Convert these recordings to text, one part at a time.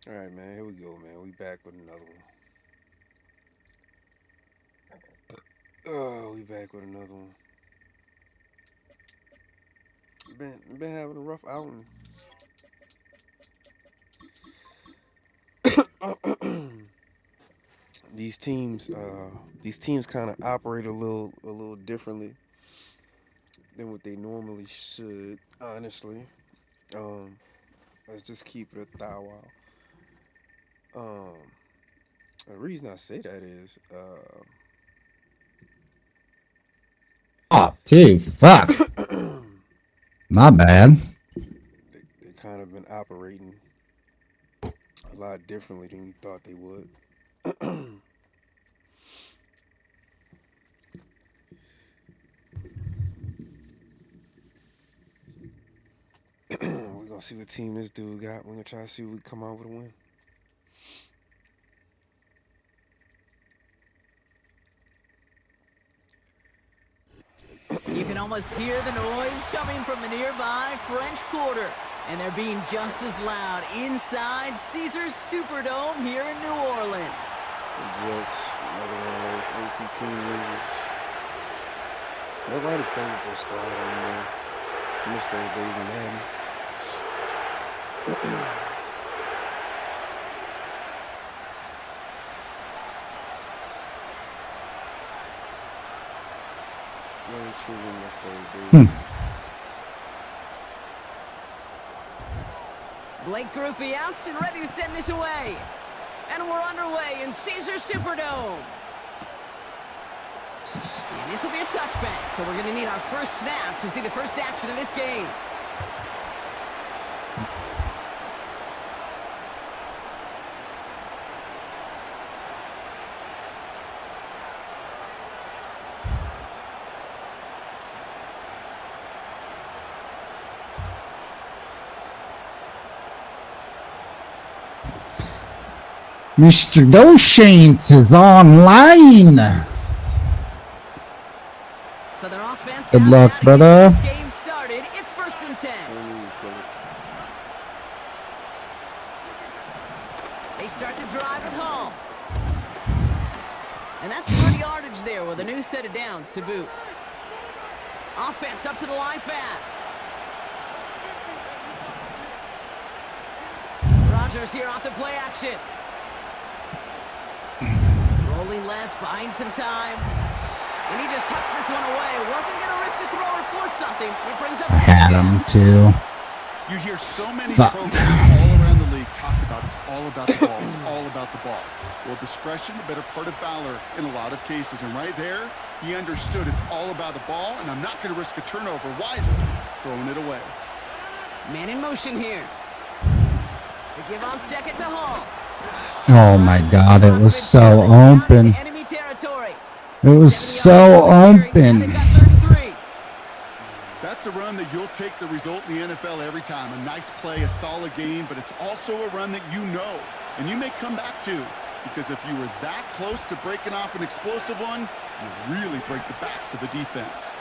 All right, man. Here we go, man. We back with another one. Oh, we back with another one. Been having a rough outing. these teams, these teams kind of operate a little differently than what they normally should. Honestly, um, let's just keep it a thou wow. Um, the reason I say that is, Oh, dude, fuck. they My bad. they kind of been operating a lot differently than you thought they would. We're gonna see what team this dude got. We're gonna try to see if we come out with a win. You can almost hear the noise coming from the nearby French Quarter. And they're being just as loud inside Caesars Superdome here in New Orleans. The Jets, another one of those AP team losers. Nobody plays with their squad anymore. I miss those days in Madden. Really truly miss those days. Hmm. Blake Groupie out and ready to send this away. And we're underway in Caesars Superdome. And this will be a touchback, so we're going to need our first snap to see the first action of this game. Mr. Doshant is online. So their offense Good out luck, now to brother. get this game started. It's 1st and 10. They start the drive at home. And that's good yardage there with a new set of downs to boot. Offense up to the line fast. Rodgers here off the play action. Rolling left, buying some time. And he just tucks this one away. Wasn't going to risk a throw or force something. It brings up Had him too. You hear so many Fuck. programs all around the league talk about it's all about the ball. It's all about the ball. Well, discretion, the better part of valor in a lot of cases. And right there, he understood it's all about the ball, and I'm not going to risk a turnover wisely, throwing it away. Man in motion here. They give on second to Hall. Oh my god, it was so open. Enemy territory. It was so open. That's a run that you'll take the result in the NFL every time. A nice play, a solid game, but it's also a run that you know, and you may come back to, because if you were that close to breaking off an explosive one, you really break the backs of the defense.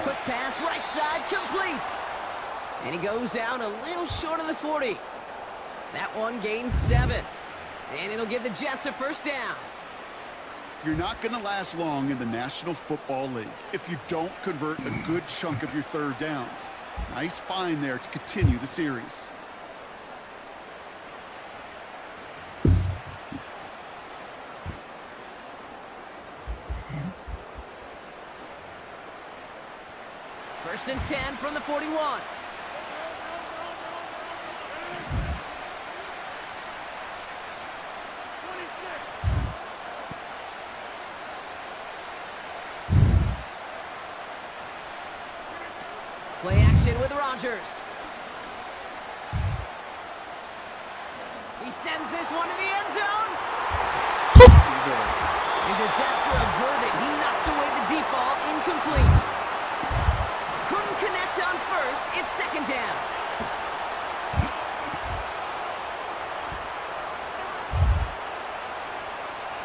Quick pass, right side, complete. And he goes out a little short of the 40. That one gains 7. And it'll give the Jets a first down. You're not going to last long in the National Football League if you don't convert a good chunk of your third downs. Nice find there to continue the series. First and 10 from the 41. Play action with Rodgers. He sends this one to the end zone. And disaster averted. He knocks away the deep ball, incomplete. Couldn't connect on first. It's second down.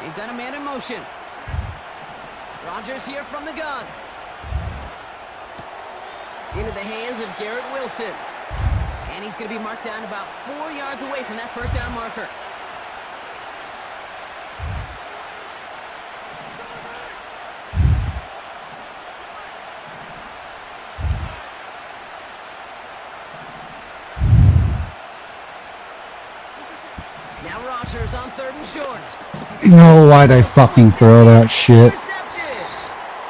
They've got a man in motion. Rodgers here from the gun. Into the hands of Garrett Wilson. And he's going to be marked down about 4 yards away from that first down marker. Now Rodgers on 3rd and short. No, why'd I fucking throw that shit?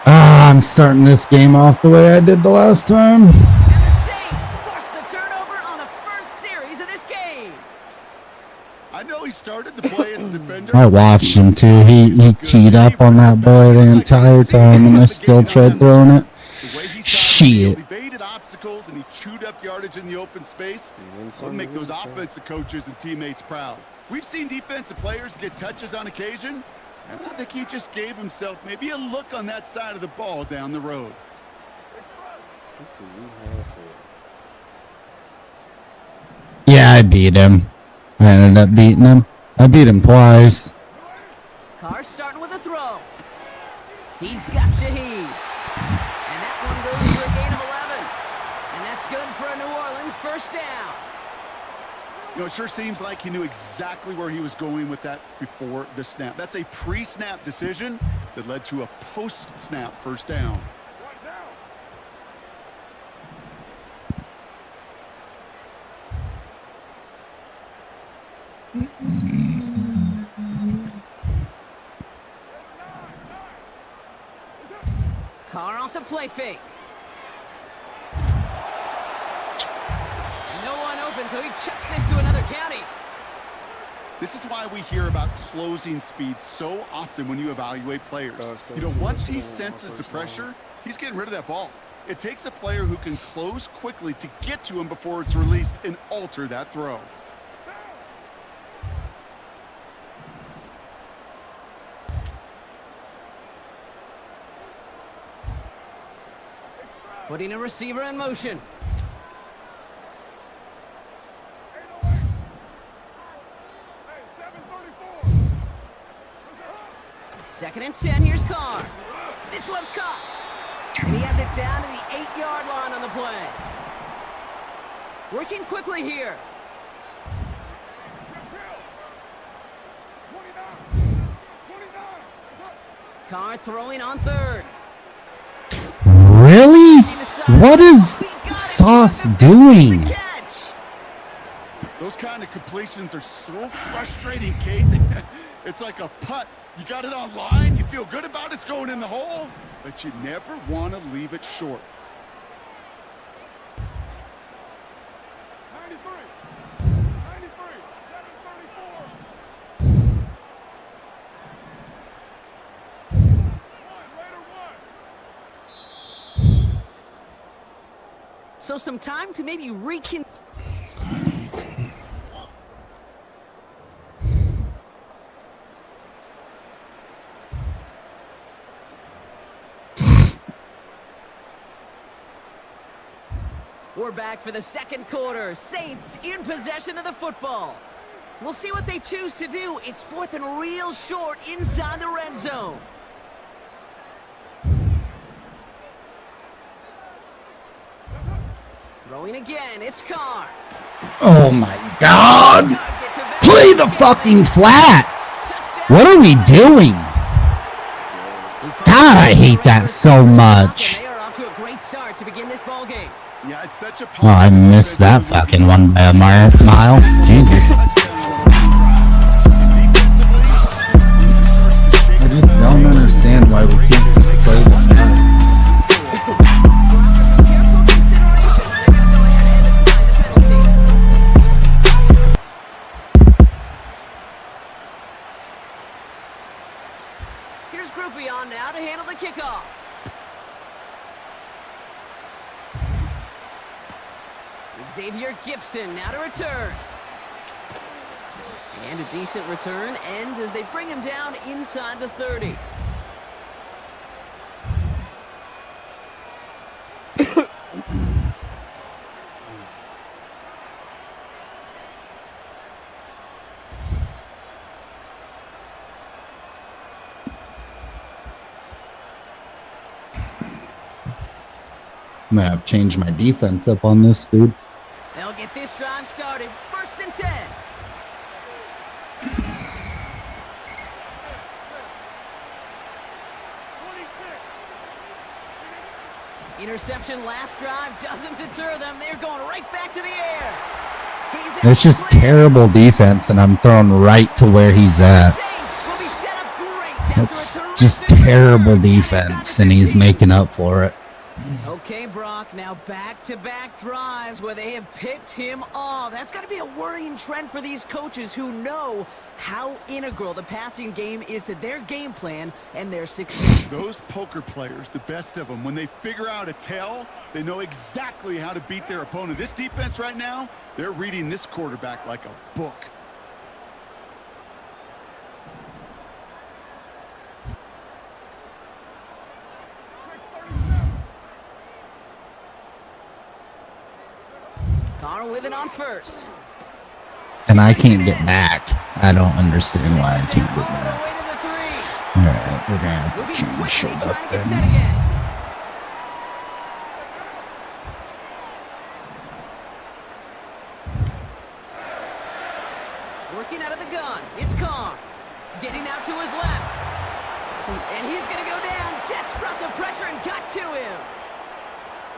I'm starting this game off the way I did the last time. And the Saints force the turnover on the first series of this game. I know he started the play as a defender. I watched him too. He keyed up on that boy the entire time, and I still tried throwing it. Shit. He evaded obstacles and he chewed up yardage in the open space. It'll make those offensive coaches and teammates proud. We've seen defensive players get touches on occasion, and I think he just gave himself maybe a look on that side of the ball down the road. Yeah, I beat him. I ended up beating him. I beat him twice. Carr starting with a throw. He's got Shaheed. And that one goes for a gain of 11. And that's good for a New Orleans first down. You know, it sure seems like he knew exactly where he was going with that before the snap. That's a pre-snap decision that led to a post-snap first down. Carr off the play fake. No one open, so he chucks this to another county. This is why we hear about closing speed so often when you evaluate players. You know, once he senses the pressure, he's getting rid of that ball. It takes a player who can close quickly to get to him before it's released and alter that throw. Putting a receiver in motion. Second and 10, here's Carr. This one's caught. And he has it down to the 8-yard line on the play. Working quickly here. Carr throwing on 3rd. Really? What is Sauce doing? Those kind of completions are so frustrating, Kate. It's like a putt. You got it on line, you feel good about it's going in the hole, but you never want to leave it short. 93, 734. So some time to maybe recon... We're back for the second quarter. Saints in possession of the football. We'll see what they choose to do. It's 4th and real short inside the red zone. Throwing again, it's Carr. Oh my God! Play the fucking flat! What are we doing? God, I hate that so much. They are off to a great start to begin this ball game. Yeah, it's such a Oh, I missed that fucking one by a mile. Jesus. I just don't understand why we can't just play the flat. Here's Groupie on now to handle the kickoff. Xavier Gibson now to return. And a decent return ends as they bring him down inside the 30. I'm gonna have to change my defense up on this, dude. They'll get this drive started. 1st and 10. Interception last drive doesn't deter them. They're going right back to the air. It's just terrible defense, and I'm thrown right to where he's at. It's just terrible defense, and he's making up for it. Okay, Brock, now back-to-back drives where they have picked him off. That's got to be a worrying trend for these coaches who know how integral the passing game is to their game plan and their success. Those poker players, the best of them, when they figure out a tell, they know exactly how to beat their opponent. This defense right now, they're reading this quarterback like a book. Carr with it on 1st. And I can't get back. I don't understand why I can't get back. Alright, we're gonna have to change shit up then. Working out of the gun. It's Carr. Getting out to his left. And he's going to go down. Jets brought the pressure and got to him.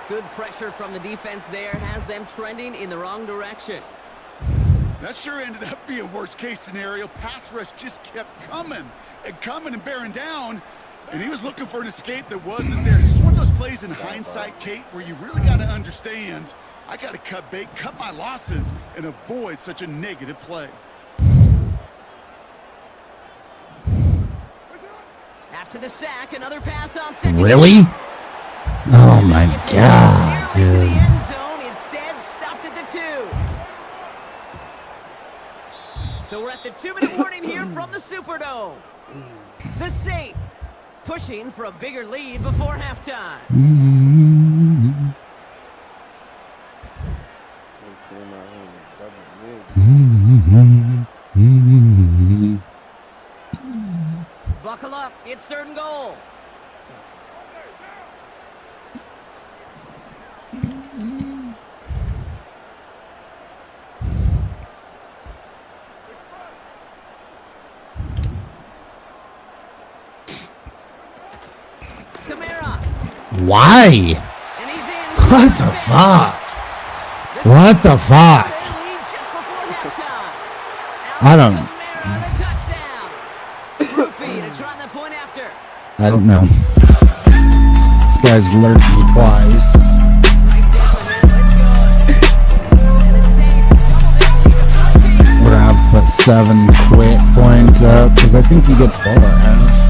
Good pressure from the defense there has them trending in the wrong direction. That sure ended up being worst-case scenario. Pass rush just kept coming and bearing down, and he was looking for an escape that wasn't there. Just one of those plays in hindsight, Kate, where you really got to understand, I got to cut bait, cut my losses, and avoid such a negative play. After the sack, another pass on 2nd. Really? Oh my God, To the dude. end zone, instead stopped at the 2. So we're at the 2-minute warning here from the Superdome. The Saints pushing for a bigger lead before halftime. Buckle up, it's 3rd and goal. Why? And he's in. What the fuck? What the fuck? I don't. I don't know. This guy's lurked me twice. We're gonna have to put 7 quick points up because I think he gets ball at half.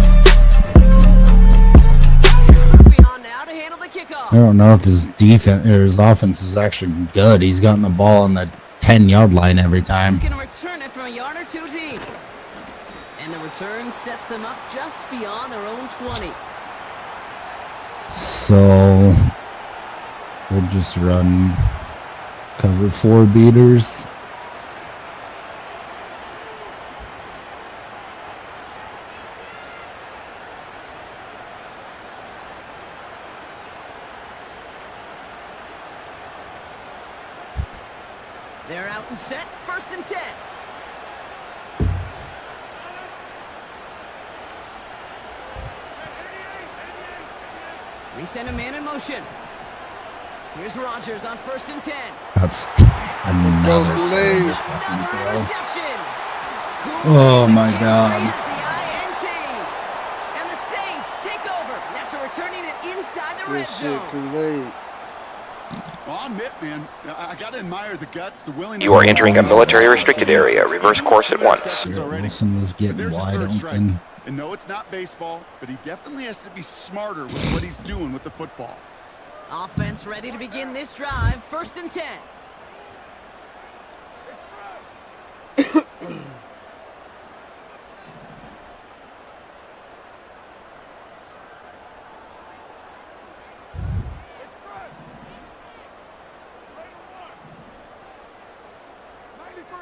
I don't know if his defense or his offense is actually good. He's gotten the ball on the 10-yard line every time. He's going to return it from a yard or 2 deep. And the return sets them up just beyond their own 20. So we'll just run cover 4 beaters. They're out and set. 1st and 10. We send a man in motion. Here's Rodgers on 1st and 10. That's another interception. Oh my God. And the Saints take over after returning it inside the red zone. Well, I'll admit, man, I got to admire the guts, the willingness. You are entering a military-restricted area. Reverse course at once. Wilson was getting wide open. And no, it's not baseball, but he definitely has to be smarter with what he's doing with the football. Offense ready to begin this drive. 1st and 10.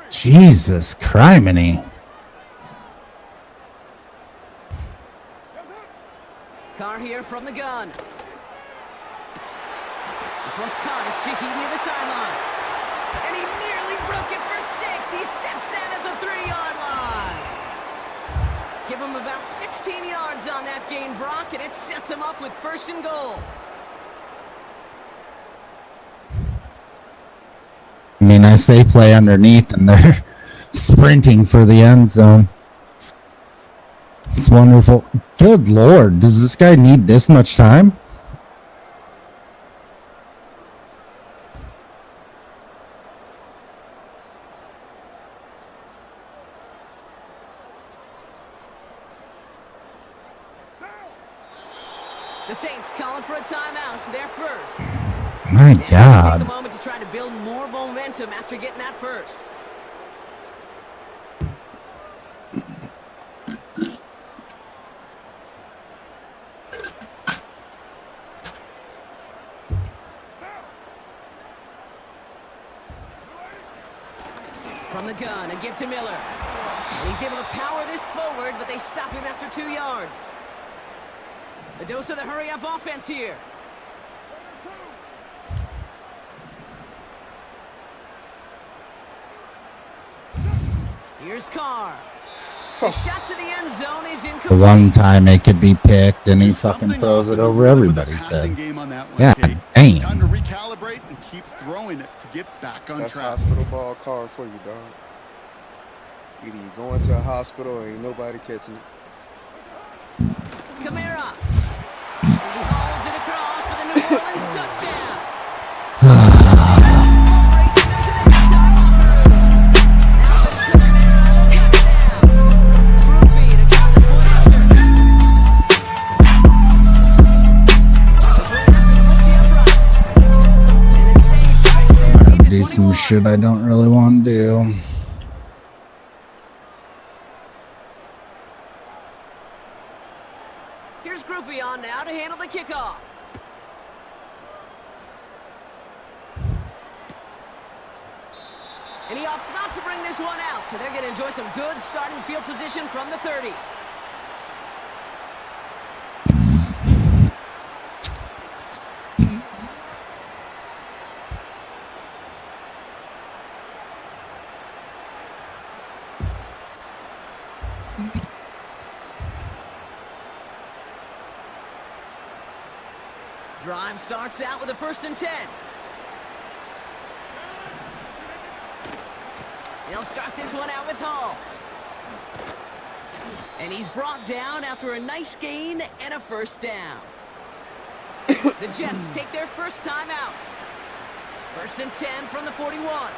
Jesus criminy. Carr here from the gun. This one's caught. It's cheeky near the sideline. And he nearly broke it for 6. He steps in at the 3-yard line. Give him about 16 yards on that gain, Brock, and it sets him up with 1st and goal. I mean, I say play underneath, and they're sprinting for the end zone. It's wonderful. Good Lord, does this guy need this much time? The Saints calling for a timeout. They're first. My And God. take a moment to try to build more momentum after getting that first. From the gun, a give to Miller. And he's able to power this forward, but they stop him after 2 yards. A dose of the hurry-up offense here. Here's Carr. The shot to the end zone is incomplete. The one time it could be picked, and he There's fucking something throws off it in the over rhythm of the everybody's passing head. game on that one, Yeah, Kate. damn. Time to recalibrate and keep throwing it to get back on That's track. hospital ball card for you, dog. Either you going to a hospital or ain't nobody catching it. Kamara. And he hauls it across for the New Orleans touchdown. Do some shit I don't really want to do. Here's Groupie on now to handle the kickoff. And he opts not to bring this one out, so they're going to enjoy some good starting field position from the 30. Drive starts out with a 1st and 10. He'll start this one out with Hall. And he's brought down after a nice gain and a 1st down. The Jets take their first time out. 1st and 10 from the 41.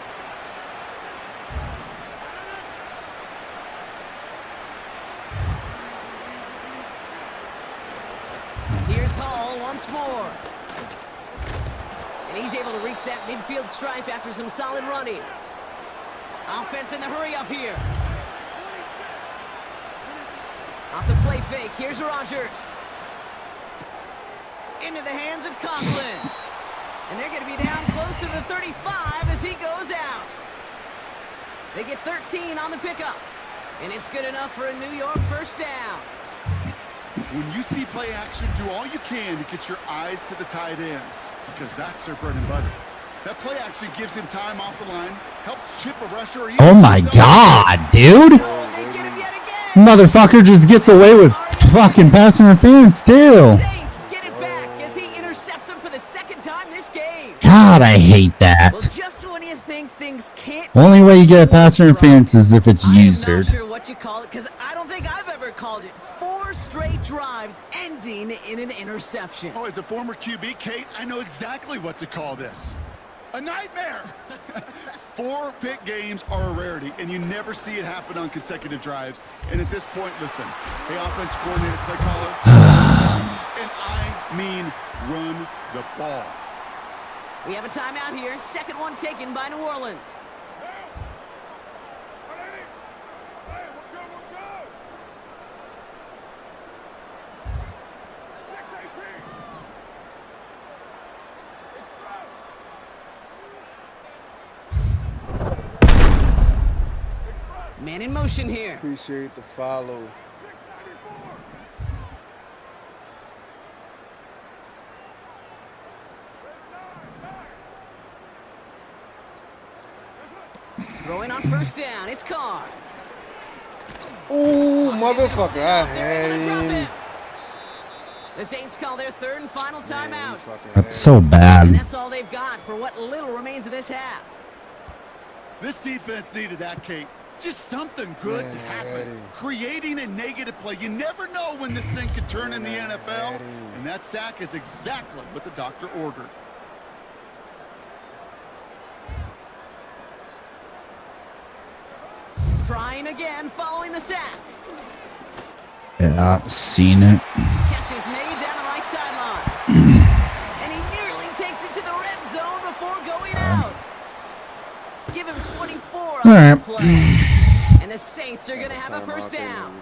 Here's Hall once more. And he's able to reach that midfield stripe after some solid running. Offense in the hurry up here. Off the play fake, here's Rodgers. Into the hands of Conklin. And they're going to be down close to the 35 as he goes out. They get 13 on the pickup. And it's good enough for a New York 1st down. When you see play action, do all you can to get your eyes to the tight end, because that's their bread and butter. That play action gives him time off the line, helps chip a rusher. Or even Oh my God, dude! Oh, they get him yet again. Motherfucker just gets away with fucking pass interference too. Saints get it back as he intercepts him for the 2nd time this game. God, I hate that. Well, just when you think things can't... Only way you get pass interference is if it's I am not usered. sure what you call it, because I don't think I've ever called it 4 straight drives ending in an interception. Oh, as a former QB, Kate, I know exactly what to call this. A nightmare! 4 pick games are a rarity, and you never see it happen on consecutive drives. And at this point, listen, hey, offense coordinator, play caller, and I mean run the ball. We have a timeout here. 2nd one taken by New Orleans. Man in motion here. Appreciate the follow. Throwing on first down. It's Carr. Oh, motherfucker. I They're able to drop had him. him. The Saints call their third and final timeout. That's so And bad. that's all they've got for what little remains of this half. This defense needed that, Kate. Just something good to happen. Creating a negative play. You never know when this thing could turn in the NFL. And that sack is exactly what the doctor ordered. Trying again following the sack. Yeah, seen it. Catch is made down the right sideline. And he nearly takes it to the red zone before going out. Give him 24 on the play. And the Saints are going to have a first down.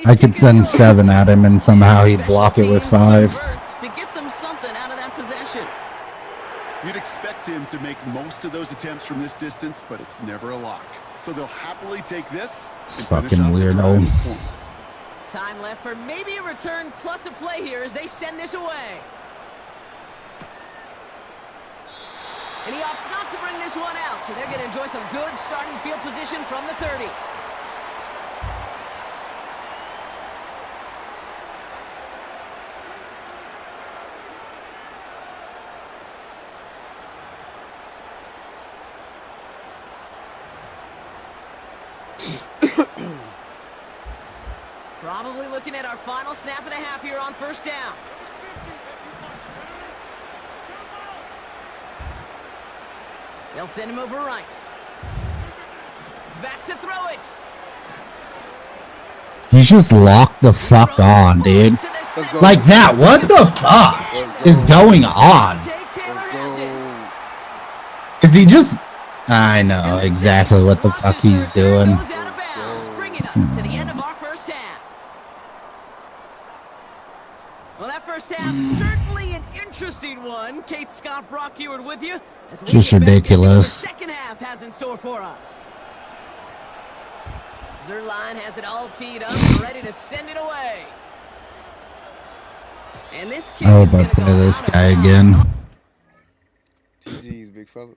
I could send 7 at him and somehow he'd block it with 5. To get them something out of that possession. You'd expect him to make most of those attempts from this distance, but it's never a lock. So they'll happily take this. It's fucking weirdo. Time left for maybe a return plus a play here as they send this away. And he opts not to bring this one out, so they're going to enjoy some good starting field position from the 30. Probably looking at our final snap of the half here on first down. They'll send him over right. Back to throw it. He's just locked the fuck on, dude. Like that. What the fuck is going on? Is he just... I know exactly what the fuck he's doing. Bringing us to the end of our first half. Well, that first half, certainly an interesting one. Kate, Scott, Brock Eward with you. Just ridiculous. The second half has in store for us. Zerline has it all teed up and ready to send it away. And this kick I hope is I going to play go this out guy of bounds. again. TG's, big fella.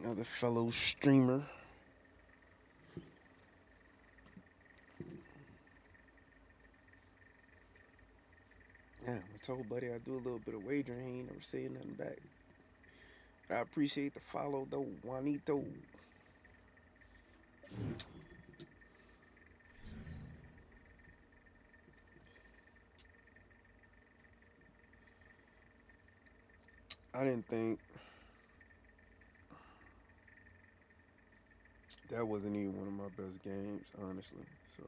Another fellow streamer. Yeah, I told Buddy I do a little bit of wagering. He ain't never said nothing back. I appreciate the follow though, Juanito. I didn't think that wasn't even one of my best games, honestly. So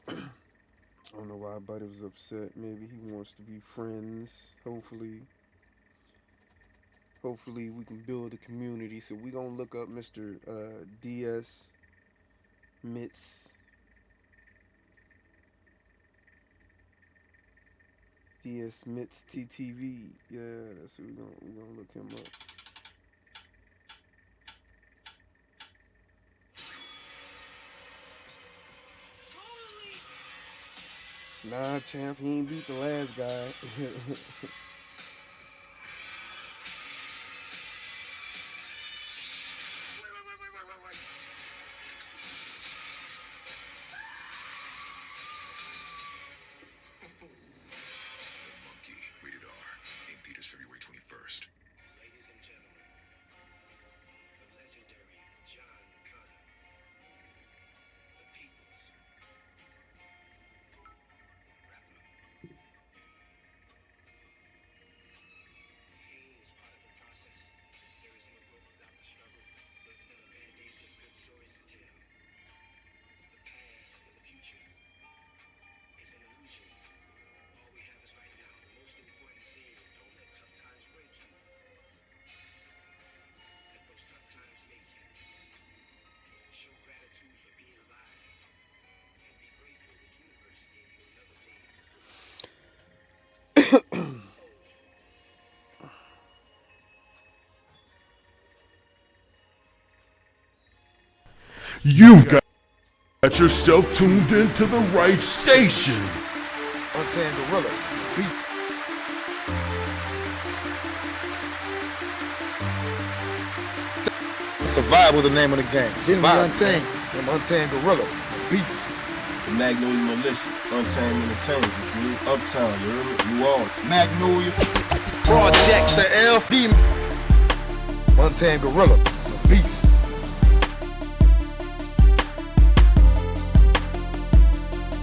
I don't know why Buddy was upset. Maybe he wants to be friends. Hopefully we can build a community. So we gonna look up Mr. DS Mitz. DS Mitz TTV. Yeah, that's what we gonna look him up. Nah, champ, he ain't beat the last guy. You've got yourself tuned into the right station. Untamed Gorilla. Beat. Survive was the name of the game. Didn't be Untamed. Them Untamed Gorilla. Beats. The Magnolia Militia, Untamed Entertainment, you dig? Uptown, you heard me? New Orleans. Magnolia. Projects. The LD. Untamed Gorilla. Beats.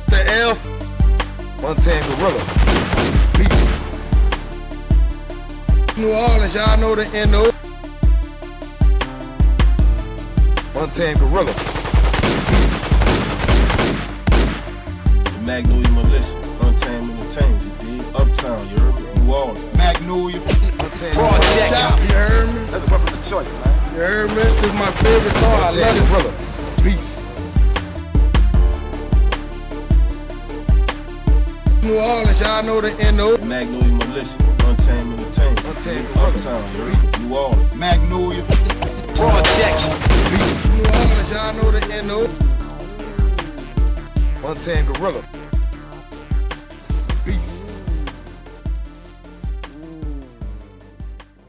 The F. Untamed Gorilla. Beats. New Orleans, y'all know the N.O. Untamed Gorilla. The Magnolia Militia, Untamed Entertainment, you dig? Uptown, you heard me? New Orleans. Magnolia. Untamed Projects. You heard me? That's a weapon of choice, man. You heard me? This is my favorite car. I love it. Gorilla. Beats. New Orleans, y'all know the N.O. The Magnolia Militia, Untamed Entertainment, Untamed Uptown, you heard me? New Orleans. Magnolia. Projects. Beats. New Orleans, y'all know the N.O. Untamed Gorilla. Beats.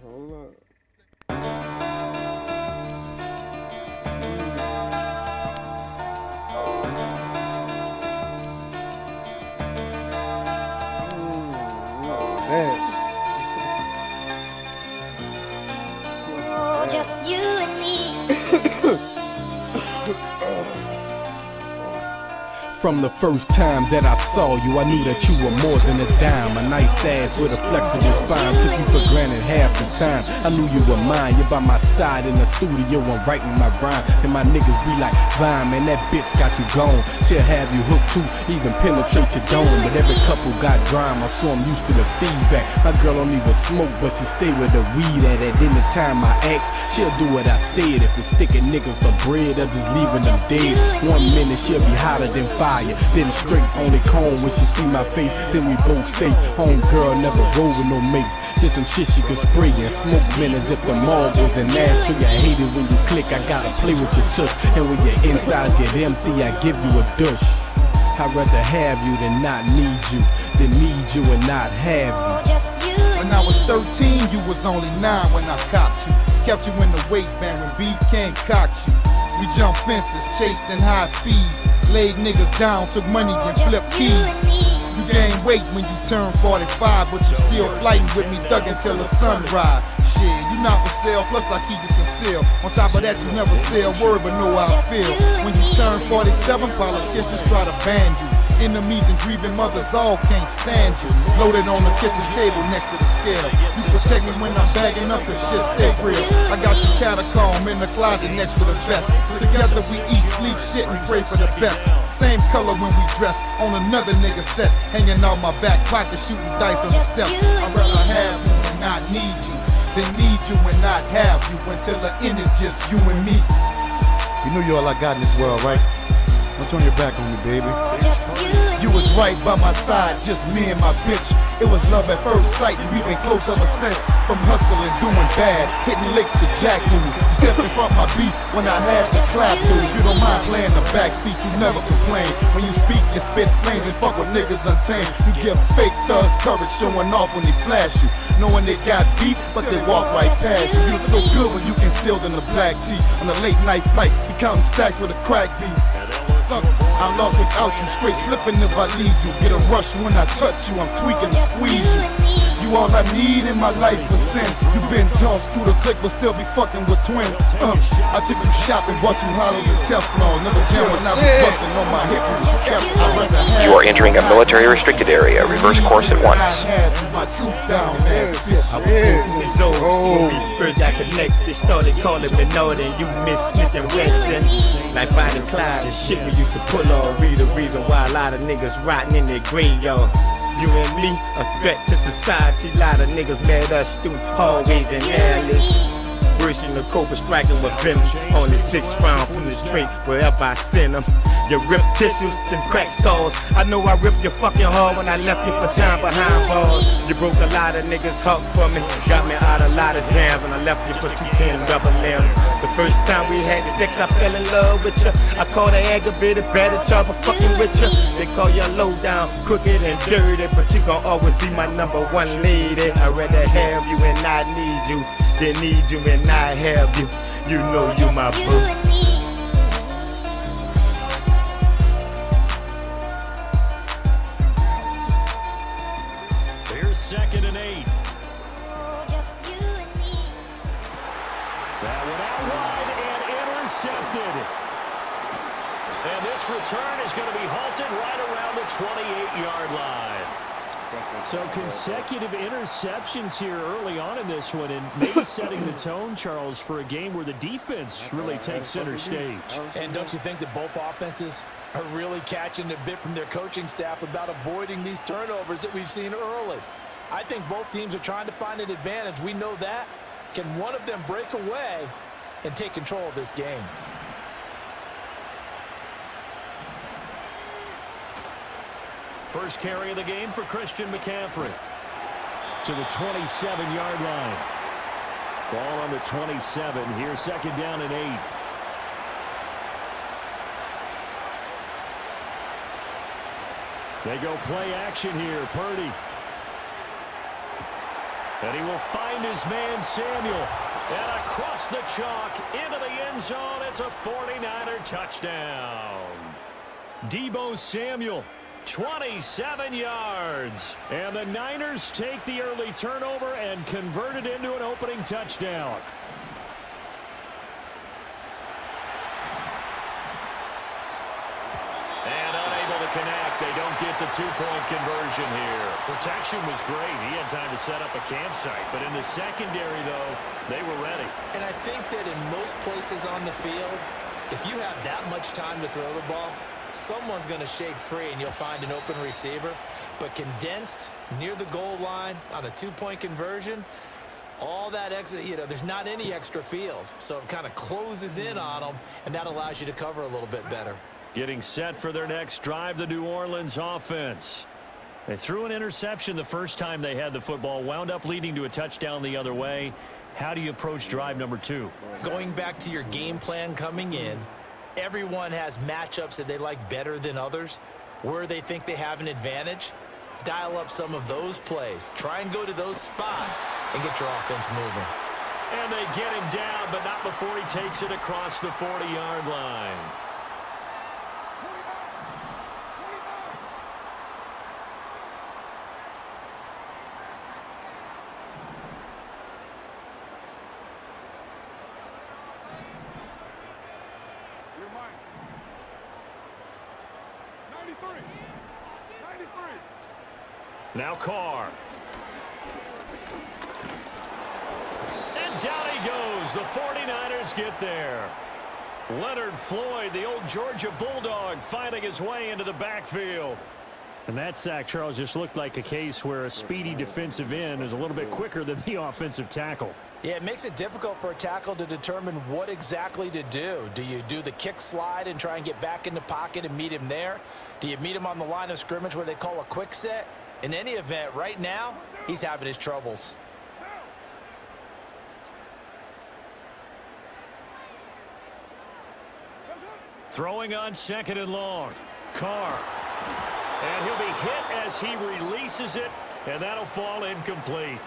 Hold up. Man. Oh, just you and me. From the first time that I saw you, I knew that you were more than a dime. A nice ass with a flexible spine. Took you for granted half the time. I knew you were mine. You're by my side in the studio, I'm writing my rhyme. And my niggas be like, Vine, man, that bitch got you gone. She'll have you hooked too, even penetrate your dome. But every couple got drama, so I'm used to the feedback. My girl don't even smoke, but she stay with the weed at any time I ask. She'll do what I said. If it's sticking niggas for bread, or just leaving them dead. 1 minute she'll be hotter than fire. Then straight on the cone when she see my face. Then we both say, home girl never roll with no mates. Just some shit she could spray and smoke men as if the mall was an ass. So you hate it when you click, I gotta play with your touch. And when your insides get empty, I give you a douche. I'd rather have you than not need you, than need you and not have you. When I was 13, you was only 9 when I copped you. Kept you in the waistband when beef can't cock you. We jumped fences, chased in high speeds. Laid niggas down, took money and flipped keys. You gain weight when you turn 45, but you still flighting with me, thugging till the sunrise. Shit, you not for sale, plus I keep you sincere. On top of that, you never say a word, but know how I feel. When you turn 47, politicians try to ban you. Enemies and grieving mothers all can't stand you. Loaded on the kitchen table next to the scale. You protect me when I'm bagging up, the shit stay real. I got you catacomb in the closet next to the vest. Together we eat, sleep, shit, and pray for the best. Same color when we dress, on another nigga set. Hanging out my back pocket, shooting dice on the steps. I'd rather have you and not need you than need you and not have you. Until the end is just you and me. You know you're all I got in this world, right? Don't turn your back on me, baby. You was right by my side, just me and my bitch. It was love at first sight, and we've been close ever since. From hustling, doing bad, hitting licks to jack move. Stepped in front my beat when I had to clap dudes. You don't mind playing the backseat, you never complain. When you speak, you spit flames and fuck with niggas untamed. You give fake thugs courage, showing off when they flash you. Knowing they got beef, but they walk right past you. You look so good when you concealed in the black tee. On a late night flight, you counting stacks with a crack beat. I'm lost without you, straight slipping if I leave you. Get a rush when I touch you, I'm tweaking to squeeze you. You all I need in my life for sin. You been tossed through the click, but still be fucking with twins. I took you shopping, bought you hollows and Teflon. Never jam when I was busting on my hip. You are entering a military restricted area. Reverse course at once. First I connected, started calling me Northern. You miss Smith and Weston. Like Bonnie Clyde and shit we used to pull on. Be the reason why a lot of niggas rotting in their grave, yo. You and me, a threat to society. A lot of niggas mad us through hallways and alleys. Worse than the Cobra striking with venom. Only 6 rounds from the straight wherever I send them. You rip tissues and crack skulls. I know I ripped your fucking heart when I left you for time behind bars. You broke a lot of niggas' heart for me. Got me out a lot of jams and I left you for 210 double M's. The first time we had sex, I fell in love with you. I called her aggravated, bad at y'all for fucking with you. They call you low down, crooked and dirty, but you gon' always be my number one lady. I'd rather have you and I need you than need you and I have you. You know you my boo. Second and 8. That one out wide and intercepted. And this return is going to be halted right around the 28-yard line. So consecutive interceptions here early on in this one, and maybe setting the tone, Charles, for a game where the defense really takes center stage. And don't you think that both offenses are really catching a bit from their coaching staff about avoiding these turnovers that we've seen early? I think both teams are trying to find an advantage. We know that. Can one of them break away and take control of this game? First carry of the game for Christian McCaffrey. To the 27-yard line. Ball on the 27. Here's second down and 8. They go play action here. Purdy. And he will find his man Samuel. And across the chalk into the end zone. It's a 49er touchdown. Deebo Samuel, 27 yards. And the Niners take the early turnover and convert it into an opening touchdown. And unable to connect. They don't get the two-point conversion here. Protection was great. He had time to set up a campsite. But in the secondary, though, they were ready. And I think that in most places on the field, if you have that much time to throw the ball, someone's going to shake free and you'll find an open receiver. But condensed near the goal line on a two-point conversion, all that extra, there's not any extra field. So it kind of closes in on them, and that allows you to cover a little bit better. Getting set for their next drive, the New Orleans offense. They threw an interception the first time they had the football, wound up leading to a touchdown the other way. How do you approach drive number 2? Going back to your game plan coming in, everyone has matchups that they like better than others, where they think they have an advantage. Dial up some of those plays. Try and go to those spots and get your offense moving. And they get him down, but not before he takes it across the 40-yard line. Now Carr. And down he goes. The 49ers get there. Leonard Floyd, the old Georgia Bulldog, finding his way into the backfield. And that sack, Charles, just looked like a case where a speedy defensive end is a little bit quicker than the offensive tackle. Yeah, it makes it difficult for a tackle to determine what exactly to do. Do you do the kick slide and try and get back in the pocket and meet him there? Do you meet him on the line of scrimmage where they call a quick set? In any event, right now, he's having his troubles. Throwing on second and long. Carr. And he'll be hit as he releases it, and that'll fall incomplete.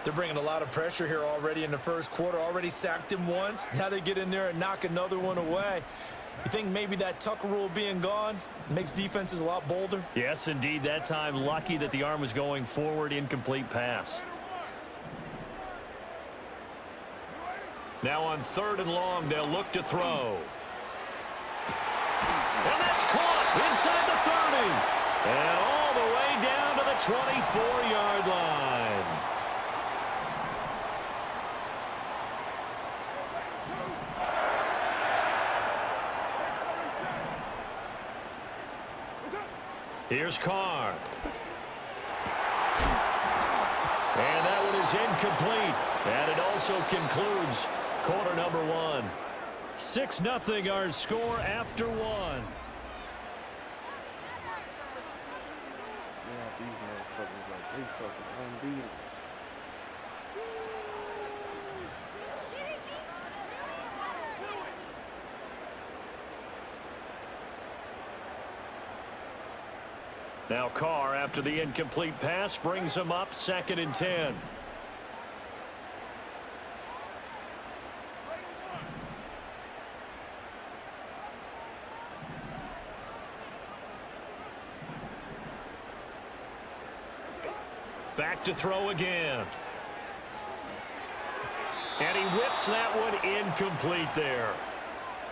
They're bringing a lot of pressure here already in the first quarter. Already sacked him once. Now they get in there and knock another one away. You think maybe that tuck rule being gone makes defenses a lot bolder? Yes, indeed. That time, lucky that the arm was going forward. Incomplete pass. Now on third and long, they'll look to throw. And that's caught inside the 30. And all the way down to the 24-yard line. Here's Carr. And that one is incomplete. And it also concludes quarter number 1. 6-0 our score after 1. They fucking unbeatable. Now Carr, after the incomplete pass, brings him up 2nd and 10. Back to throw again. And he whips that one incomplete there.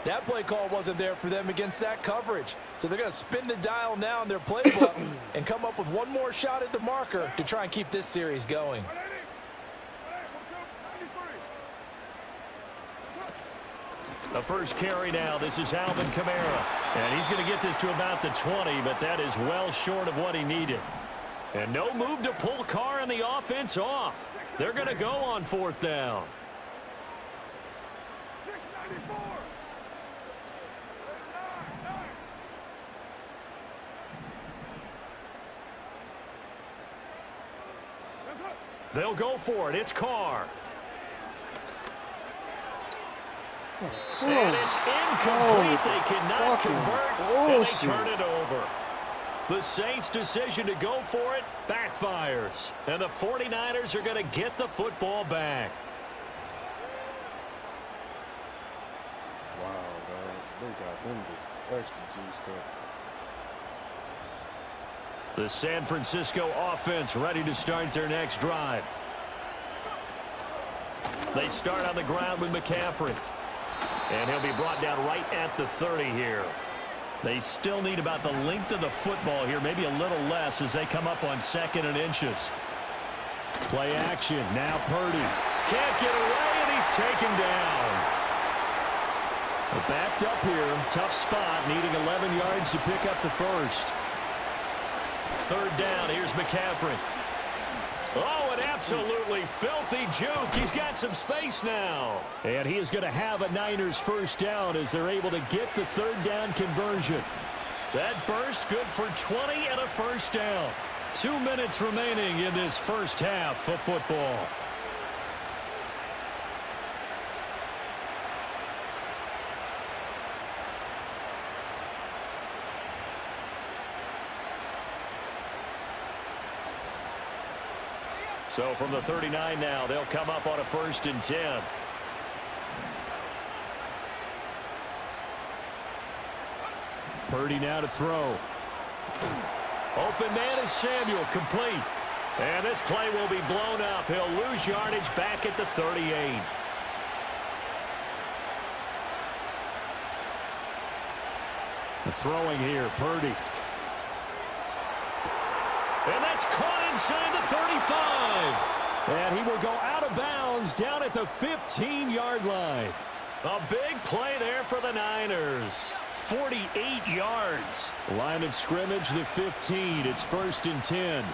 That play call wasn't there for them against that coverage. So they're going to spin the dial now in their playbook and come up with one more shot at the marker to try and keep this series going. The first carry now. This is Alvin Kamara. And he's going to get this to about the 20, but that is well short of what he needed. And no move to pull Carr and the offense off. They're going to go on 4th down. They'll go for it. It's Carr. And it's incomplete. They cannot convert, and they turn it over. The Saints' decision to go for it backfires. And the 49ers are going to get the football back. Wow, dog. They got them just extra juiced up. The San Francisco offense ready to start their next drive. They start on the ground with McCaffrey. And he'll be brought down right at the 30 here. They still need about the length of the football here, maybe a little less as they come up on 2nd and inches. Play action. Now Purdy. Can't get away, and he's taken down. They're backed up here. Tough spot, needing 11 yards to pick up the first. 3rd down. Here's McCaffrey. Oh, an absolutely filthy juke. He's got some space now. And he is going to have a Niners first down as they're able to get the 3rd down conversion. That burst good for 20 and a first down. 2 minutes remaining in this first half of football. So from the 39 now, they'll come up on a 1st and 10. Purdy now to throw. Open man is Samuel, complete. And this play will be blown up. He'll lose yardage back at the 38. The throwing here, Purdy. And that's caught inside the 35. And he will go out of bounds down at the 15-yard line. A big play there for the Niners. 48 yards. Line of scrimmage, the 15. It's 1st and 10.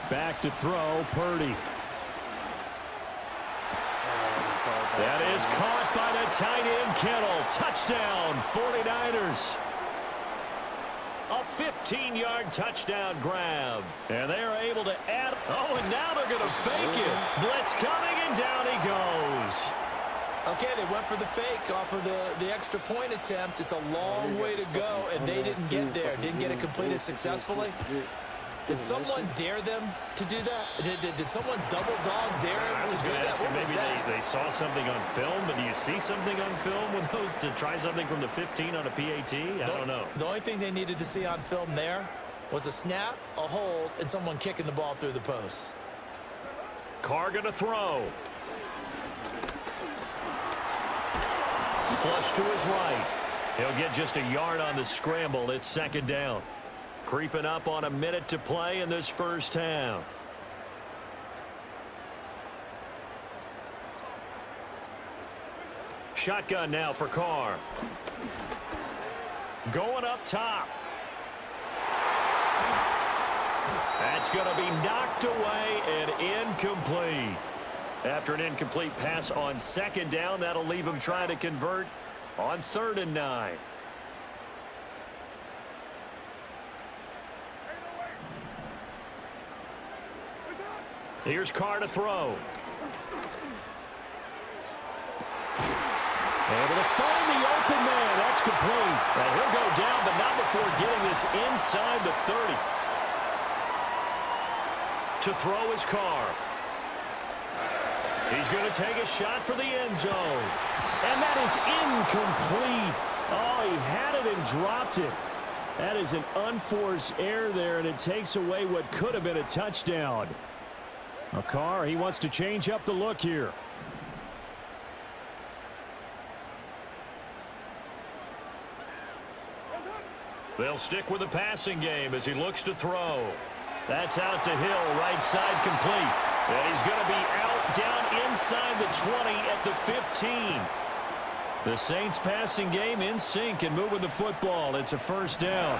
Back to throw, Purdy. That is caught by the tight end, Kellen. Touchdown, 49ers. A 15-yard touchdown grab. And they are able to add. Oh, and now they're going to fake it. Blitz coming, and down he goes. Okay, they went for the fake off of the extra point attempt. It's a long way to go, and they didn't get there. Didn't get it completed successfully. Did someone dare them to do that? Did someone double dog dare him to do that? What was that? Maybe they saw something on film, but do you see something on film with those to try something from the 15 on a PAT? I don't know. The only thing they needed to see on film there was a snap, a hold, and someone kicking the ball through the post. Carr gonna throw. Flush to his right. He'll get just a yard on the scramble. It's 2nd down. Creeping up on a minute to play in this first half. Shotgun now for Carr. Going up top. That's going to be knocked away and incomplete. After an incomplete pass on second down, that'll leave him trying to convert on 3rd and 9. Here's Carr to throw. Able to find the open man. That's complete. And he'll go down, but not before getting this inside the 30. To throw his Carr. He's going to take a shot for the end zone. And that is incomplete. Oh, he had it and dropped it. That is an unforced error there, and it takes away what could have been a touchdown. Now Carr, he wants to change up the look here. They'll stick with the passing game as he looks to throw. That's out to Hill, right side complete. And he's going to be out down inside the 20 at the 15. The Saints passing game in sync and moving the football. It's a first down.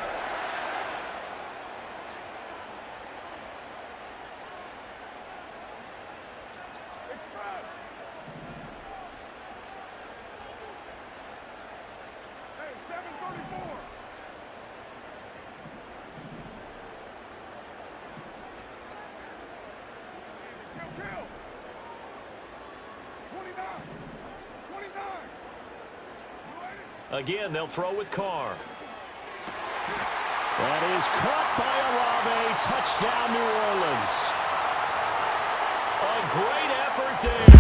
Again, they'll throw with Carr. That is caught by Olave. Touchdown, New Orleans. A great effort there.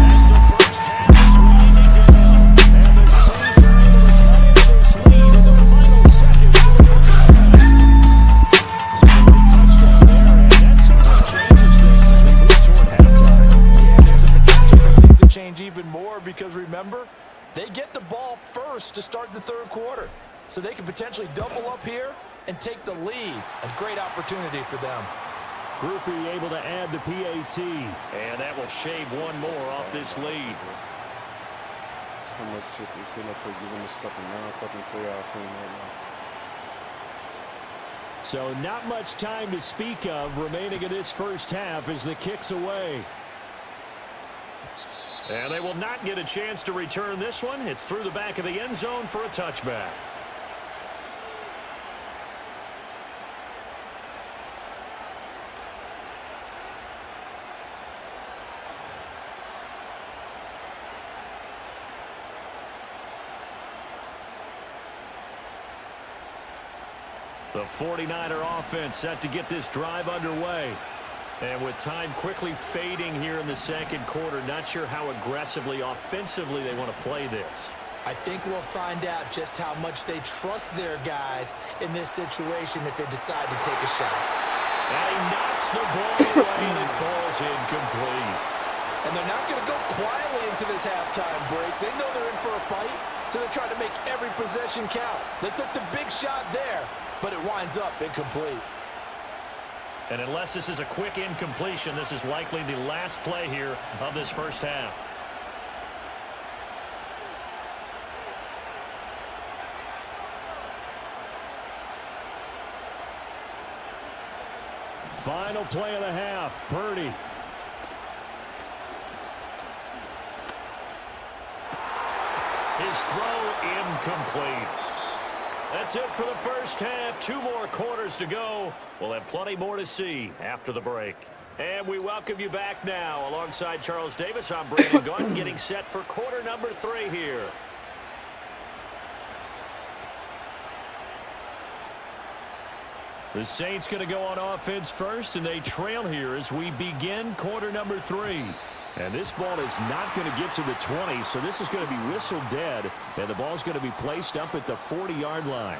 As the first half is winding down. And the Saints are able to cut into this lead in the final seconds of the first half. It's a great touchdown there, and that certainly changes things as we move toward halftime. Yeah, there's a potential for things to change even more because remember, they get the ball first to start the third quarter. So they can potentially double up here and take the lead. A great opportunity for them. Groupie able to add the PAT. And that will shave one more off this lead. How much shit they sitting up there giving this fucking non-fucking playoff team right now. So not much time to speak of remaining in this first half as the kick's away. And they will not get a chance to return this one. It's through the back of the end zone for a touchback. The 49er offense set to get this drive underway. And with time quickly fading here in the second quarter, not sure how aggressively, offensively they want to play this. I think we'll find out just how much they trust their guys in this situation if they decide to take a shot. And he knocks the ball away and it falls incomplete. And they're not going to go quietly into this halftime break. They know they're in for a fight, so they're trying to make every possession count. They took the big shot there, but it winds up incomplete. And unless this is a quick incompletion, this is likely the last play here of this first half. Final play of the half, Purdy. His throw incomplete. That's it for the first half. 2 more quarters to go. We'll have plenty more to see after the break. And we welcome you back now. Alongside Charles Davis, I'm Brandon Gunn, getting set for quarter number 3 here. The Saints going to go on offense first, and they trail here as we begin quarter number 3. And this ball is not going to get to the 20, so this is going to be whistled dead, and the ball's going to be placed up at the 40-yard line.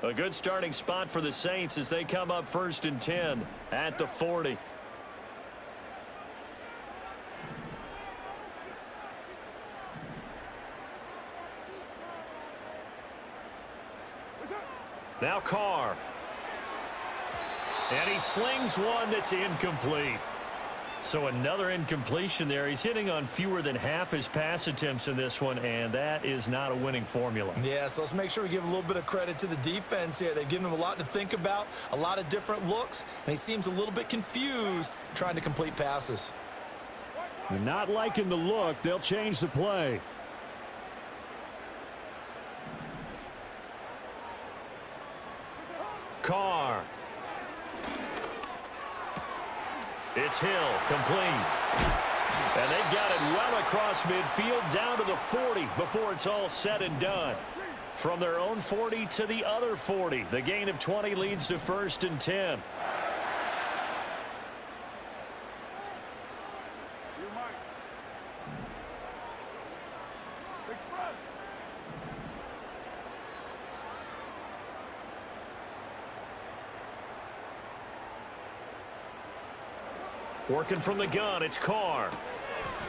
A good starting spot for the Saints as they come up 1st and 10 at the 40. Now Carr. And he slings one that's incomplete. So another incompletion there. He's hitting on fewer than half his pass attempts in this one, and that is not a winning formula. Yeah, so let's make sure we give a little bit of credit to the defense here. They've given him a lot to think about, a lot of different looks, and he seems a little bit confused trying to complete passes. They're not liking the look. They'll change the play. Carr. It's Hill, complete. And they've got it well across midfield down to the 40 before it's all said and done. From their own 40 to the other 40. The gain of 20 leads to 1st and 10. Working from the gun, it's Carr.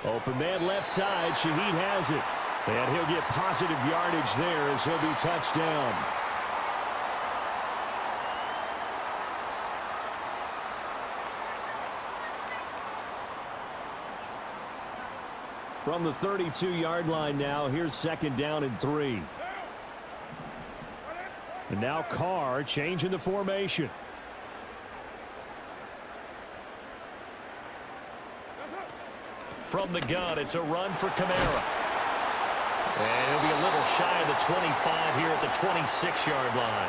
Open man left side, Shaheed has it. And he'll get positive yardage there as he'll be touched down. From the 32-yard line now, here's 2nd down and 3. And now Carr changing the formation. From the gun, it's a run for Kamara. And he'll be a little shy of the 25 here at the 26-yard line.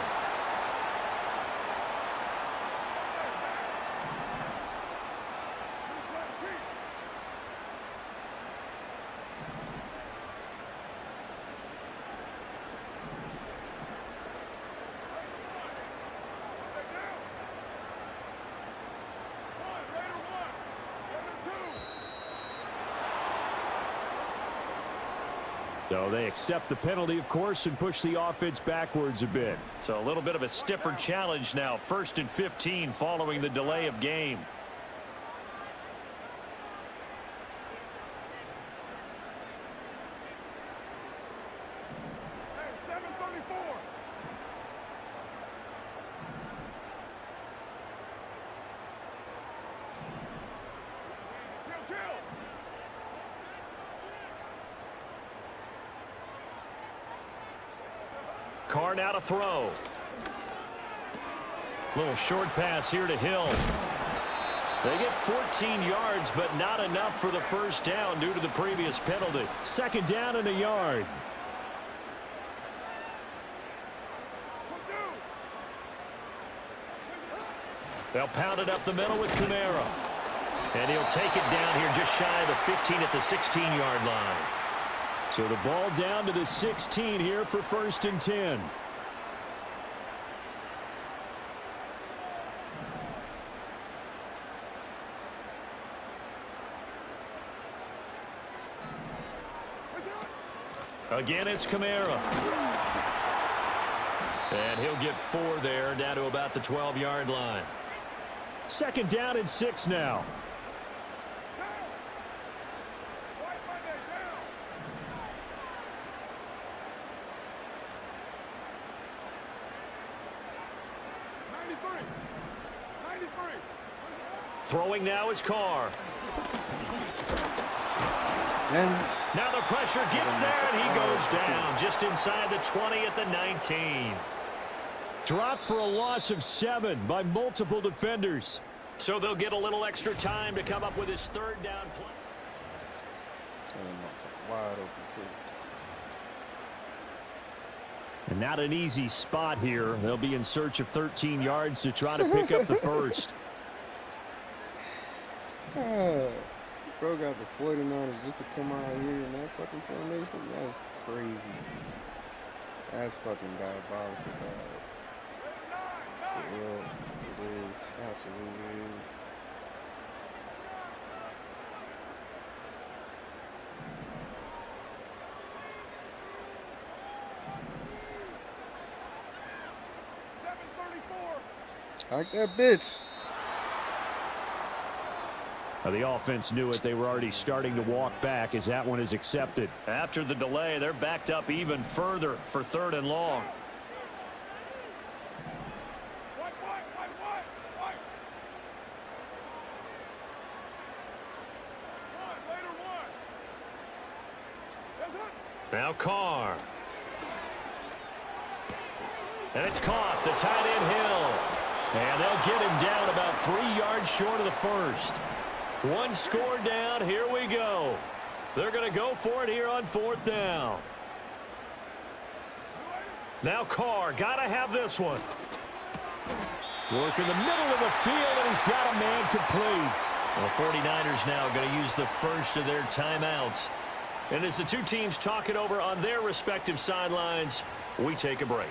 So they accept the penalty, of course, and push the offense backwards a bit. So a little bit of a stiffer challenge now. 1st and 15 following the delay of game. Carr now to throw. Little short pass here to Hill. They get 14 yards, but not enough for the 1st down due to the previous penalty. 2nd down and a yard. They'll pound it up the middle with Kamara. And he'll take it down here just shy of the 15 at the 16-yard line. So the ball down to the 16 here for 1st and 10. Again, it's Kamara. And he'll get 4 there, down to about the 12-yard line. 2nd down and 6 now. Throwing now is Carr. And now the pressure gets there, and he goes down just inside the 20 at the 19. Dropped for a loss of 7 by multiple defenders. So they'll get a little extra time to come up with his 3rd down play. Wide open, too. And not an easy spot here. They'll be in search of 13 yards to try to pick up the 1st. Bro got the 49ers just to come out here in that fucking formation? That's crazy. That's fucking diabolical, dog. For real, it is. Absolutely is. Like that bitch. Now the offense knew it. They were already starting to walk back as that one is accepted. After the delay, they're backed up even further for 3rd and long. Now Carr. And it's caught. The tight end Hill. And they'll get him down about 3 yards short of the first. One score down. Here we go. They're going to go for it here on 4th down. Now Carr. Got to have this one. Work in the middle of the field, and he's got a man complete. Well, the 49ers now going to use the first of their timeouts. And as the two teams talk it over on their respective sidelines, we take a break.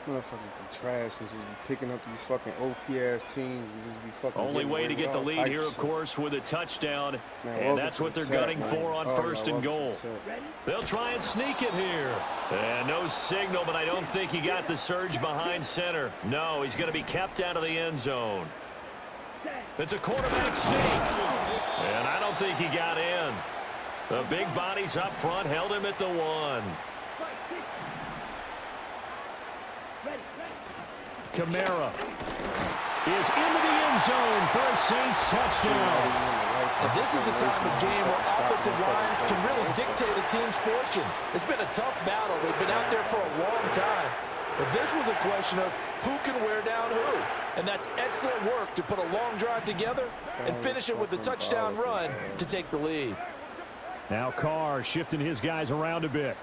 Motherfuckers be trash and just be picking up these fucking OP-ass teams and just be fucking... Only way to get the lead here, of course, with a touchdown. And that's what they're gunning for on 1st and goal. They'll try and sneak it here. And no signal, but I don't think he got the surge behind center. No, he's going to be kept out of the end zone. It's a quarterback sneak. And I don't think he got in. The big bodies up front held him at the 1. Kamara is into the end zone for a Saints touchdown. And this is a time of game where offensive lines can really dictate a team's fortunes. It's been a tough battle. They've been out there for a long time. But this was a question of who can wear down who. And that's excellent work to put a long drive together and finish it with a touchdown run to take the lead. Now Carr shifting his guys around a bit.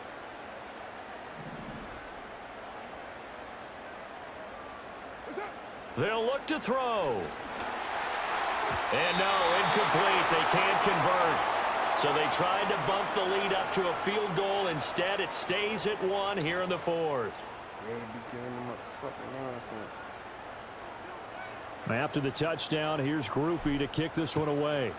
They'll look to throw. And no, incomplete. They can't convert. So they tried to bump the lead up to a field goal. Instead, it stays at 1 here in the 4th. After the touchdown, here's Groupie to kick this one away.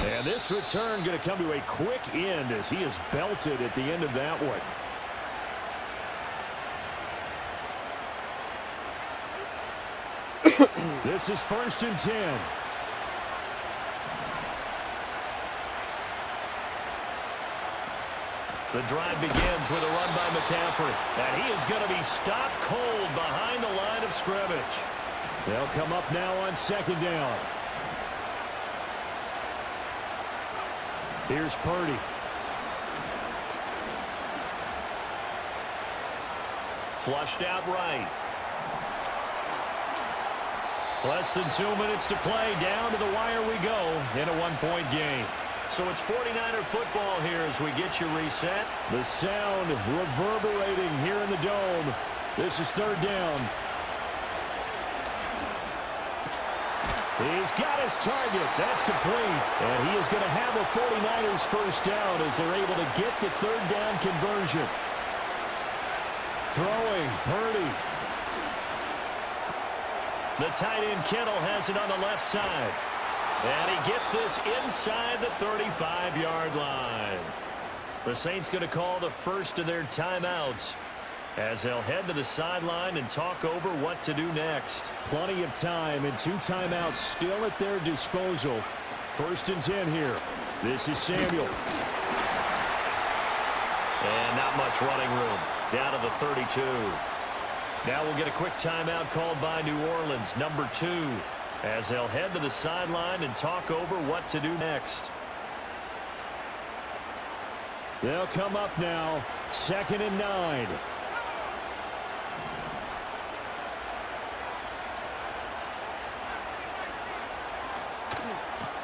And this return going to come to a quick end as he is belted at the end of that one. This is 1st and 10. The drive begins with a run by McCaffrey. And he is going to be stopped cold behind the line of scrimmage. They'll come up now on 2nd down. Here's Purdy. Flushed out right. Less than 2 minutes to play. Down to the wire we go in a 1-point game. So it's 49er football here as we get you reset. The sound reverberating here in the dome. This is 3rd down. He's got his target. That's complete. And he is going to have a 49ers first down as they're able to get the 3rd down conversion. Throwing, Purdy. The tight end Kellen has it on the left side. And he gets this inside the 35-yard line. The Saints going to call the first of their timeouts as they'll head to the sideline and talk over what to do next. Plenty of time and 2 timeouts still at their disposal. 1st and 10 here. This is Samuel. And not much running room. Down to the 32. Now we'll get a quick timeout called by New Orleans, number 2, as they'll head to the sideline and talk over what to do next. They'll come up now, 2nd and 9.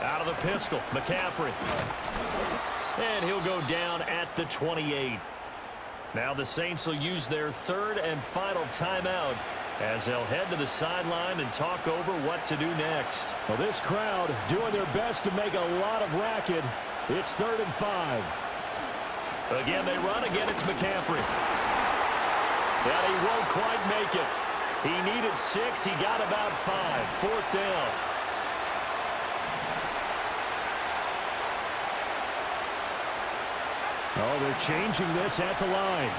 Out of the pistol, McCaffrey. And he'll go down at the 28. Now the Saints will use their 3rd and final timeout as they'll head to the sideline and talk over what to do next. Well, this crowd doing their best to make a lot of racket. It's 3rd and 5. Again, they run. Again, it's McCaffrey. And he won't quite make it. He needed 6. He got about 5. 4th down. Oh, they're changing this at the line.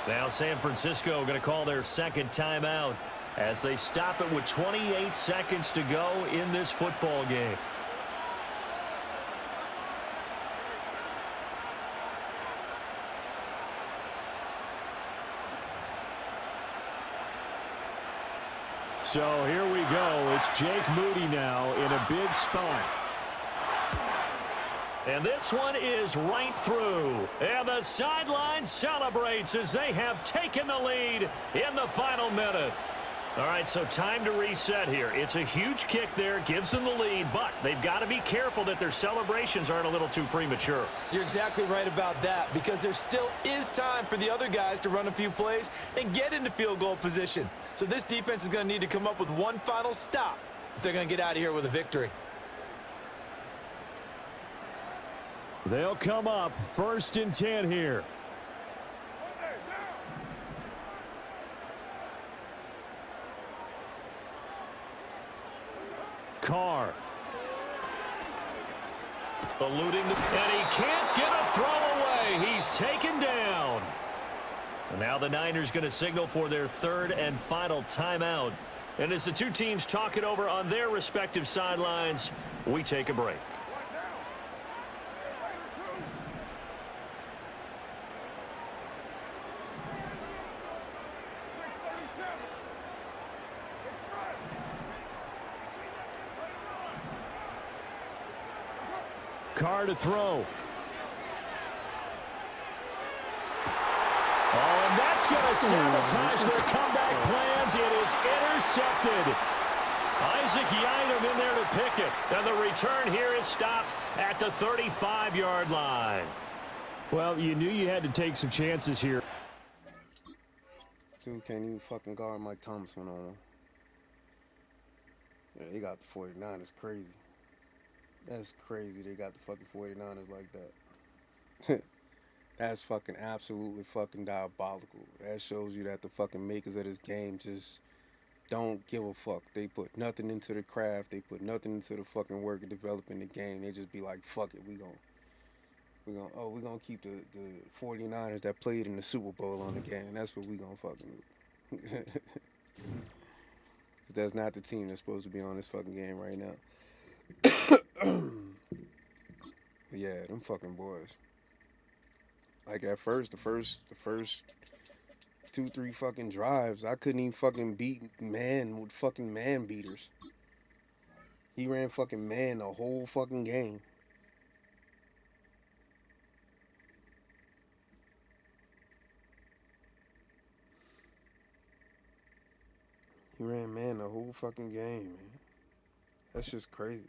Now San Francisco going to call their second timeout as they stop it with 28 seconds to go in this football game. So here we go. It's Jake Moody now in a big spot. And this one is right through. And the sideline celebrates as they have taken the lead in the final minute. All right, so time to reset here. It's a huge kick there, gives them the lead, but they've got to be careful that their celebrations aren't a little too premature. You're exactly right about that, because there still is time for the other guys to run a few plays and get into field goal position. So this defense is going to need to come up with one final stop if they're going to get out of here with a victory. They'll come up 1st and 10 here. Carr. Eluding and he can't get a throw away. He's taken down. And now the Niners going to signal for their 3rd and final timeout. And as the two teams talk it over on their respective sidelines, we take a break. Carr to throw. Oh, and that's going to sabotage their comeback plans. It is intercepted. Isaac Yiadom in there to pick it. And the return here is stopped at the 35-yard line. Well, you knew you had to take some chances here. Dude can't even fucking guard Mike Thomas one-on-one. Yeah, he got the 49ers crazy. That's crazy they got the fucking 49ers like that. That's fucking absolutely fucking diabolical. That shows you that the fucking makers of this game just don't give a fuck. They put nothing into the craft. They put nothing into the fucking work of developing the game. They just be like, fuck it, we're gonna keep the 49ers that played in the Super Bowl on the game. That's what we gonna fucking do. That's not the team that's supposed to be on this fucking game right now. Yeah, them fucking boys. Like at first, the first 2-3 fucking drives, I couldn't even fucking beat man with fucking man beaters. He ran fucking man the whole fucking game. He ran man the whole fucking game, man. That's just crazy.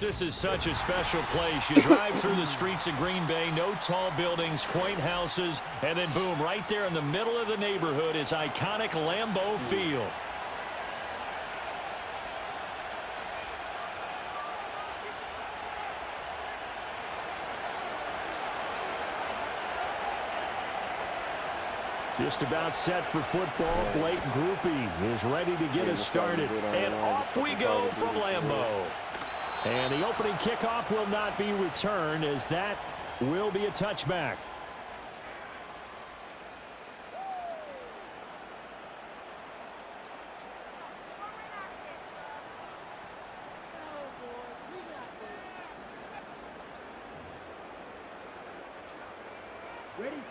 This is such a special place. You drive through the streets of Green Bay, no tall buildings, quaint houses, and then boom, right there in the middle of the neighborhood is iconic Lambeau Field. Just about set for football. Blake Groupie is ready to get us started. And off we go from Lambeau. And the opening kickoff will not be returned, as that will be a touchback.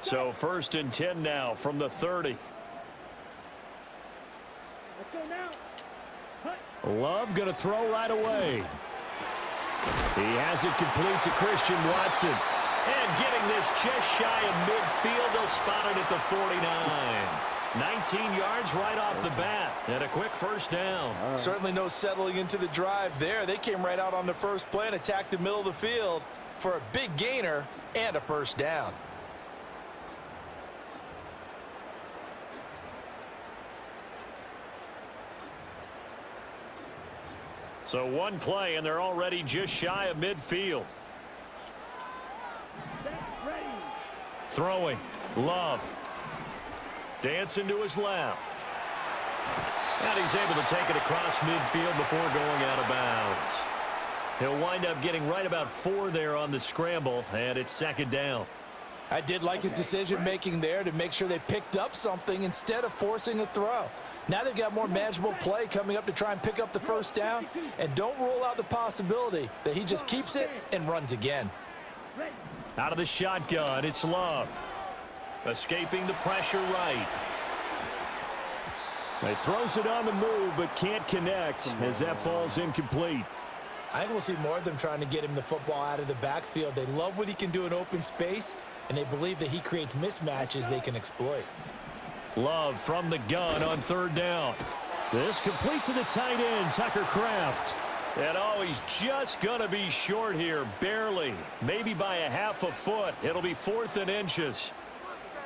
So 1st and 10 now from the 30. Love going to throw right away. He has it complete to Christian Watson. And getting this just shy of midfield, they'll spot it at the 49. 19 yards right off the bat. And a quick first down. Certainly no settling into the drive there. They came right out on the first play and attacked the middle of the field for a big gainer and a first down. So one play, and they're already just shy of midfield. Throwing. Love. Dancing to his left. And he's able to take it across midfield before going out of bounds. He'll wind up getting right about 4 there on the scramble, and it's 2nd down. I did like his decision-making there to make sure they picked up something instead of forcing a throw. Now they've got more manageable play coming up to try and pick up the 1st down, and don't rule out the possibility that he just keeps it and runs again. Out of the shotgun, it's Love. Escaping the pressure right. He throws it on the move, but can't connect as that falls incomplete. I think we'll see more of them trying to get him the football out of the backfield. They love what he can do in open space, and they believe that he creates mismatches they can exploit. Love from the gun on 3rd down. This complete to the tight end, Tucker Kraft. And oh, he's just going to be short here, barely. Maybe by a half a foot. It'll be 4th and inches.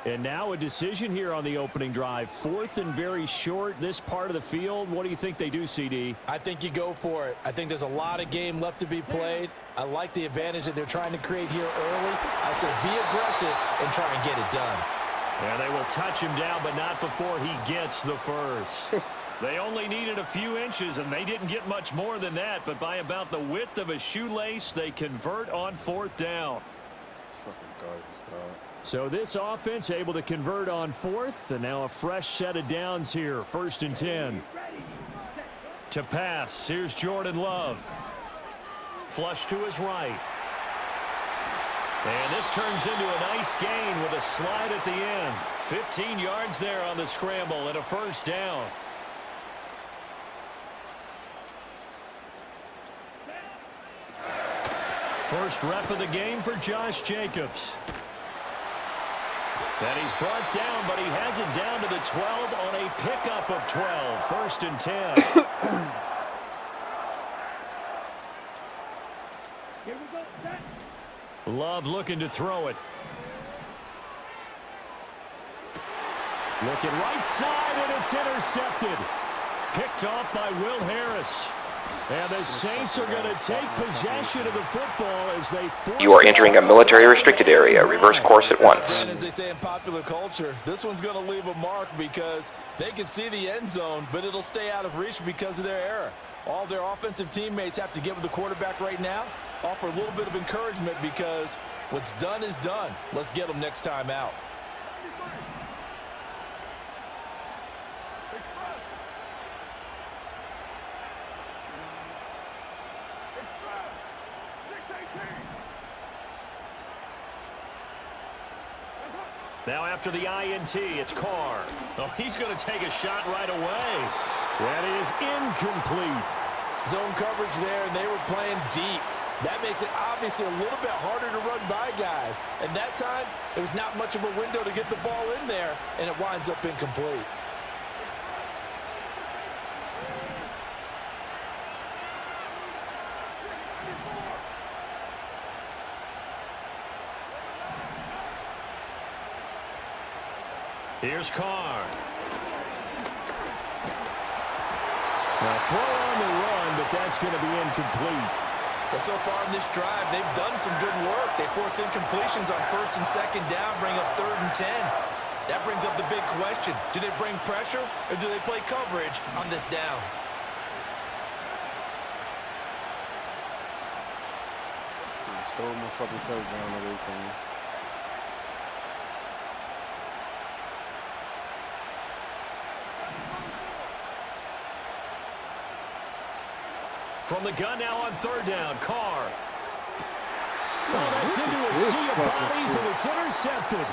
And now a decision here on the opening drive. 4th and very short, this part of the field. What do you think they do, CD? I think you go for it. I think there's a lot of game left to be played. I like the advantage that they're trying to create here early. I say be aggressive and try and get it done. Yeah, they will touch him down, but not before he gets the first. They only needed a few inches, and they didn't get much more than that. But by about the width of a shoelace, they convert on 4th down. So this offense able to convert on 4th, and now a fresh set of downs here. 1st and 10. To pass, here's Jordan Love. Flush to his right. And this turns into a nice gain with a slide at the end. 15 yards there on the scramble and a 1st down. First rep of the game for Josh Jacobs. And he's brought down, but he has it down to the 12 on a pickup of 12. 1st and 10. Love looking to throw it. Looking right side, and it's intercepted. Picked off by Will Harris. And the Saints are going to take possession of the football as they force. You are entering a military restricted area. Reverse course at once. And as they say in popular culture, this one's going to leave a mark because they can see the end zone, but it'll stay out of reach because of their error. All their offensive teammates have to give the quarterback right now, offer a little bit of encouragement because what's done is done. Let's get them next time out. Now after the INT, it's Carr. Oh, he's going to take a shot right away. That is incomplete. Zone coverage there, and they were playing deep. That makes it obviously a little bit harder to run by guys. And that time, there was not much of a window to get the ball in there, and it winds up incomplete. Here's Carr. Now throw on the run, but that's going to be incomplete. Well, so far in this drive, they've done some good work. They force incompletions on 1st and 2nd down, bring up 3rd and 10. That brings up the big question. Do they bring pressure, or do they play coverage on this down? Stole my fucking touchdown and everything. From the gun now on 3rd down, Carr. Oh, that's into a sea of bodies, and it's intercepted.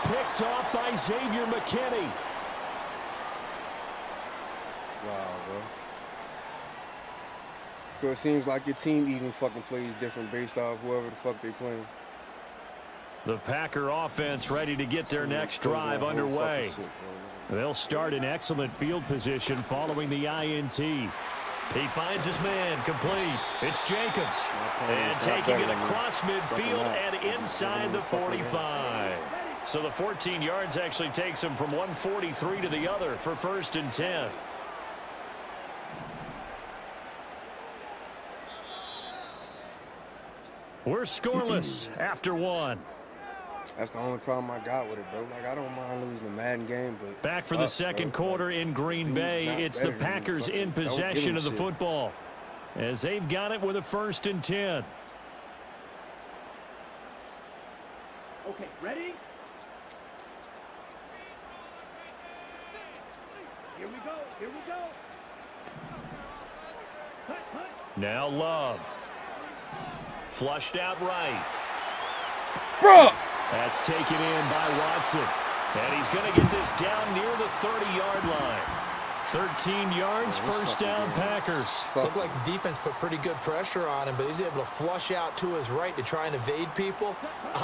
Picked off by Xavier McKinney. Wow, bro. So it seems like your team even fucking plays different based off whoever the fuck they playing. The Packer offense ready to get their next drive underway. They'll start in excellent field position following the INT. He finds his man, complete. It's Jacobs. And taking it across midfield and inside the 45. So the 14 yards actually takes him from 143 to the other for 1st and 10. We're scoreless after 1. That's the only problem I got with it, bro. Like, I don't mind losing the Madden game, but back for the second quarter in Green Bay. It's the Packers in possession of the football as they've got it with a 1st and 10. Okay, ready? Here we go. Here we go. Now Love. Flushed out right. Bro! That's taken in by Watson. And he's going to get this down near the 30-yard line. 13 yards, 1st down, Packers. Looked like the defense put pretty good pressure on him, but he's able to flush out to his right to try and evade people.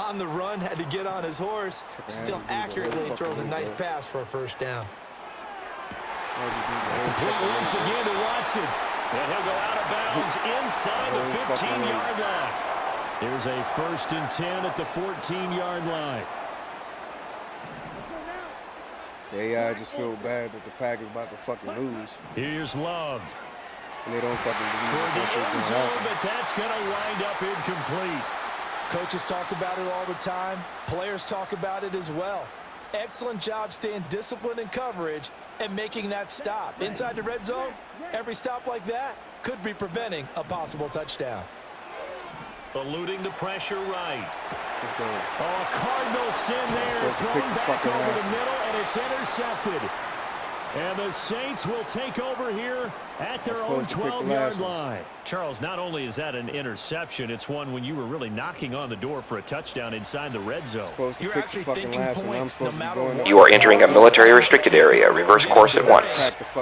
On the run, had to get on his horse. Still accurately throws a nice pass for a 1st down. Complete once again to Watson. And he'll go out of bounds inside the 15-yard line. Here's a 1st and 10 at the 14-yard line. Yeah, I just feel bad that the Packers about to fucking lose. Here's Love. And they don't fucking believe toward the that end zone, but that's going to wind up incomplete. Coaches talk about it all the time. Players talk about it as well. Excellent job staying disciplined in coverage and making that stop. Inside the red zone, every stop like that could be preventing a possible touchdown. Eluding the pressure right. Oh, Cardinal sin there. Thrown back over the middle, and it's intercepted. And the Saints will take over here at their own 12-yard line. Charles, not only is that an interception, it's one when you were really knocking on the door for a touchdown inside the red zone. You're actually thinking points no matter what. You are entering a military restricted area. Reverse course at once.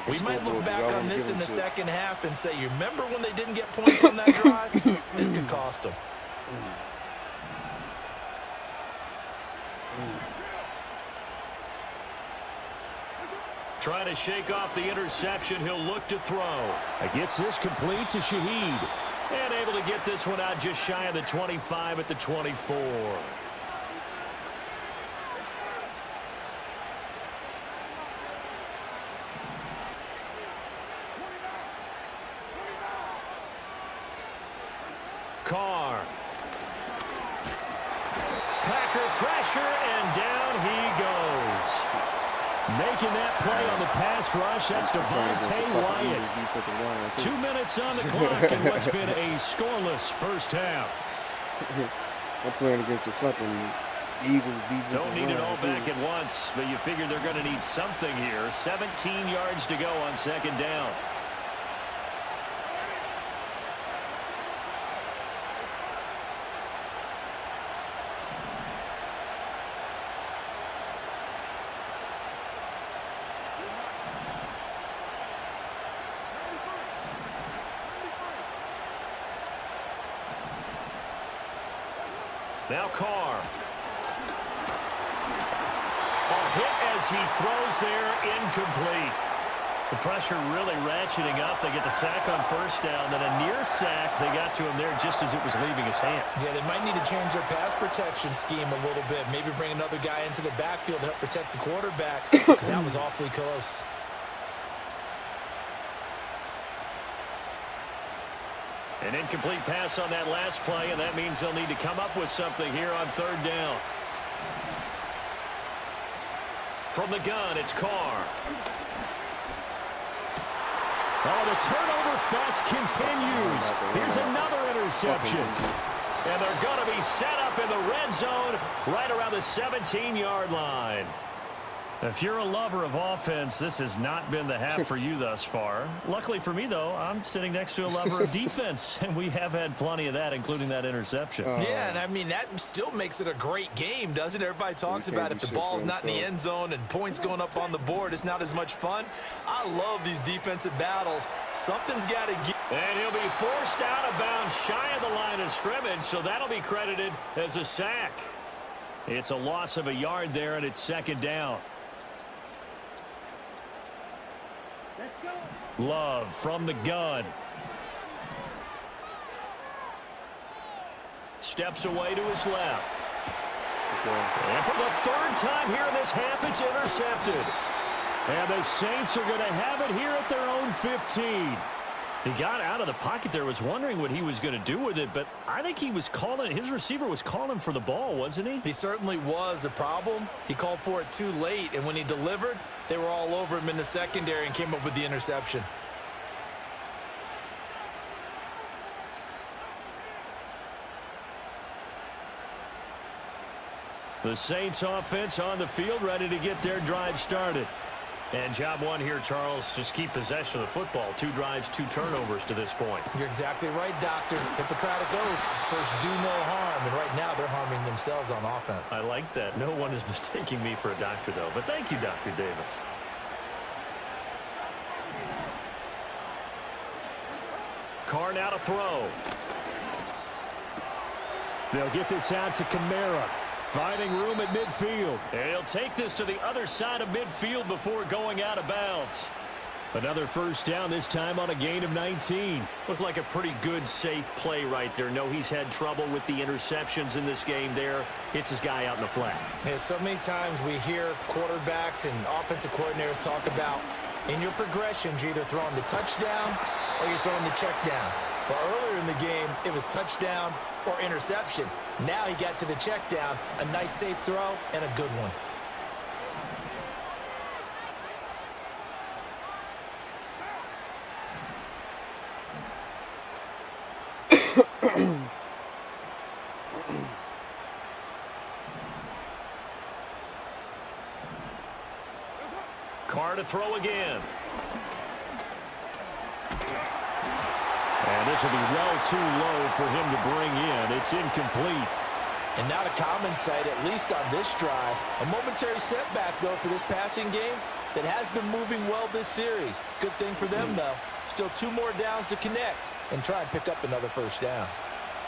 We might look back on this in the second half and say, you remember when they didn't get points on that drive? This could cost them. Trying to shake off the interception. He'll look to throw. Gets this complete to Shaheed. And able to get this one out just shy of the 25 at the 24. Carr. Packer pressure, and down he goes. Making that play on the pass rush, that's Devontae Wyatt. 2 minutes on the clock in what's been a scoreless first half. I'm playing against the fucking Eagles defense. Don't need it all back at once, but you figure they're going to need something here. 17 yards to go on 2nd down. Now Carr. A hit as he throws there, incomplete. The pressure really ratcheting up. They get the sack on 1st down, then a near sack. They got to him there just as it was leaving his hand. Yeah, they might need to change their pass protection scheme a little bit. Maybe bring another guy into the backfield to help protect the quarterback, because that was awfully close. An incomplete pass on that last play, and that means they'll need to come up with something here on 3rd down. From the gun, it's Carr. Oh, the turnover fest continues. Here's another interception. And they're going to be set up in the red zone right around the 17-yard line. If you're a lover of offense, this has not been the half for you thus far. Luckily for me, though, I'm sitting next to a lover of defense, and we have had plenty of that, including that interception. Yeah, and I mean, that still makes it a great game, doesn't it? Everybody talks about if the ball's not in the end zone and points going up on the board, it's not as much fun. I love these defensive battles. Something's got to get. And he'll be forced out of bounds shy of the line of scrimmage, so that'll be credited as a sack. It's a loss of a yard there, and it's 2nd down. Love from the gun. Steps away to his left. And for the 3rd time here in this half, it's intercepted. And the Saints are going to have it here at their own 15. He got out of the pocket there, was wondering what he was going to do with it, but I think he was calling, his receiver was calling for the ball, wasn't he? He certainly was. The problem, he called for it too late, and when he delivered, they were all over him in the secondary and came up with the interception. The Saints offense on the field, ready to get their drive started. And job one here, Charles, just keep possession of the football. 2 drives, 2 turnovers to this point. You're exactly right, Doctor. Hippocratic oath. First, do no harm. And right now, they're harming themselves on offense. I like that. No one is mistaking me for a doctor, though. But thank you, Dr. Davis. Carr now to throw. They'll get this out to Kamara. Finding room at midfield. And he'll take this to the other side of midfield before going out of bounds. Another first down, this time on a gain of 19. Looked like a pretty good, safe play right there. No, he's had trouble with the interceptions in this game there. Hits his guy out in the flat. Yeah, so many times we hear quarterbacks and offensive coordinators talk about in your progressions, you're either throwing the touchdown or you're throwing the check down. But earlier in the game, it was touchdown or interception. Now he got to the check down, a nice safe throw, and a good one. Carr to throw again. And this will be well too low for him to bring in. It's incomplete. And not a common sight, at least on this drive. A momentary setback, though, for this passing game that has been moving well this series. Good thing for them, though. Still 2 more downs to connect and try and pick up another first down.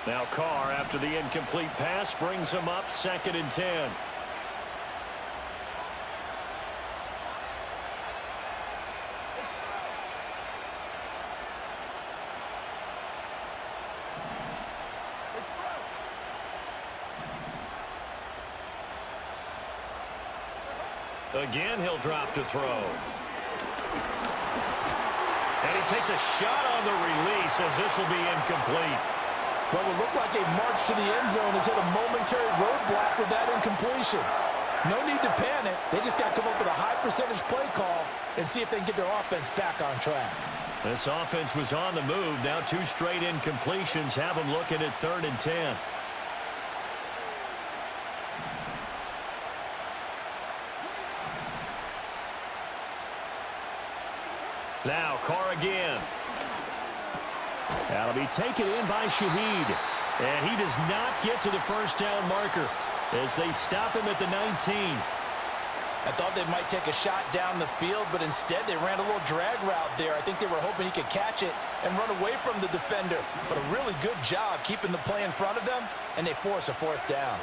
Now Carr, after the incomplete pass, brings him up 2nd and 10. Again, he'll drop to throw. And he takes a shot on the release as this will be incomplete. What would look like a march to the end zone has hit a momentary roadblock with that incompletion. No need to panic. They just got to come up with a high percentage play call and see if they can get their offense back on track. This offense was on the move. Now 2 straight incompletions have them looking at 3rd and 10. Now Carr again. That'll be taken in by Shaheed. And he does not get to the first down marker as they stop him at the 19. I thought they might take a shot down the field, but instead they ran a little drag route there. I think they were hoping he could catch it and run away from the defender. But a really good job keeping the play in front of them, and they force a 4th down.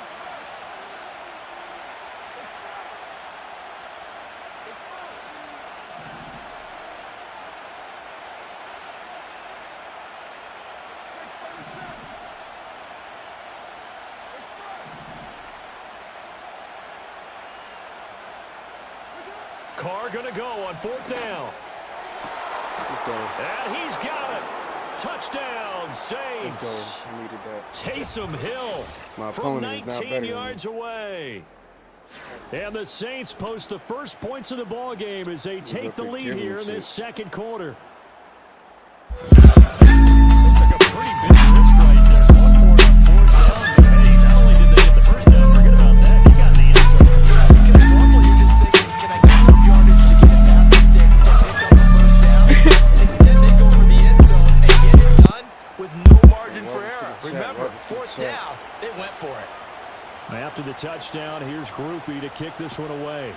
Carr going to go on 4th down. And he's got it. Touchdown, Saints. Needed that. Taysom Hill from 19 yards away. And the Saints post the first points of the ball game as they take the lead here in this 2nd quarter. After the touchdown, here's Groupie to kick this one away.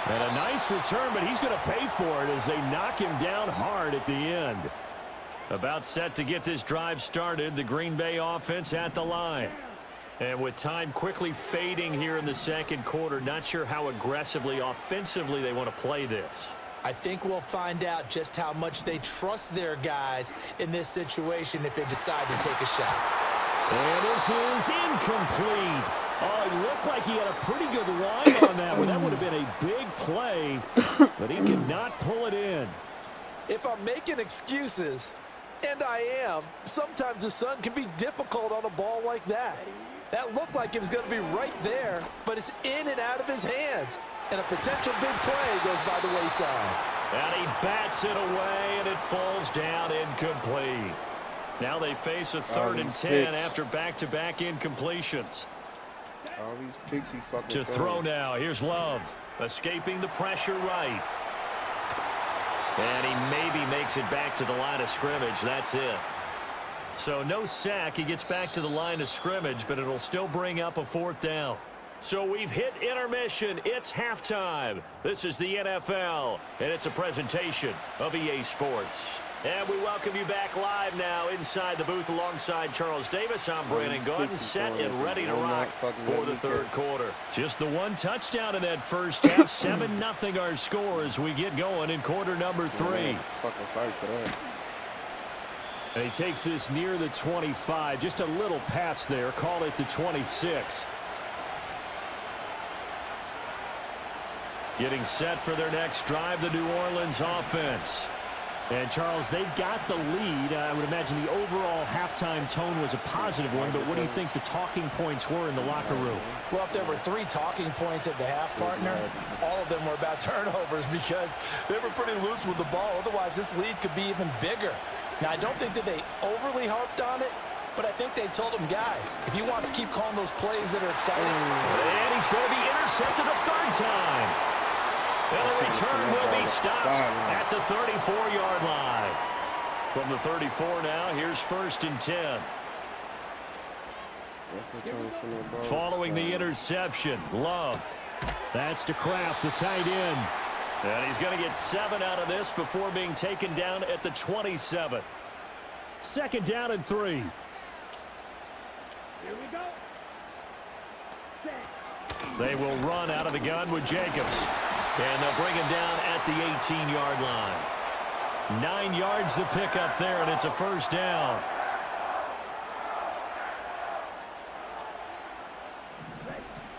And a nice return, but he's going to pay for it as they knock him down hard at the end. About set to get this drive started, the Green Bay offense at the line. And with time quickly fading here in the 2nd quarter, not sure how aggressively, offensively they want to play this. I think we'll find out just how much they trust their guys in this situation if they decide to take a shot. And this is incomplete. Oh, he looked like he had a pretty good line on that one. That would have been a big play, but he could not pull it in. If I'm making excuses, and I am, sometimes the sun can be difficult on a ball like that. That looked like it was going to be right there, but it's in and out of his hands. And a potential big play goes by the wayside. And he bats it away, and it falls down incomplete. Now they face a 3rd and 10 after back-to-back incompletions. All these picks he fucking to throw now. Here's Love, escaping the pressure right. And he maybe makes it back to the line of scrimmage. That's it. So no sack. He gets back to the line of scrimmage, but it'll still bring up a 4th down. So we've hit intermission. It's halftime. This is the NFL, and it's a presentation of EA Sports. And we welcome you back live now inside the booth alongside Charles Davis. I'm Brandon Gordon, set and ready to rock for the 3rd quarter. Just the one touchdown in that first half. 7-0 our score as we get going in quarter number 3. Fucking fight for that. And he takes this near the 25. Just a little pass there. Call it the 26. Getting set for their next drive, the New Orleans offense. And, Charles, they've got the lead. I would imagine the overall halftime tone was a positive one, but what do you think the talking points were in the locker room? Well, if there were 3 talking points at the half, partner, all of them were about turnovers because they were pretty loose with the ball. Otherwise, this lead could be even bigger. Now, I don't think that they overly harped on it, but I think they told him, guys, if he wants to keep calling those plays that are exciting. And he's going to be intercepted a 3rd time. And a return will be stopped at the 34-yard line. From the 34 now, here's 1st and 10. Following the interception, Love. That's to Kraft, the tight end. And he's going to get 7 out of this before being taken down at the 27. 2nd down and 3. Here we go. They will run out of the gun with Jacobs. And they'll bring him down at the 18-yard line. 9 yards to pick up there, and it's a 1st down.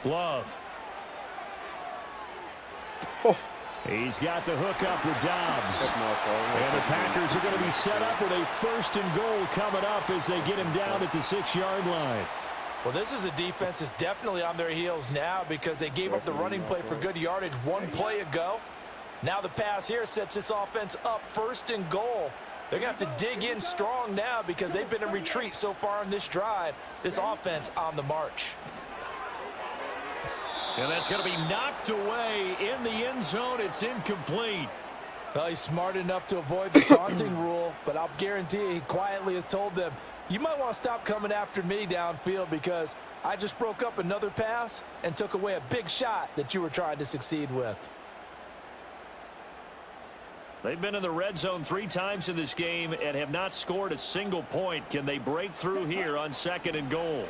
Love. Oh. He's got the hook up with Dobbs. And the Packers are going to be set up with a 1st and goal coming up as they get him down at the 6-yard line. Well, this is a defense that's definitely on their heels now because they gave up the running play for good yardage 1 play ago. Now the pass here sets this offense up 1st and goal. They're going to have to dig in strong now because they've been in retreat so far on this drive. This offense on the march. And that's going to be knocked away in the end zone. It's incomplete. Well, he's smart enough to avoid the taunting rule, but I'll guarantee he quietly has told them, you might want to stop coming after me downfield because I just broke up another pass and took away a big shot that you were trying to succeed with. They've been in the red zone 3 times in this game and have not scored a single point. Can they break through here on 2nd and goal?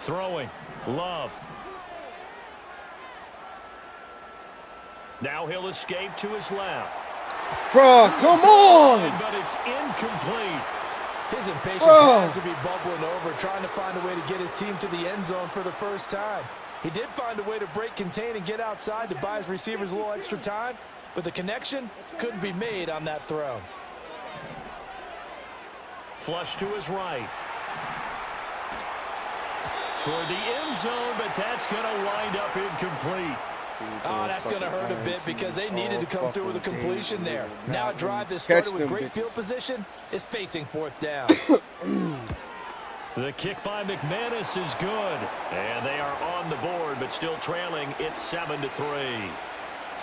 Throwing. Love. Now he'll escape to his left. Bruh, come on! But it's incomplete. His impatience has to be bubbling over, trying to find a way to get his team to the end zone for the 1st time. He did find a way to break, contain, and get outside to buy his receivers a little extra time, but the connection couldn't be made on that throw. Flush to his right. Toward the end zone, but that's going to wind up incomplete. Oh, that's going to hurt a bit because they needed to come through with a completion there. Now a drive that started with great field position is facing 4th down. The kick by McManus is good. And they are on the board, but still trailing. It's 7-3.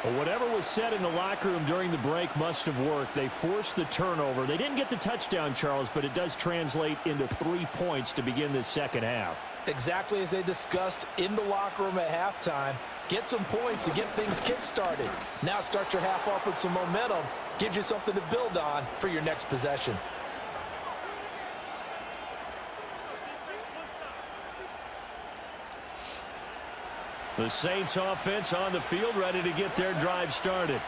Well, whatever was said in the locker room during the break must have worked. They forced the turnover. They didn't get the touchdown, Charles, but it does translate into 3 points to begin this 2nd half. Exactly as they discussed in the locker room at halftime. Get some points to get things kick-started. Now start your half off with some momentum. Gives you something to build on for your next possession. The Saints offense on the field ready to get their drive started.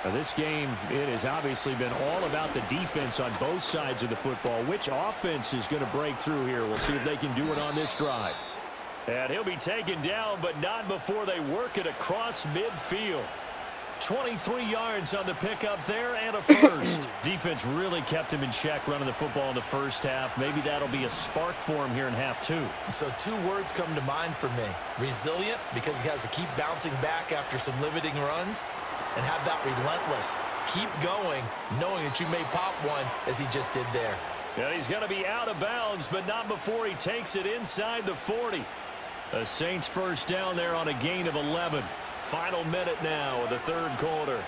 Now this game, it has obviously been all about the defense on both sides of the football. Which offense is going to break through here? We'll see if they can do it on this drive. And he'll be taken down, but not before they work it across midfield. 23 yards on the pickup there and a first. Defense really kept him in check running the football in the first half. Maybe that'll be a spark for him here in half two. So 2 words come to mind for me. Resilient, because he has to keep bouncing back after some limiting runs. And how about relentless? Keep going, knowing that you may pop one as he just did there. Yeah, he's going to be out of bounds, but not before he takes it inside the 40. The Saints first down there on a gain of 11. Final minute now of the third quarter.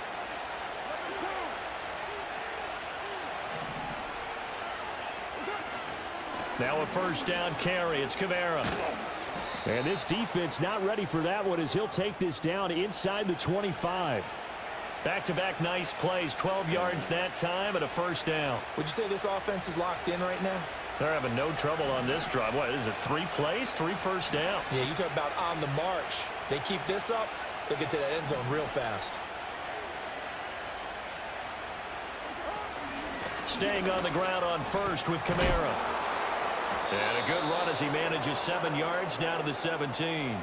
Now a first down carry. It's Kamara. And this defense not ready for that one as he'll take this down inside the 25. Back-to-back nice plays. 12 yards that time and a first down. Would you say this offense is locked in right now? They're having no trouble on this drive. What is it, 3 plays, 3 first downs? Yeah, you talk about on the march. They keep this up, they'll get to that end zone real fast. Staying on the ground on first with Kamara. And a good run as he manages 7 yards down to the 17.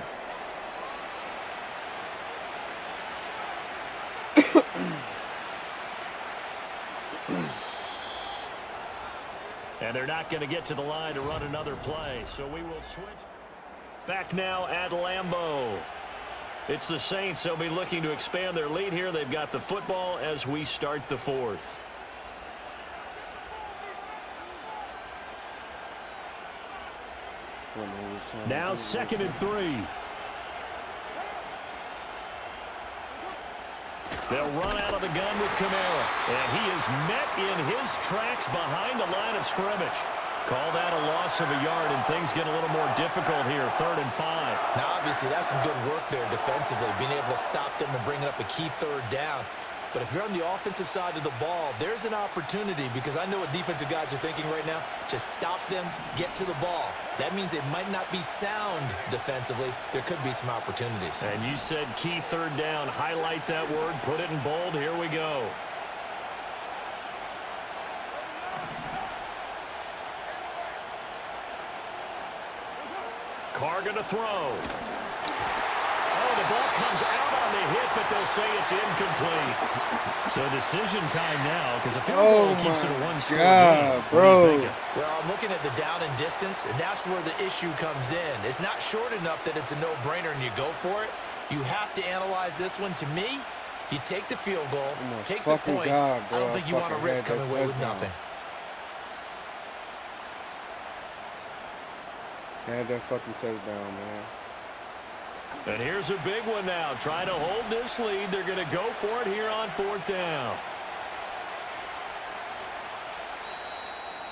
And they're not going to get to the line to run another play, so we will switch. Back now at Lambeau. It's the Saints. They'll be looking to expand their lead here. They've got the football as we start the fourth. Now 2nd and 3. They'll run out of the gun with Kamara. And he is met in his tracks behind the line of scrimmage. Call that a loss of a yard, and things get a little more difficult here. 3rd and 5. Now, obviously, that's some good work there defensively, being able to stop them and bring up a key 3rd down. But if you're on the offensive side of the ball, there's an opportunity, because I know what defensive guys are thinking right now. Just stop them, get to the ball. That means they might not be sound defensively. There could be some opportunities. And you said key 3rd down. Highlight that word. Put it in bold. Here we go. Carr going to throw. Oh, the ball comes out on the hit, but they'll say it's incomplete. So decision time now, because a field goal keeps it a one-score game. Bro. Well, I'm looking at the down and distance, and that's where the issue comes in. It's not short enough that it's a no-brainer and you go for it. You have to analyze this one. To me, you take the field goal, take the points. I don't think you want to risk coming away with nothing. Had that fucking touchdown, man. And here's a big one now. Trying to hold this lead. They're going to go for it here on 4th down.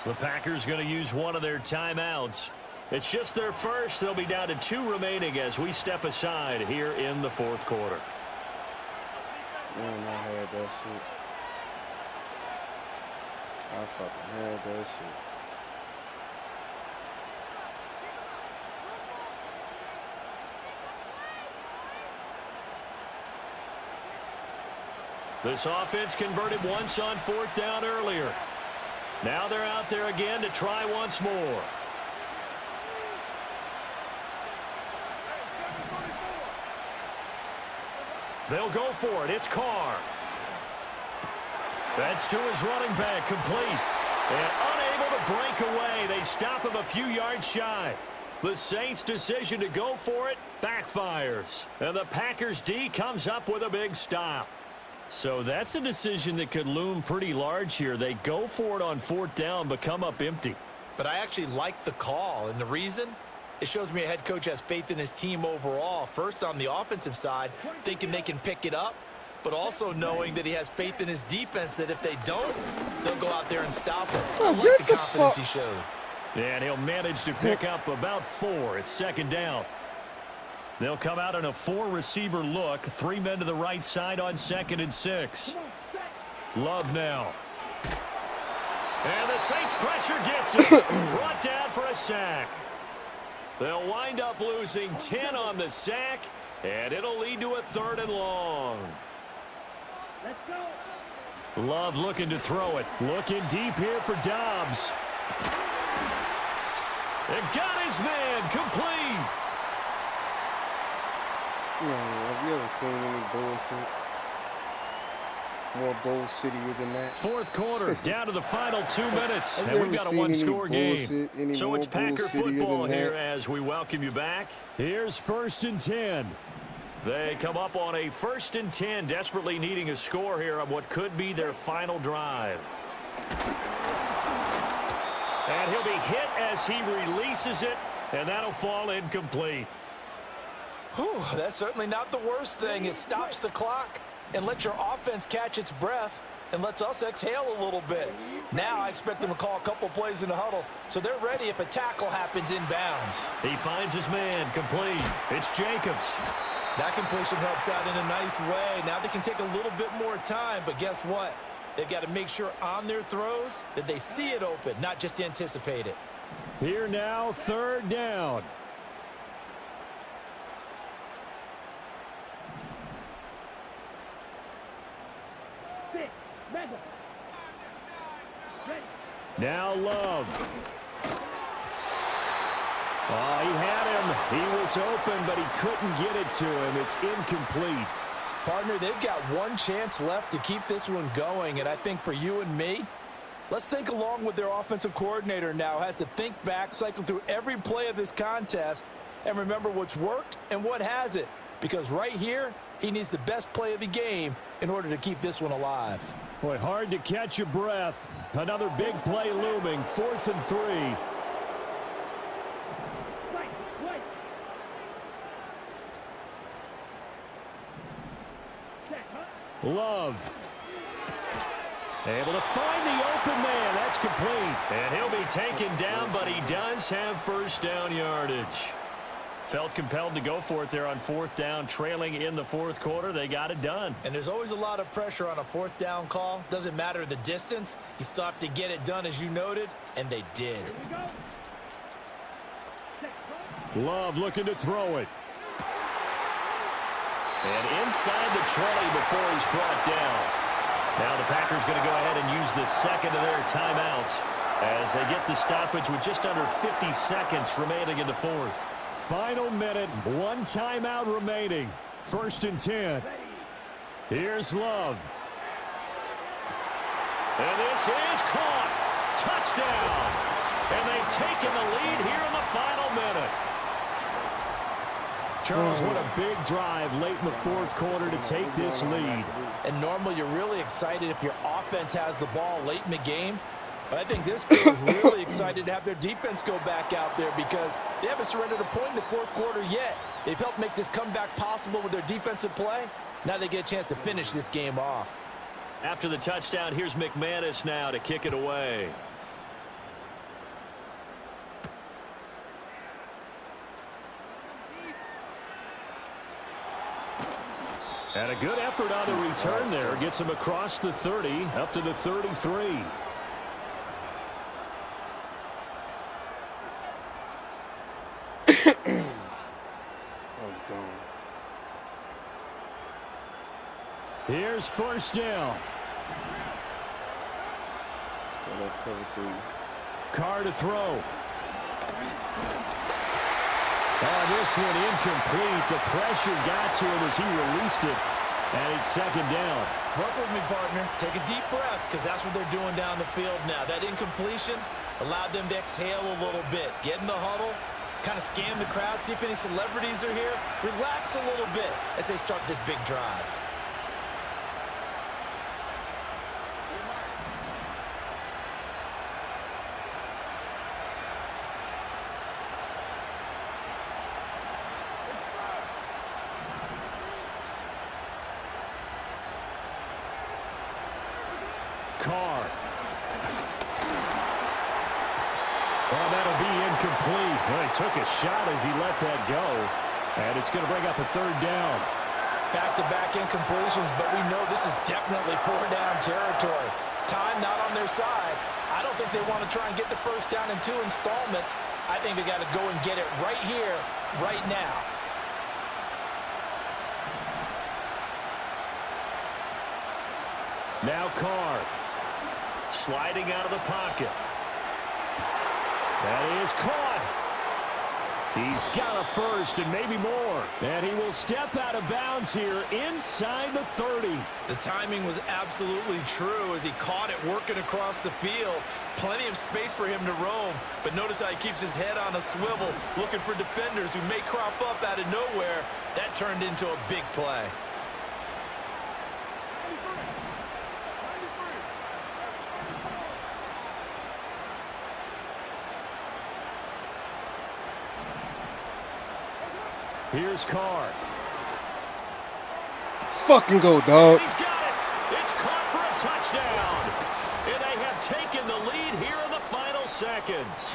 The Packers going to use one of their timeouts. It's just their first. They'll be down to 2 remaining as we step aside here in the 4th quarter. Man, I had that shit. I fucking had that shit. This offense converted once on 4th down earlier. Now they're out there again to try once more. They'll go for it. It's Carr. That's to his running back, complete. And unable to break away. They stop him a few yards shy. The Saints' decision to go for it backfires. And the Packers D comes up with a big stop. So that's a decision that could loom pretty large here. They go for it on 4th down, but come up empty. But I actually like the call, and the reason? It shows me a head coach has faith in his team overall. First, on the offensive side, thinking they can pick it up, but also knowing that he has faith in his defense that if they don't, they'll go out there and stop him. I like the confidence he showed. And he'll manage to pick up about 4. It's 2nd down. They'll come out in a 4-receiver look. 3 men to the right side on 2nd and 6. Love now. And the Saints pressure gets it. Brought down for a sack. They'll wind up losing 10 on the sack, and it'll lead to a 3rd and long. Love looking to throw it. Looking deep here for Dobbs. And got his man complete. No, have you ever seen any bullshit? More bullshittier than that. Fourth quarter, down to the final 2 minutes, Have and you we've ever got a seen any one-score game. bullshit, any So more it's Packer bullshittier football than here that? as we welcome you back. Here's 1st and 10. They come up on a 1st and 10, desperately needing a score here on what could be their final drive. And he'll be hit as he releases it, and that'll fall incomplete. Whew, that's certainly not the worst thing. It stops the clock and lets your offense catch its breath and lets us exhale a little bit. Now I expect them to call a couple plays in the huddle, so they're ready if a tackle happens inbounds. He finds his man, complete. It's Jacobs. That completion helps out in a nice way. Now they can take a little bit more time, but guess what? They've got to make sure on their throws that they see it open, not just anticipate it. Here now, 3rd down. Now Love. Oh, he had him. He was open, but he couldn't get it to him. It's incomplete. Partner, they've got one chance left to keep this one going, and I think for you and me, let's think along with their offensive coordinator now. Has to think back, cycle through every play of this contest, and remember what's worked and what hasn't. Because right here, he needs the best play of the game in order to keep this one alive. Boy, hard to catch your breath. Another big play looming, 4th and 3. Love. Able to find the open man. That's complete. And he'll be taken down, but he does have 1st down yardage. Felt compelled to go for it there on 4th down, trailing in the 4th quarter. They got it done. And there's always a lot of pressure on a 4th down call. Doesn't matter the distance. You still have to get it done, as you noted, and they did. Love looking to throw it. And inside the 20 before he's brought down. Now the Packers going to go ahead and use the second of their timeouts as they get the stoppage with just under 50 seconds remaining in the 4th. Final minute, 1 timeout remaining. 1st and 10. Here's Love. And this is caught. Touchdown. And they've taken the lead here in the final minute. Charles, what a big drive late in the 4th quarter to take this lead. And normally you're really excited if your offense has the ball late in the game. But I think this crew is really excited to have their defense go back out there because they haven't surrendered a point in the 4th quarter yet. They've helped make this comeback possible with their defensive play. Now they get a chance to finish this game off. After the touchdown, here's McManus now to kick it away. And a good effort on the return there. Gets him across the 30, up to the 33. Here's 1st down. Carr to throw. Oh, this one incomplete. The pressure got to him as he released it. And it's 2nd down. Work with me, partner. Take a deep breath because that's what they're doing down the field now. That incompletion allowed them to exhale a little bit. Get in the huddle. Kind of scan the crowd, see if any celebrities are here. Relax a little bit as they start this big drive. Carr. Well, that'll be incomplete. Well, he took a shot as he let that go. And it's going to bring up a 3rd down. Back-to-back incompletions, but we know this is definitely 4-down territory. Time not on their side. I don't think they want to try and get the 1st down in 2 installments. I think they got to go and get it right here, right now. Now Carr. Sliding out of the pocket. That is caught. He's got a first and maybe more. And he will step out of bounds here inside the 30. The timing was absolutely true as he caught it working across the field. Plenty of space for him to roam, but notice how he keeps his head on a swivel, looking for defenders who may crop up out of nowhere. That turned into a big play. Here's Carr. Let's fucking go, dog. He's got it. It's caught for a touchdown. And they have taken the lead here in the final seconds.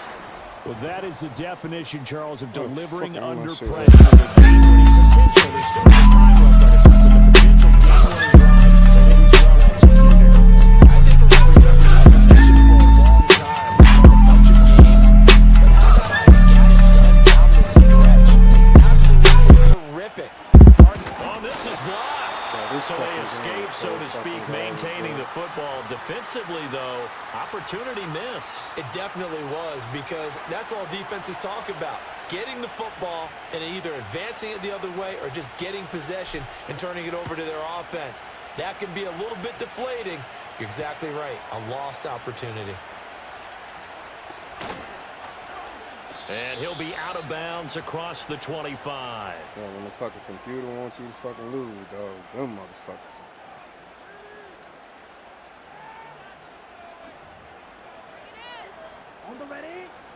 Well, that is the definition, Charles, of delivering under pressure. The game-winning potential. There's still some time left, but it's the potential game-winning drive. And it was well executed. I think we're going to remember this possession for a long time. We won a bunch of games, but how about how we got it done down the stretch? Terrific. Oh, this is blocked. So they escape, so to speak, maintaining the football. Defensively, though, opportunity miss. It definitely was, because that's all defenses talk about. Getting the football and either advancing it the other way or just getting possession and turning it over to their offense. That can be a little bit deflating. You're exactly right. A lost opportunity. And he'll be out of bounds across the 25. Yeah, when the fucking computer wants you to fucking lose, dog. Them motherfuckers. On the ready.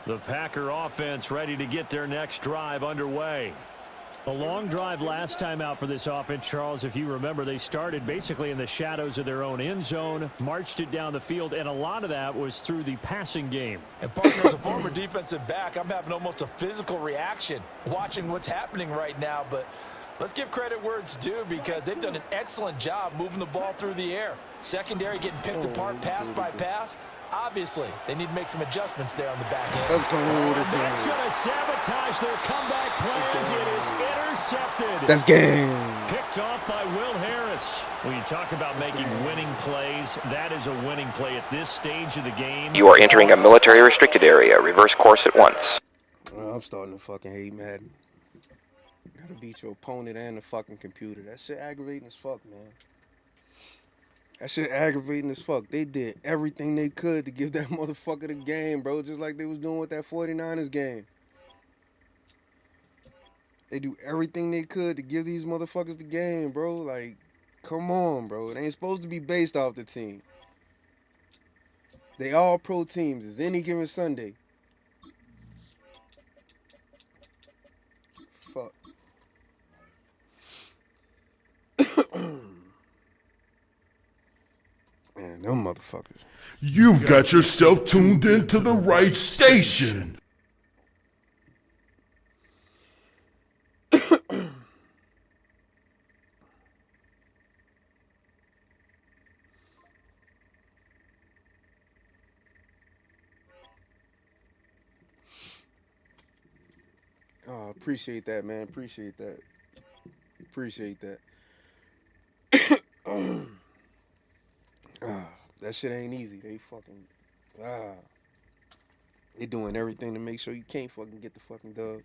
The Packer offense ready to get their next drive underway. A long drive last time out for this offense, Charles. If you remember, they started basically in the shadows of their own end zone, marched it down the field, and a lot of that was through the passing game. And partner, as a former defensive back, I'm having almost a physical reaction watching what's happening right now. But let's give credit where it's due, because they've done an excellent job moving the ball through the air. Secondary getting picked apart pass by pass. Obviously, they need to make some adjustments there on the back end. Let's go. That's going to sabotage their comeback plans. It is intercepted. That's game. Picked off by Will Harris. When you talk about making winning plays, that is a winning play at this stage of the game. You are entering a military restricted area. Reverse course at once. I'm starting to fucking hate Madden. Gotta beat your opponent and the fucking computer. That shit aggravating as fuck, man. That shit aggravating as fuck. They did everything they could to give that motherfucker the game, bro. Just like they was doing with that 49ers game. They do everything they could to give these motherfuckers the game, bro. Like, come on, bro. It ain't supposed to be based off the team. They all pro teams. It's any given Sunday. Fuck. Man, them motherfuckers. You've got yourself tuned into the right station. Oh, appreciate that, man. Appreciate that. Appreciate that. That shit ain't easy. They fucking they doing everything to make sure you can't fucking get the fucking dub.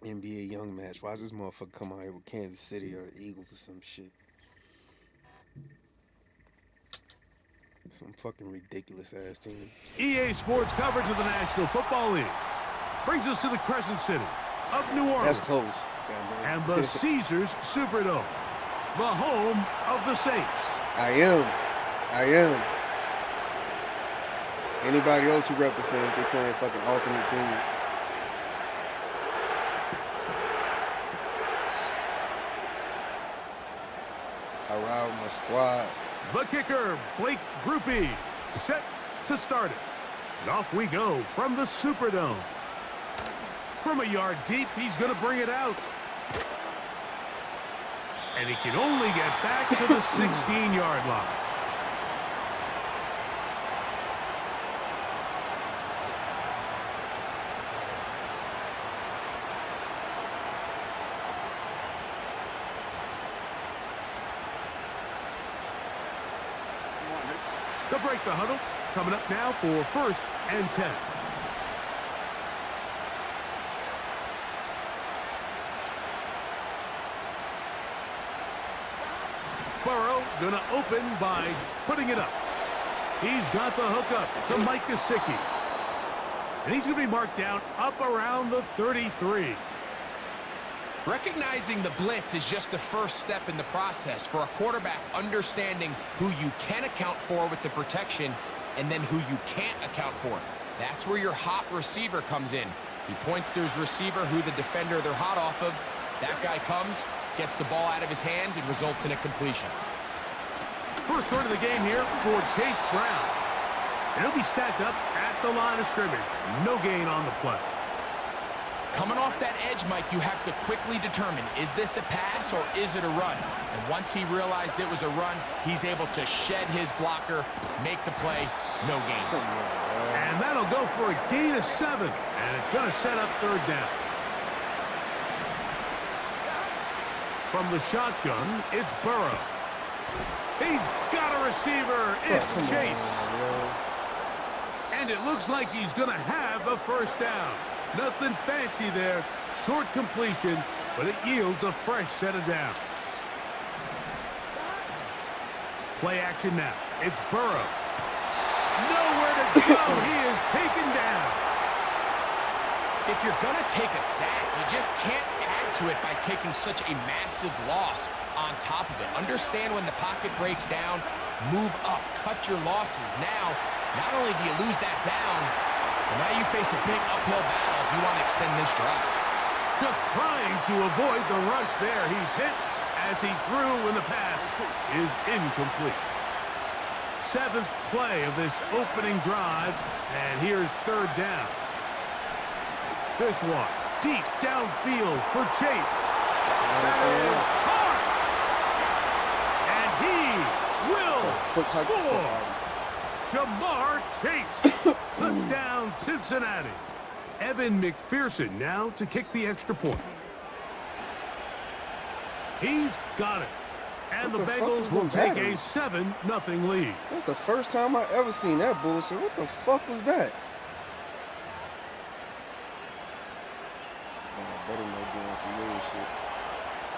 NBA young match. Why does this motherfucker come out here with Kansas City or the Eagles or some shit? Some fucking ridiculous ass team. EA Sports coverage of the National Football League brings us to the Crescent City of New Orleans. That's close. And the Caesars Superdome, the home of the Saints. I am. Anybody else who represents, they playing fucking alternate team. I ride my squad. The kicker, Blake Groupie, set to start it. And off we go from the Superdome. From a yard deep, he's going to bring it out. And he can only get back to the 16-yard line. To break the huddle, coming up now for 1st and 10. Burrow gonna open by putting it up. He's got the hook up to Mike Gesicki. And he's going to be marked down up around the 33. Recognizing the blitz is just the first step in the process for a quarterback understanding who you can account for with the protection and then who you can't account for. That's where your hot receiver comes in. He points to his receiver who the defender they're hot off of. That guy comes, gets the ball out of his hand, and results in a completion. First word of the game here for Chase Brown. And he'll be stacked up at the line of scrimmage. No gain on the play. Coming off that edge, Mike, you have to quickly determine, is this a pass or is it a run? And once he realized it was a run, he's able to shed his blocker, make the play, no gain. And that'll go for a gain of 7. And it's going to set up 3rd down. From the shotgun, it's Burrow. He's got a receiver. It's Chase. And it looks like he's going to have a 1st down. Nothing fancy there. Short completion, but it yields a fresh set of downs. Play action now. It's Burrow. Nowhere to go. He is taken down. If you're going to take a sack, you just can't add to it by taking such a massive loss on top of it. Understand when the pocket breaks down, move up, cut your losses. Now, not only do you lose that down, but now you face a big uphill battle if you want to extend this drive. Just trying to avoid the rush there. He's hit as he threw when the pass is incomplete. 7th play of this opening drive, and here's 3rd down. This one, deep downfield for Chase. That is hard. And he will score. Jamar Chase. Touchdown, Cincinnati. Evan McPherson now to kick the extra point. He's got it. And the Bengals will take a 7-0 lead. That's the first time I ever seen that bullshit. What the fuck was that?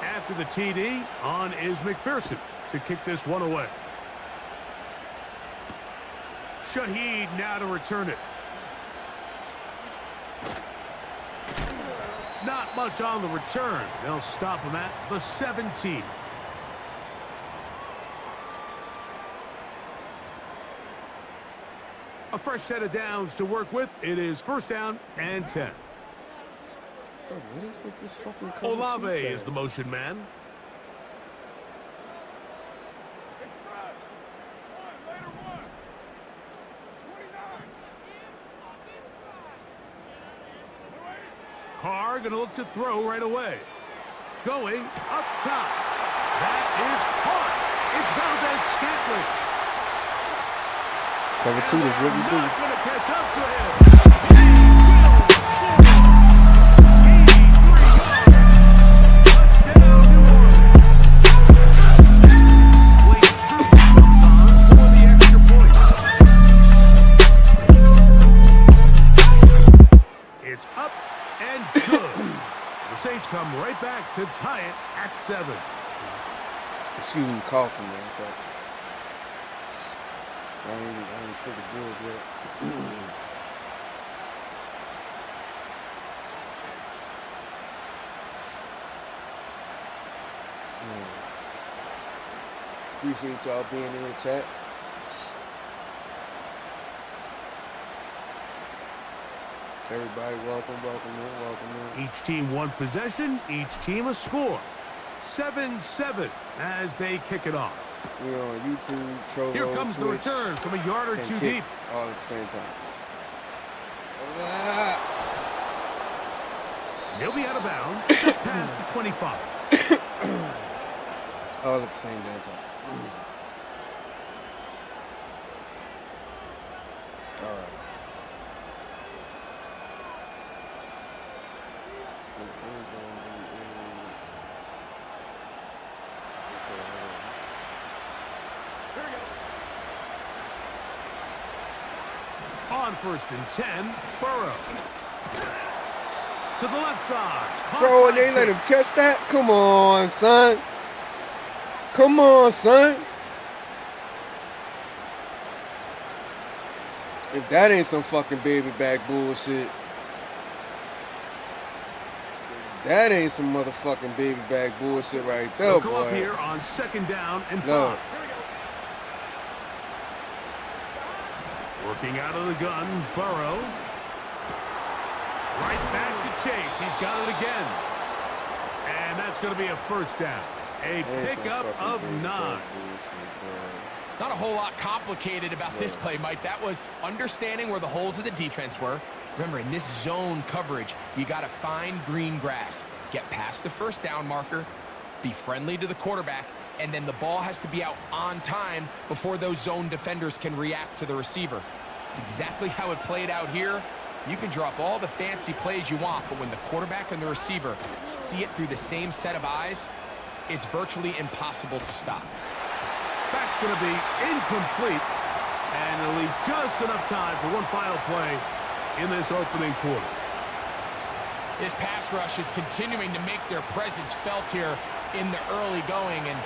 After the TD, on is McPherson to kick this one away. Shaheed now to return it. Not much on the return. They'll stop him at the 17. A fresh set of downs to work with. It is 1st down and 10. What is with this fucking Olave is the motion man. Carr going to look to throw right away. Going up top. That is caught. It's Valdez Scantling. Cover 2 is what we do. Not going to catch up to him. It's up and good. The Saints come right back to tie it at 7. Excuse me, coughing, man. I ain't feel good yet. Appreciate y'all being in the chat. Everybody, welcome in. Each team 1 possession, each team a score. 7-7 as they kick it off. We on YouTube, Trovo, Here comes Twitch, the return from a yard or 2 deep. All at the same time. And he'll be out of bounds just past the 25. All at the same damn time. All right. On 1st and 10, Burrow. To the left side. Bro, and they let him catch that? Come on, son. Come on, son. If that ain't some fucking baby back bullshit. That ain't some motherfucking baby back bullshit right there, They'll come boy. up here on 2nd down and No. 5. Working out of the gun, Burrow. Right back to Chase. He's got it again. And that's going to be a 1st down. A pickup of 9. Not a whole lot complicated about this play, Mike. That was understanding where the holes of the defense were. Remember, in this zone coverage, you got to find green grass. Get past the 1st down marker, be friendly to the quarterback, and then the ball has to be out on time before those zone defenders can react to the receiver. It's exactly how it played out here. You can drop all the fancy plays you want, but when the quarterback and the receiver see it through the same set of eyes, it's virtually impossible to stop. Back's going to be incomplete, and it'll leave just enough time for one final play in this opening quarter. This pass rush is continuing to make their presence felt here in the early going, and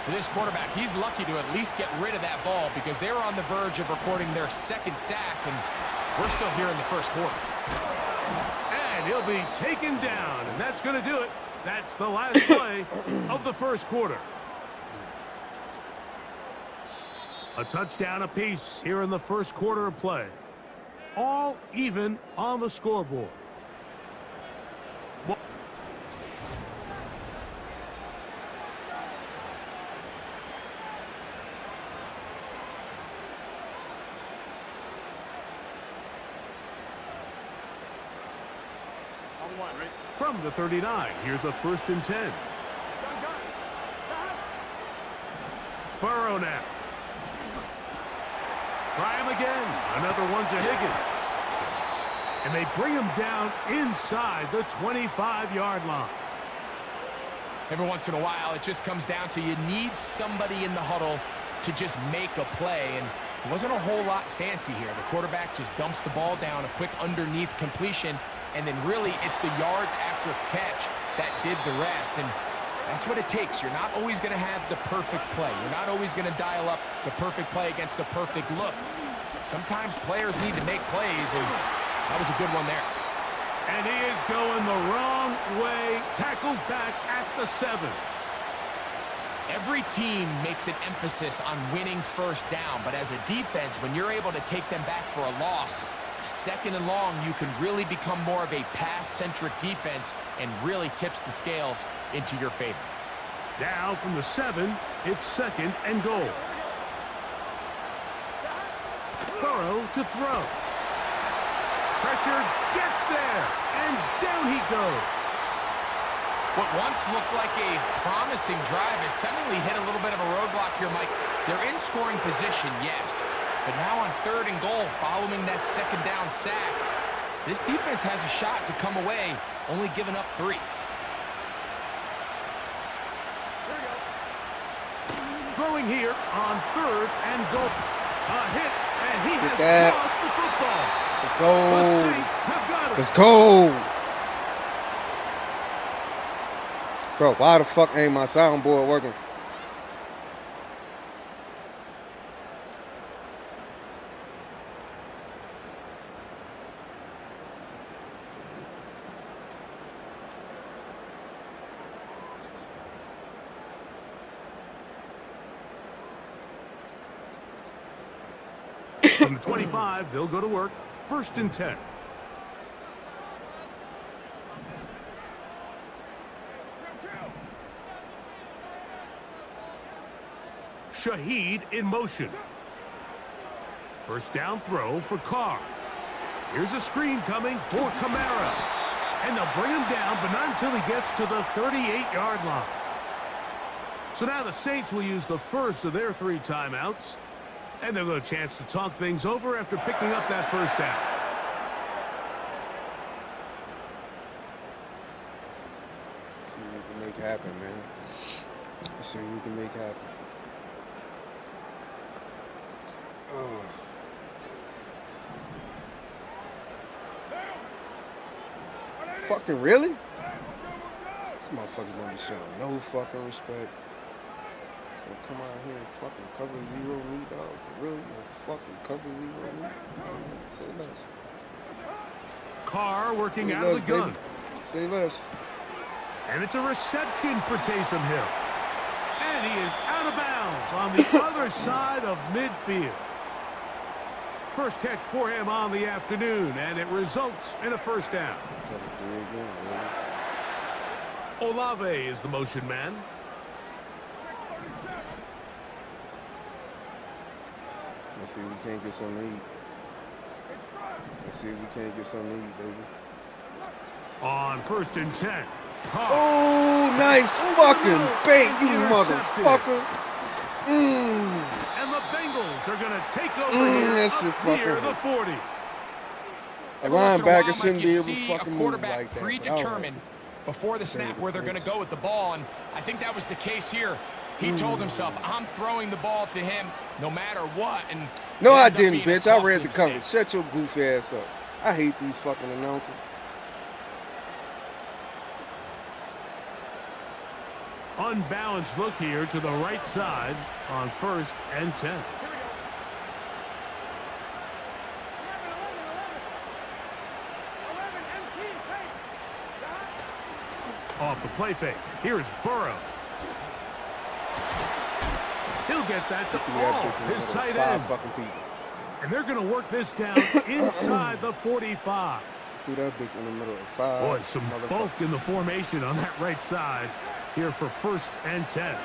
for this quarterback, he's lucky to at least get rid of that ball because they were on the verge of recording their 2nd sack, and we're still here in the 1st quarter. And he'll be taken down, and that's going to do it. That's the last play of the 1st quarter. A touchdown apiece here in the 1st quarter of play. All even on the scoreboard. From the 39, here's a 1st and 10. Burrow now. Try him again. Another one to Higgins. And they bring him down inside the 25-yard line. Every once in a while, it just comes down to you need somebody in the huddle to just make a play, and it wasn't a whole lot fancy here. The quarterback just dumps the ball down, a quick underneath completion, and then really it's the yards after catch that did the rest. And that's what it takes. You're not always going to have the perfect play. You're not always going to dial up the perfect play against the perfect look. Sometimes players need to make plays, and that was a good one there. And he is going the wrong way, tackled back at the 7. Every team makes an emphasis on winning 1st down, but as a defense, when you're able to take them back for a loss, 2nd and long, you can really become more of a pass-centric defense and really tips the scales into your favor. Now from the 7, it's 2nd and goal. Burrow to throw. Pressure gets there, and down he goes. What once looked like a promising drive has suddenly hit a little bit of a roadblock here, Mike. They're in scoring position, yes. But now on 3rd and goal, following that 2nd down sack, this defense has a shot to come away, only giving up 3. Throwing here on 3rd and goal. A hit, and he has lost the football. Let's go. The Saints have got it. Let's go. Bro, why the fuck ain't my soundboard working? From the 25, they'll go to work. 1st and 10. Shaheed in motion. 1st down throw for Carr. Here's a screen coming for Kamara. And they'll bring him down, but not until he gets to the 38-yard line. So now the Saints will use the first of their 3 timeouts. And they'll get a chance to talk things over after picking up that 1st down. See what we can make happen, man. Let's see what we can make happen. Oh. fucking really? This motherfucker's gonna be showing no fucking respect. Don't come out here and fucking cover zero me, dog. For real? You fucking cover zero me? Say less. Carr working Say out less, of the gun. baby. Say less. And it's a reception for Taysom Hill. And he is out of bounds on the other side of midfield. First catch for him on the afternoon, and it results in a first down. Olave is the motion man. Let's see if we can't get something to eat. Let's see if we can't get something to eat, baby. On 1st and 10. Oh, nice fucking bait, you motherfucker. And the Bengals are going to take over here that shit up near fucking the 40. A linebacker shouldn't be you able to see fucking a move quarterback like that. predetermined before the snap where they're going to go with the ball, and I think that was the case here. He told himself, I'm throwing the ball to him no matter what. And No, I ends up didn't, being a bitch. I read costly the coverage. mistake. Shut your goofy ass up. I hate these fucking announcers. Unbalanced look here to the right side on 1st and 10. Off the play fake. Here's Burrow. He'll get that to all his tight end. And they're going to work this down inside the 45. Do that bitch in the middle of 5. Boy, some bulk in the formation on that right side here for 1st and 10.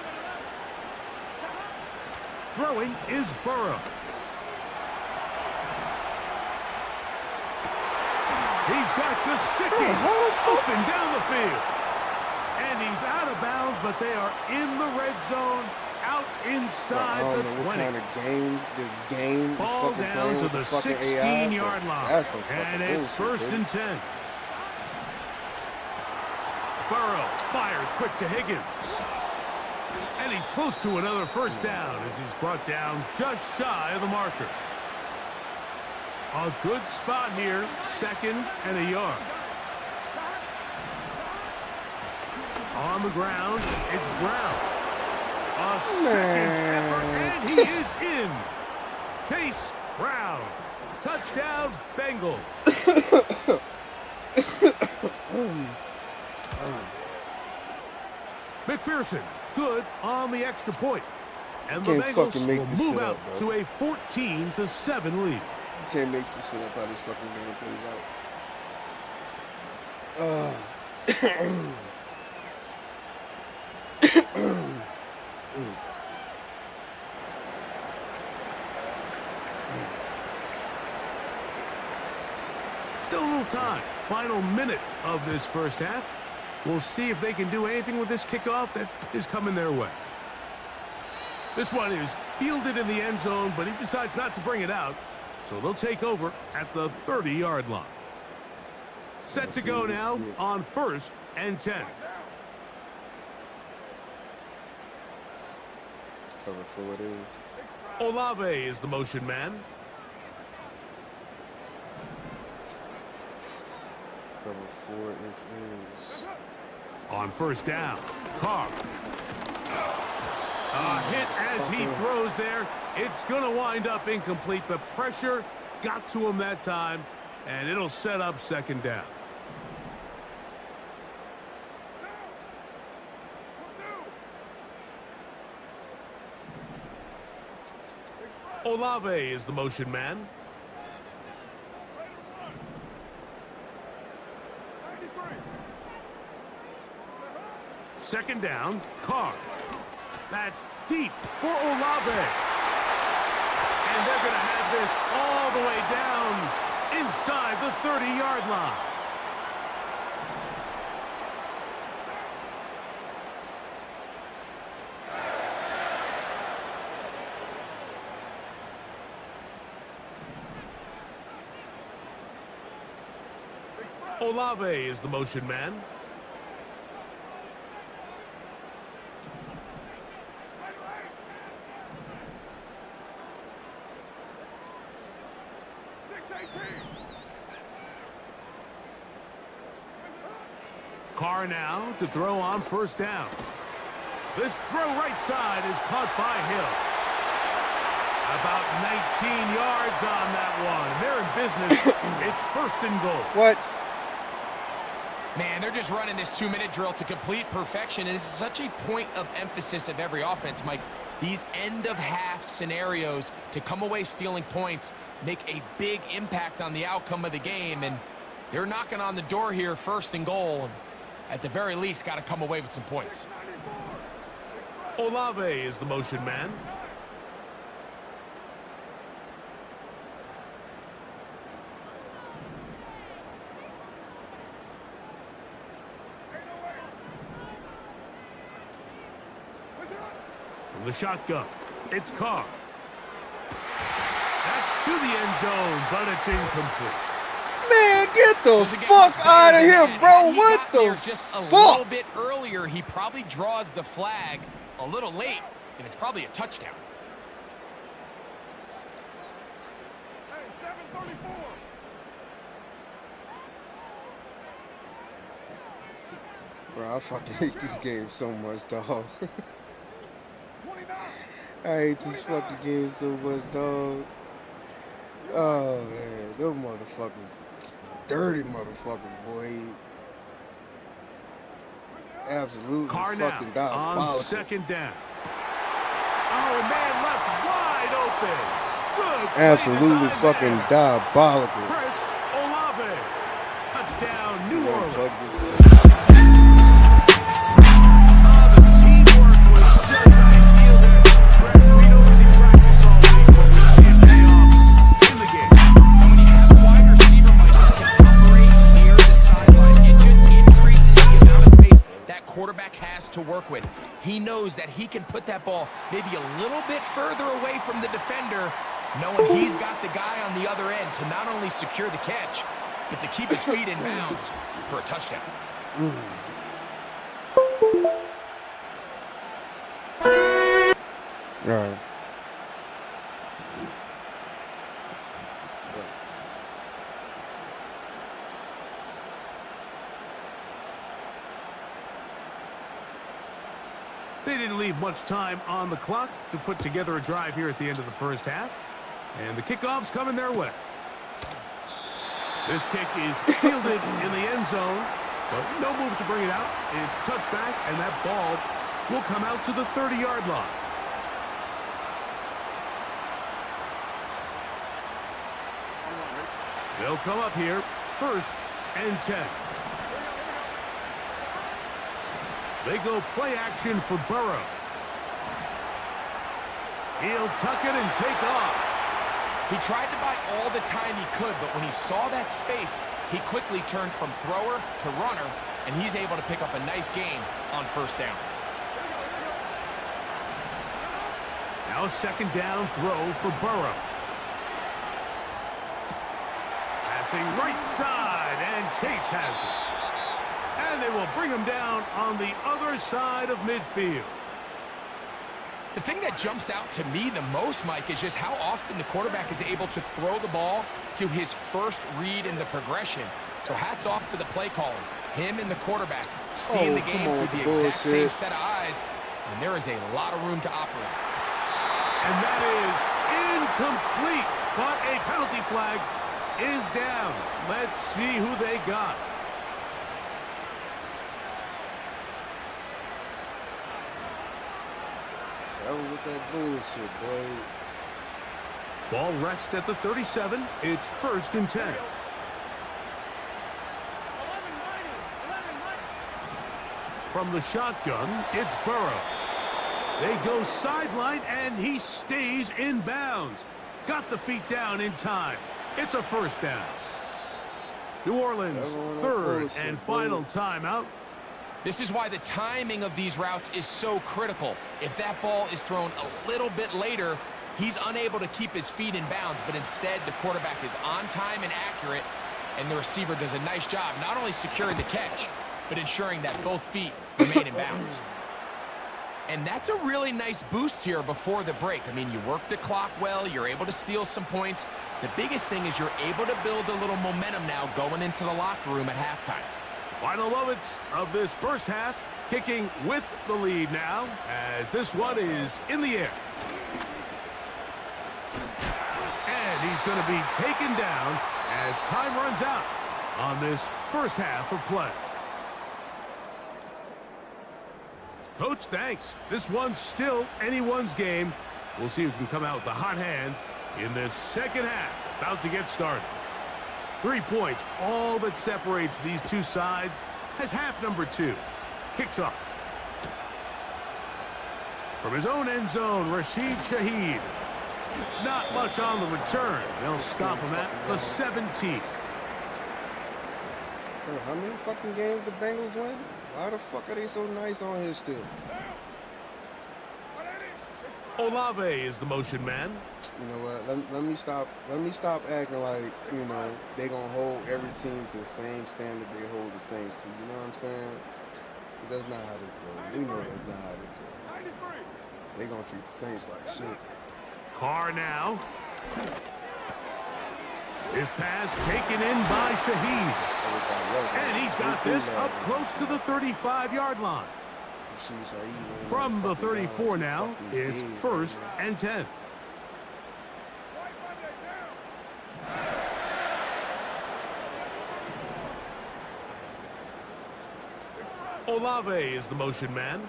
Throwing is Burrow. He's got Gesicki open down the field. And he's out of bounds, but they are in the red zone, out inside the 20. What kind of game this game Ball is down to the 16-yard line. And it's bullshit, 1st and 10. Burrow fires quick to Higgins. And he's close to another first down as he's brought down just shy of the marker. A good spot here, 2nd and a yard. On the ground, it's Brown. A second effort, and he is in. Chase Brown. Touchdown, Bengals. McPherson, good on the extra point. And the Bengals will move out to a 14-7 lead. You can't make this shit up how this fucking game plays out. Still a little time. Final minute of this first half. We'll see if they can do anything with this kickoff that is coming their way. This one is fielded in the end zone, but he decides not to bring it out. So they'll take over at the 30-yard line. Set to go now on 1st and 10. Cover 4 it is. Olave is the motion man. Cover 4 it is. On 1st down, Carr. A hit as he throws there. It's going to wind up incomplete. The pressure got to him that time, and it'll set up 2nd down. Olave is the motion man. Second down, Carr. That's deep for Olave. And they're going to have this all the way down inside the 30-yard line. Olave is the motion man. Carr now to throw on first down. This throw right side is caught by Hill. About 19 yards on that one. They're in business. It's first and goal. What? Man, they're just running this 2-minute drill to complete perfection. And this is such a point of emphasis of every offense, Mike. These end-of-half scenarios to come away stealing points make a big impact on the outcome of the game. And they're knocking on the door here, first and goal. And at the very least, got to come away with some points. Olave is the motion man. From the shotgun, it's Carr. That's to the end zone, but it's incomplete. Man, get the fuck out of here, bro. What the just a fuck? little bit earlier, he probably draws the flag a little late, and it's probably a touchdown. Bro, I fucking hate this game so much, dog. I hate this fucking game so much, dog. Oh, man. Those motherfuckers. Dirty motherfuckers, boy. Absolutely Carr fucking now diabolical. on second down. Oh, man, left wide open. Good play Absolutely design fucking there. diabolical. Chris Olave. Touchdown, New Orleans. Quarterback has to work with. He knows that he can put that ball maybe a little bit further away from the defender, knowing he's got the guy on the other end to not only secure the catch, but to keep his feet in bounds for a touchdown. All right. They didn't leave much time on the clock to put together a drive here at the end of the first half. And the kickoff's coming their way. This kick is fielded in the end zone, but no move to bring it out. It's touchback, and that ball will come out to the 30-yard line. They'll come up here, first and 10. They go play action for Burrow. He'll tuck it and take off. He tried to buy all the time he could, but when he saw that space, he quickly turned from thrower to runner, and he's able to pick up a nice gain on first down. Now a second down throw for Burrow. Passing right side, and Chase has it. And they will bring him down on the other side of midfield. The thing that jumps out to me the most, Mike, is just how often the quarterback is able to throw the ball to his first read in the progression. So hats off to the play caller. Him and the quarterback seeing the game through the exact same set of eyes, and there is a lot of room to operate. And that is incomplete, but a penalty flag is down. Let's see who they got. With that bullshit, boy. Ball rests at the 37. It's first and 10. From the shotgun, it's Burrow. They go sideline, and he stays in bounds. Got the feet down in time. It's a first down. New Orleans, third and final timeout. This is why the timing of these routes is so critical. If that ball is thrown a little bit later, he's unable to keep his feet in bounds, but instead the quarterback is on time and accurate, and the receiver does a nice job not only securing the catch, but ensuring that both feet remain in bounds. And that's a really nice boost here before the break. I mean, you work the clock well, you're able to steal some points. The biggest thing is you're able to build a little momentum now going into the locker room at halftime. Final moments of this first half, kicking with the lead now, as this one is in the air. And he's going to be taken down as time runs out on this first half of play. Coach, thanks. This one's still anyone's game. We'll see who can come out with the hot hand in this second half. About to get started. 3 points, all that separates these two sides, as half number 2 kicks off. From his own end zone, Rashid Shaheed. Not much on the return. They'll stop him at the 17. How many fucking games the Bengals win? Why the fuck are they so nice on here still? Olave is the motion man. You know what? Let me stop acting like, you know, they gonna hold every team to the same standard they hold the Saints to. You know what I'm saying? That's not how this goes. We know that's not how this goes. They gonna treat the Saints like shit. Carr now. His pass taken in by Shaheed. And he's got this up close to the 35-yard line. From the 34 now, it's 1st and 10. Olave is the motion man.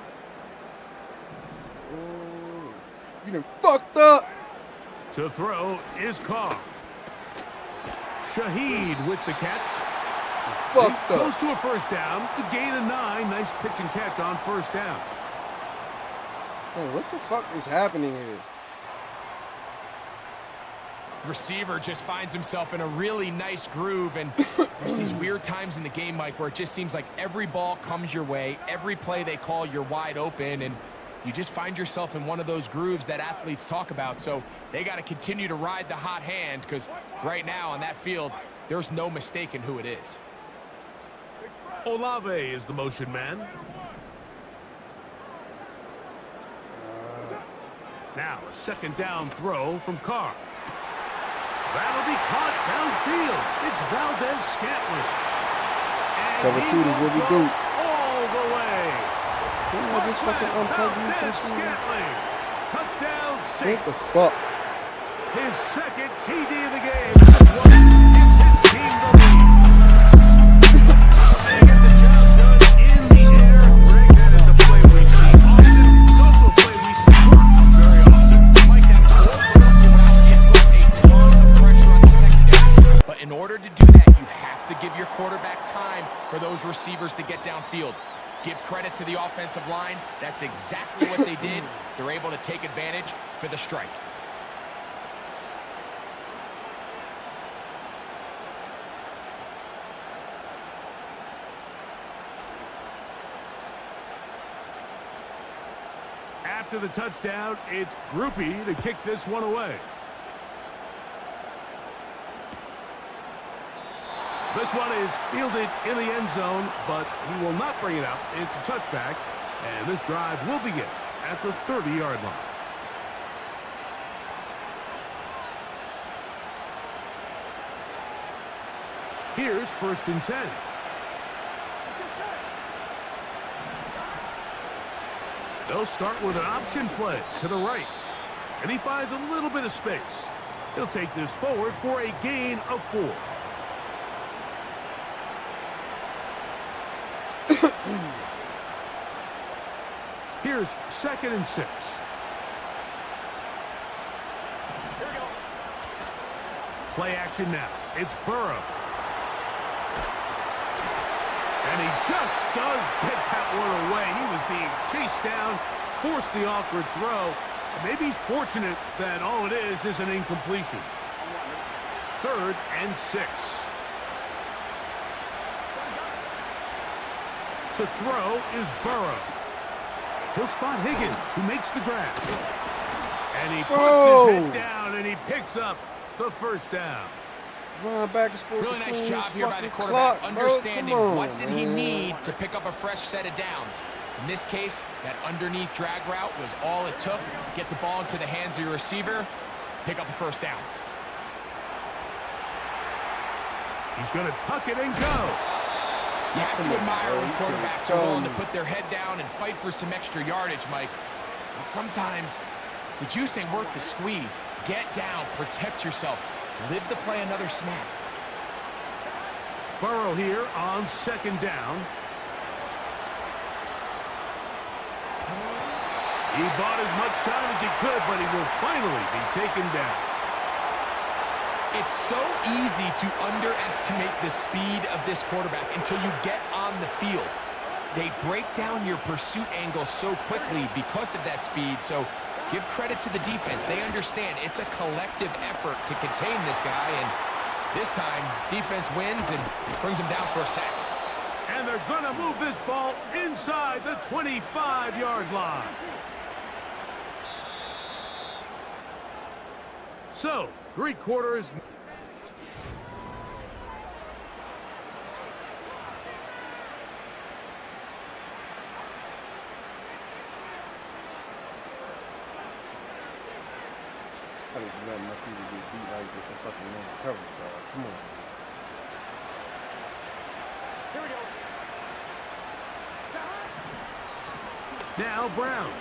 You done fucked up. To throw is Carr. Shaheed with the catch. Fucked up. Close to a first down. It's a gain of 9. Nice pitch and catch on first down. Hey, what the fuck is happening here? Receiver just finds himself in a really nice groove, and there's these weird times in the game, Mike, where it just seems like every ball comes your way, every play they call, you're wide open, and you just find yourself in one of those grooves that athletes talk about. So they got to continue to ride the hot hand, because right now on that field, there's no mistaking who it is. Olave is the motion man. Now a second down throw from Carr. That'll be caught downfield. It's Valdez-Scantling. Cover 2 is what we do. All the way. Didn't I just fucking unplug you for Valdez-Scantling. Touchdown 6. What the fuck? His second TD of the game. Gives his team the lead. They get the job done in the air. Greg, that is a play we see often. It's also a play we see very often. Mike, that force route, it puts a ton of pressure on the secondary. But in order to do that, you have to give your quarterback time for those receivers to get downfield. Give credit to the offensive line. That's exactly what they did. They're able to take advantage for the strike. After the touchdown, it's Groupie to kick this one away. This one is fielded in the end zone, but he will not bring it out. It's a touchback, and this drive will begin at the 30-yard line. Here's 1st and 10. They'll start with an option play to the right, and he finds a little bit of space. He'll take this forward for a gain of 4. Here's 2nd and 6. Play action now. It's Burrow. And he just does get that one away. He was being chased down, forced the awkward throw. And maybe he's fortunate that all it is an incompletion. 3rd and 6. To throw is Burrow. He'll spot Higgins, who makes the grab. And he puts his head down, and he picks up the first down. Really nice job here by the quarterback, understanding what did he need to pick up a fresh set of downs. In this case, that underneath drag route was all it took. Get the ball into the hands of your receiver, pick up a first down. He's going to tuck it and go. You have to admire when quarterbacks are willing to put their head down and fight for some extra yardage, Mike. But sometimes the juice ain't worth the squeeze. Get down, protect yourself, live to play another snap. Burrow here on second down. He bought as much time as he could, but he will finally be taken down. It's so easy to underestimate the speed of this quarterback until you get on the field. They break down your pursuit angle so quickly because of that speed, so give credit to the defense. They understand it's a collective effort to contain this guy, and this time, defense wins and brings him down for a sack. And they're going to move this ball inside the 25-yard line. So, 3/4. I didn't let my people get beat like this and fucking man coverage, dog. Come on. Here we go. Now Brown.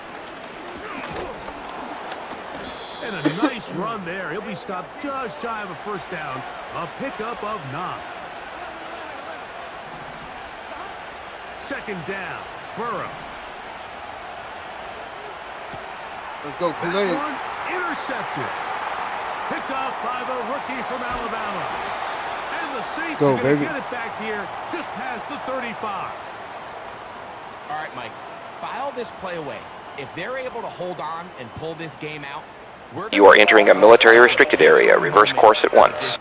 And a nice run there. He'll be stopped just shy of a first down. A pickup of 9. Second down. Burrow. Let's go, Kellen. That one intercepted. Picked off by the rookie from Alabama. And the Saints are going to get it back here just past the 35. All right, Mike, file this play away. If they're able to hold on and pull this game out, you are entering a military restricted area. Reverse course at once.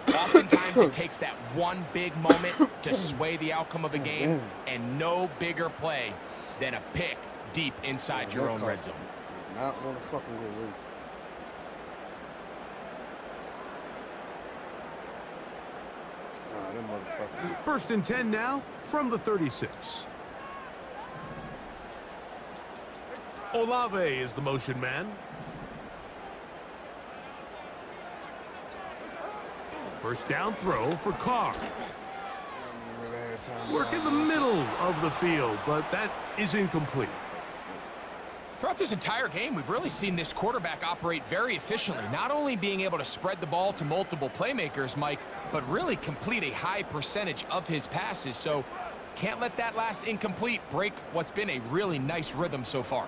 Oftentimes it takes that one big moment to sway the outcome of a game, and no bigger play than a pick deep inside your own red zone. Not want to fucking go away. Them motherfuckers. 1st and 10 now from the 36. Olave is the motion man. First down throw for Carr. Work in the middle of the field, but that is incomplete. Throughout this entire game, we've really seen this quarterback operate very efficiently, not only being able to spread the ball to multiple playmakers, Mike, but really complete a high percentage of his passes. So can't let that last incomplete break what's been a really nice rhythm so far.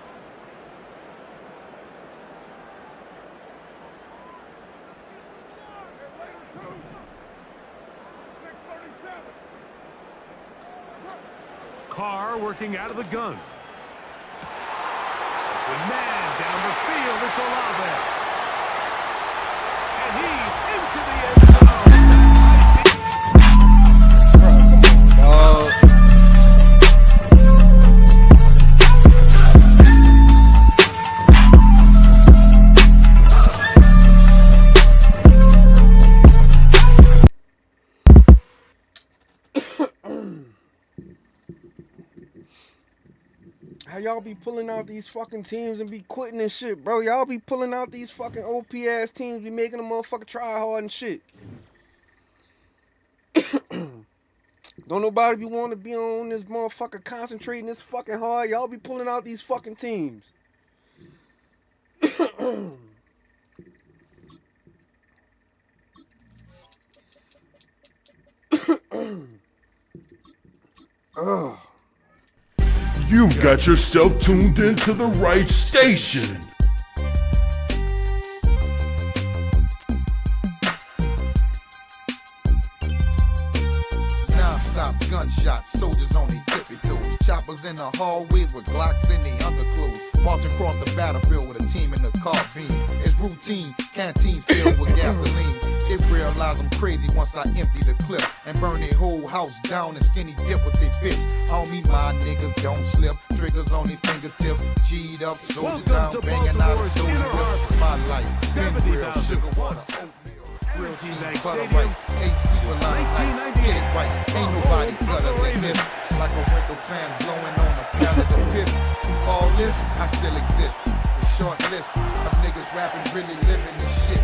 Carr working out of the gun. Open man down the field, it's Olave. And he's into the end zone. Come on, dog. How y'all be pulling out these fucking teams and be quitting and shit, bro? Y'all be pulling out these fucking OP ass teams, be making them motherfucker try hard and shit. Don't nobody be wanting to be on this motherfucker concentrating this fucking hard. Y'all be pulling out these fucking teams. Ugh. You've got yourself tuned into the right station. Non-stop gunshots, soldiers on their tippy toes. Choppers in the hallways with Glocks in their underclothes. Marching across the battlefield with a team in the carbine. It's routine, canteens filled with gasoline. They realize I'm crazy once I empty the clip and burn their whole house down and skinny dip with their bitch. Homie, my niggas don't slip. Triggers on their fingertips. G'd up, soldier down, banging out of stolen whips. My life, spin grill, sugar water, oatmeal. Real cheese, butter rice, ace people out of ice. Get it right, ain't nobody better than this. Like a rental fan blowing on a pallet of piss. Through all this, I still exist. A short list of niggas rapping, really living this shit.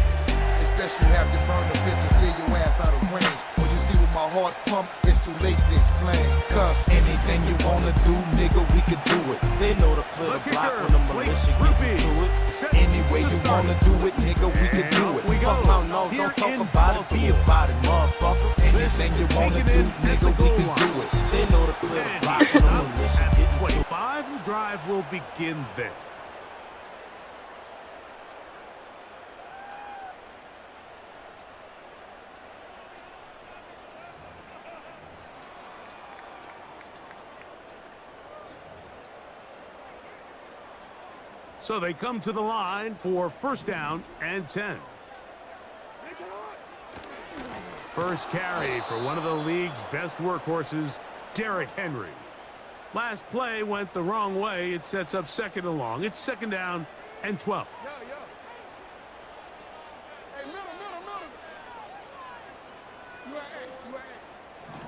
Especially have to burn the bitches, steal your ass out of range. When you see what my heart blood pump, it's too late to explain. Cause anything you wanna do, nigga, we can do it. They know to play the block when the militia get into it. Any way you wanna do it, nigga, we can do it. Fuck out, no, don't talk about it, be about it, motherfucker. Anything you wanna do, nigga, we can do it. They know to play the block when the militia get into it. 5, the drive will begin then. So they come to the line for first down and 10. First carry for one of the league's best workhorses, Derrick Henry. Last play went the wrong way. It sets up second and long. It's second down and 12.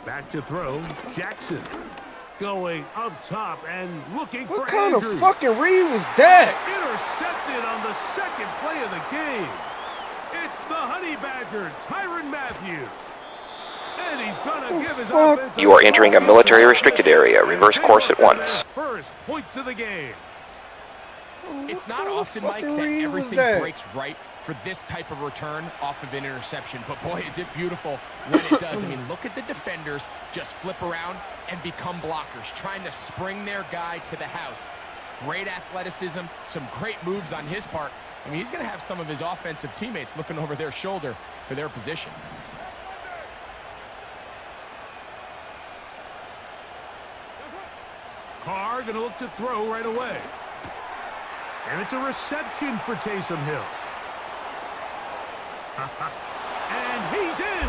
Back to throw, Jackson. Going up top and looking for What kind Andrews. of fucking read was that? Intercepted on the second play of the game. It's the Honey Badger, Tyrann Mathieu. And he's gonna give his offense. You are entering a military restricted area. Reverse course at once. First points of the game. It's not often, Mike, that everything breaks right for this type of return off of an interception. But boy, is it beautiful when it does. I mean, look at the defenders just flip around and become blockers, trying to spring their guy to the house. Great athleticism, some great moves on his part. I mean, he's going to have some of his offensive teammates looking over their shoulder for their position. Carr going to look to throw right away. And it's a reception for Taysom Hill. And he's in.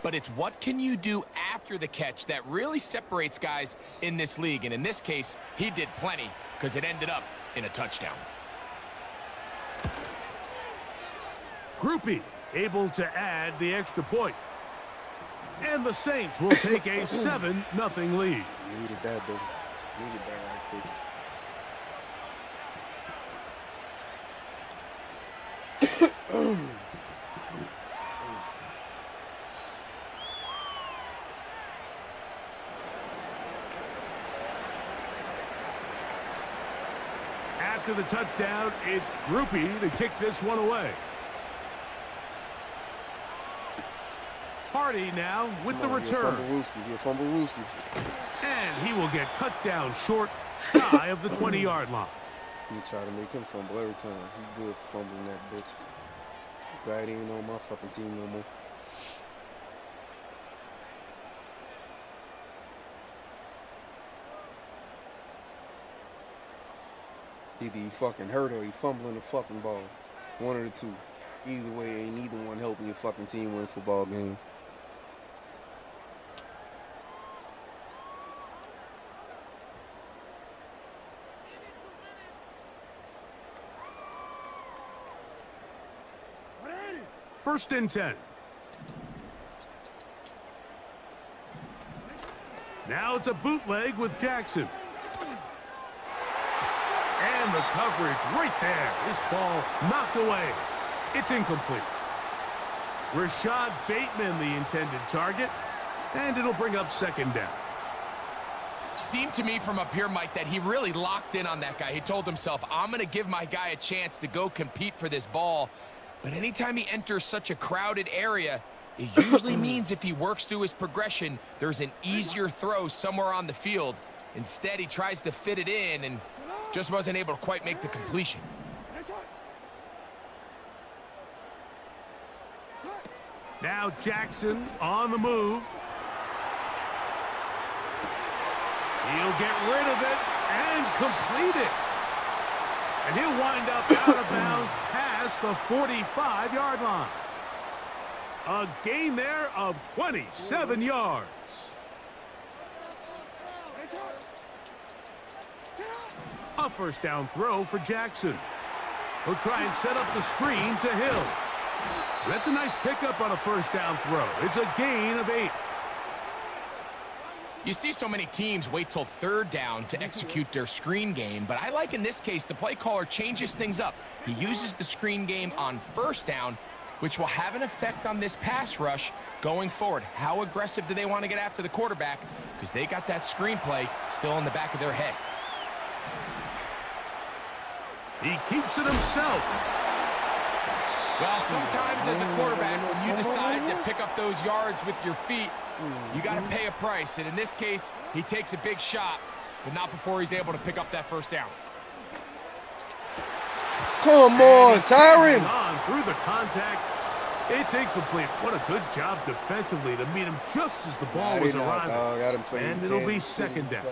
But it's what can you do after the catch that really separates guys in this league. And in this case, he did plenty because it ended up in a touchdown. Groupie able to add the extra point. And the Saints will take a 7-0 lead. Needed that, though. Needed that right quick. After the touchdown, it's Groupie to kick this one away. Hardy now with the return. He'll fumble Rooski. And he will get cut down short, shy of the 20-yard line. You try to make him fumble every time. He good fumbling that bitch. Glad he ain't on my fucking team no more. Either he fucking hurt or he fumbling the fucking ball. One of the two. Either way, ain't neither one helping your fucking team win football games. First and 10. Now it's a bootleg with Jackson. And the coverage right there. This ball knocked away. It's incomplete. Rashad Bateman, the intended target. And it'll bring up second down. Seemed to me from up here, Mike, that he really locked in on that guy. He told himself, I'm going to give my guy a chance to go compete for this ball. But anytime he enters such a crowded area, it usually means if he works through his progression, there's an easier throw somewhere on the field. Instead, he tries to fit it in and just wasn't able to quite make the completion. Now Jackson on the move. He'll get rid of it and complete it. And he'll wind up out of bounds past the 45-yard line. A gain there of 27 yards. A first down throw for Jackson. He'll try and set up the screen to Hill. That's a nice pickup on a first down throw. It's a gain of 8. You see so many teams wait till third down to execute their screen game, but I like in this case the play caller changes things up. He uses the screen game on first down, which will have an effect on this pass rush going forward. How aggressive do they want to get after the quarterback? Because they got that screen play still in the back of their head. He keeps it himself. Well, sometimes as a quarterback, when you decide to pick up those yards with your feet, you got to pay a price. And in this case, he takes a big shot, but not before he's able to pick up that first down. Come on, Tyron. On through the contact. It's incomplete. What a good job defensively to meet him just as the ball was arriving. And it'll be second down.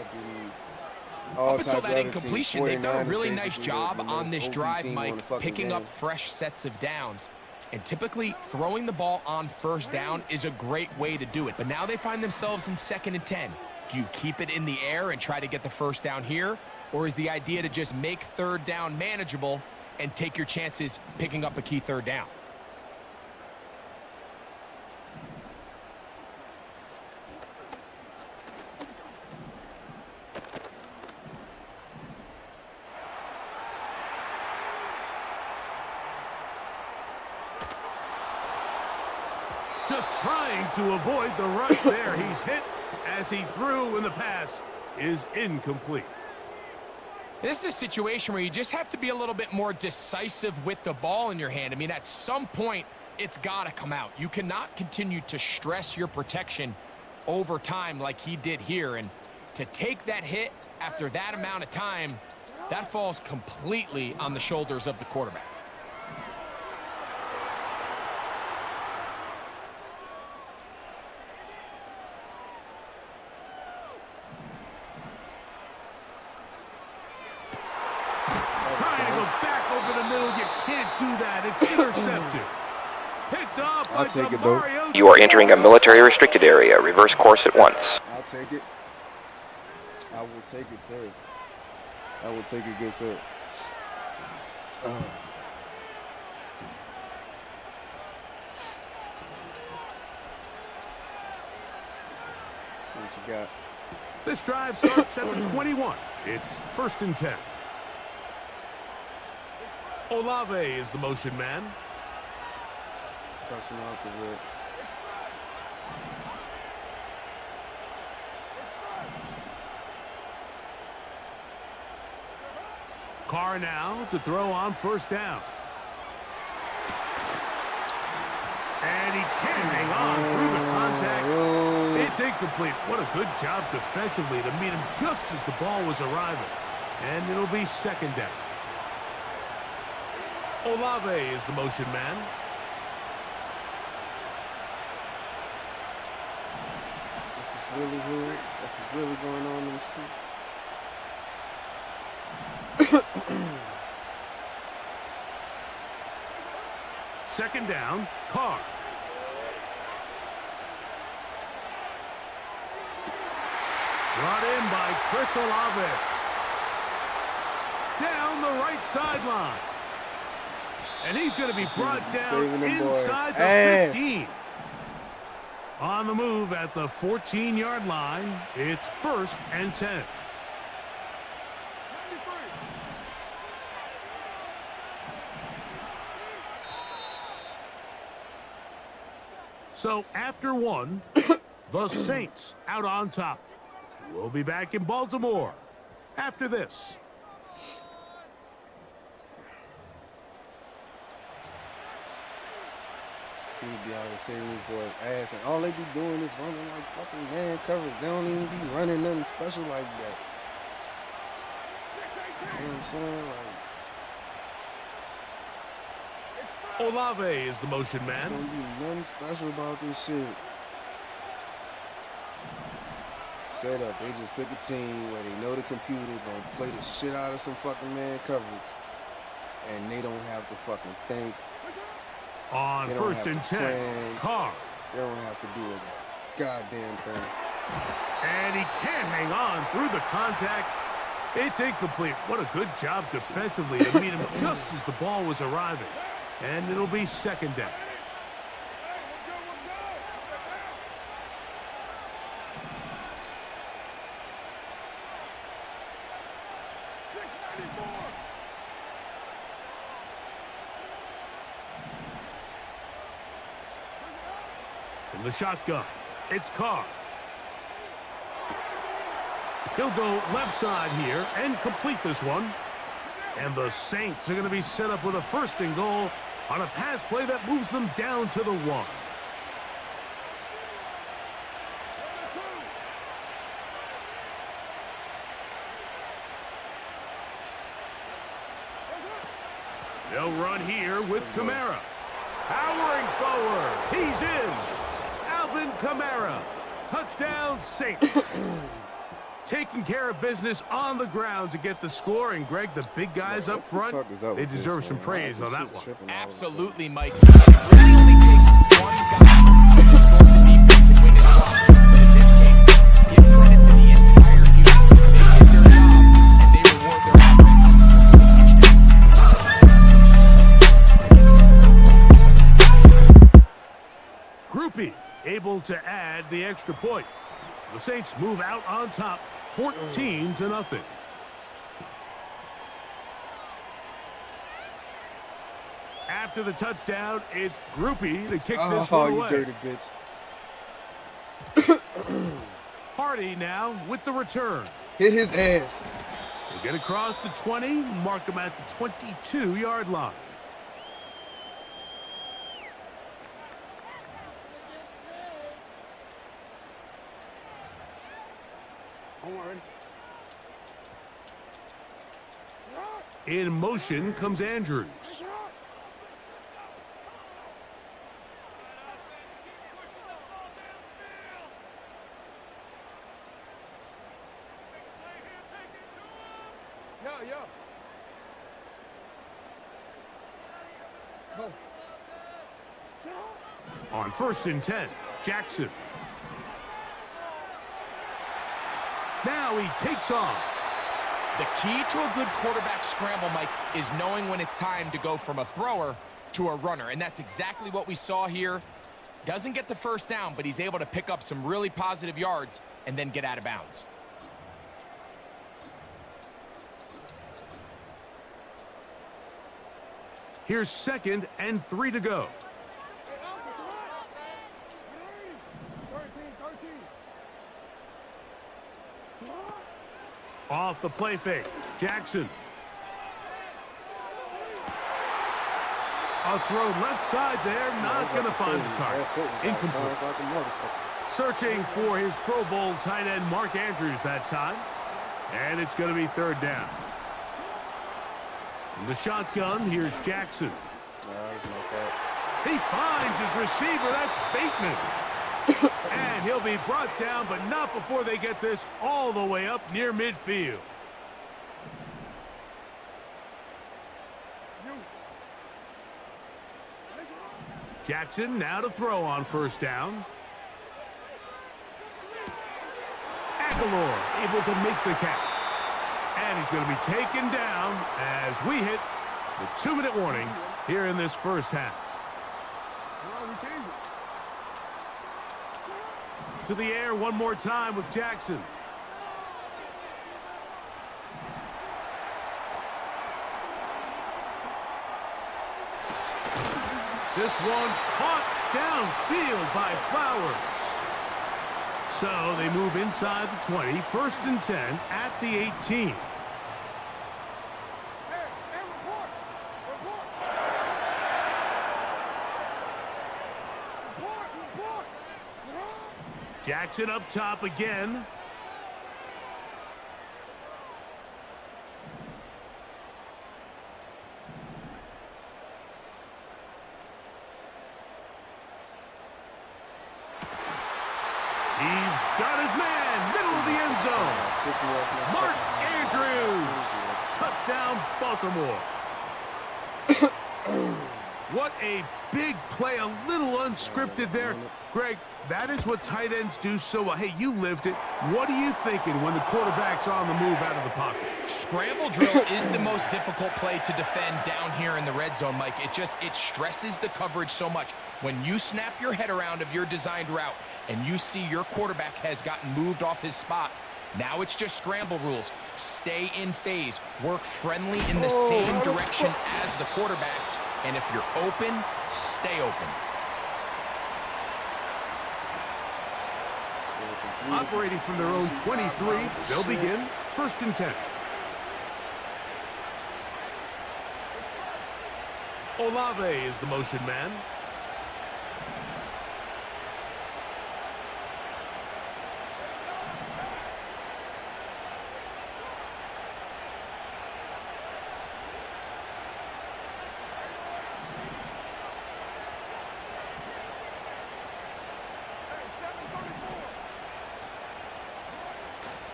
Up until that incompletion, they've done a really nice job on this drive, Mike, picking up fresh sets of downs. And typically, throwing the ball on first down is a great way to do it. But now they find themselves in 2nd and 10. Do you keep it in the air and try to get the first down here? Or is the idea to just make third down manageable and take your chances picking up a key third down? Just trying to avoid the rush there. He's hit as he threw, and the pass is incomplete. This is a situation where you just have to be a little bit more decisive with the ball in your hand. I mean, at some point, it's got to come out. You cannot continue to stress your protection over time like he did here. And to take that hit after that amount of time, that falls completely on the shoulders of the quarterback. Intercepted. Picked up by Demario. You are entering a military restricted area. Reverse course at once. I'll take it. I will take it, sir. I will take it, good sir. See what you got. This drive starts at the 21. It's 1st and 10. Olave is the motion man. Pressing off the whip. Carr now to throw on first down. And he can't hang on through the contact. It's incomplete. What a good job defensively to meet him just as the ball was arriving. And it'll be 2nd down. Olave is the motion man. This is really weird. This is really going on in the streets. 2nd down, Carr. Brought in by Chris Olave. Down the right sideline. And he's going to be brought down inside the 15. On the move at the 14-yard line, it's 1st and 10. So after one, the Saints out on top. We'll be back in Baltimore after this. People be out here saving these boys' ass, and all they be doing is running like fucking man coverage. They don't even be running nothing special like that. You know what I'm saying? Like, Olave is the motion man. Don't be nothing special about this shit. Straight up, they just pick a team where they know the computer gonna play the shit out of some fucking man coverage, and they don't have to fucking think. On 1st and 10, Carr. They don't have to do a goddamn thing. And he can't hang on through the contact. It's incomplete. What a good job defensively to meet him just as the ball was arriving. And it'll be 2nd down. From the shotgun, it's Carr. He'll go left side here and complete this one. And the Saints are going to be set up with a 1st and goal on a pass play that moves them down to the 1. They'll run here with Kamara. Powering forward. He's in. Alvin Kamara. Touchdown, Saints. Taking care of business on the ground to get the score. And, Greg, the big guys up front, they deserve some praise on that one. Absolutely, Mike. It really only takes one guy to score the defense and win it all. But in this case, give credit to the entire unit. They did their job, and they reward their offense. Groupie able to add the extra point. The Saints move out on top, 14-0. After the touchdown, it's Groupie to kick this one away. Oh, you dirty bitch. Hardy now with the return. Hit his ass. They get across the 20, mark him at the 22-yard line. In motion comes Andrews. On 1st and 10, Jackson. Now he takes off. The key to a good quarterback scramble, Mike, is knowing when it's time to go from a thrower to a runner. And that's exactly what we saw here. Doesn't get the 1st down, but he's able to pick up some really positive yards and then get out of bounds. Here's 2nd and 3 to go. Off the play fake, Jackson. A throw left side there, not going to find the target. Incomplete. Searching for his Pro Bowl tight end Mark Andrews that time. And it's going to be 3rd down. From the shotgun, here's Jackson. He finds his receiver, that's Bateman. And he'll be brought down, but not before they get this all the way up near midfield. Jackson now to throw on 1st down. Aguilar able to make the catch. And he's going to be taken down as we hit the 2-minute warning here in this 1st half. To the air one more time with Jackson. This one caught downfield by Flowers. So they move inside the 20, 1st and 10 at the 18. Jackson up top again. He's got his man, middle of the end zone. Mark Andrews. Touchdown, Baltimore. What a big play, a little unscripted there. Greg, that is what tight ends do so well. Hey, you lived it. What are you thinking when the quarterback's on the move out of the pocket? Scramble drill is the most difficult play to defend down here in the red zone, Mike. It stresses the coverage so much. When you snap your head around of your designed route and you see your quarterback has gotten moved off his spot, now it's just scramble rules. Stay in phase. Work friendly in the same direction as the quarterback. And if you're open, stay open. Operating from their own 23, they'll begin 1st and 10. Olave is the motion man.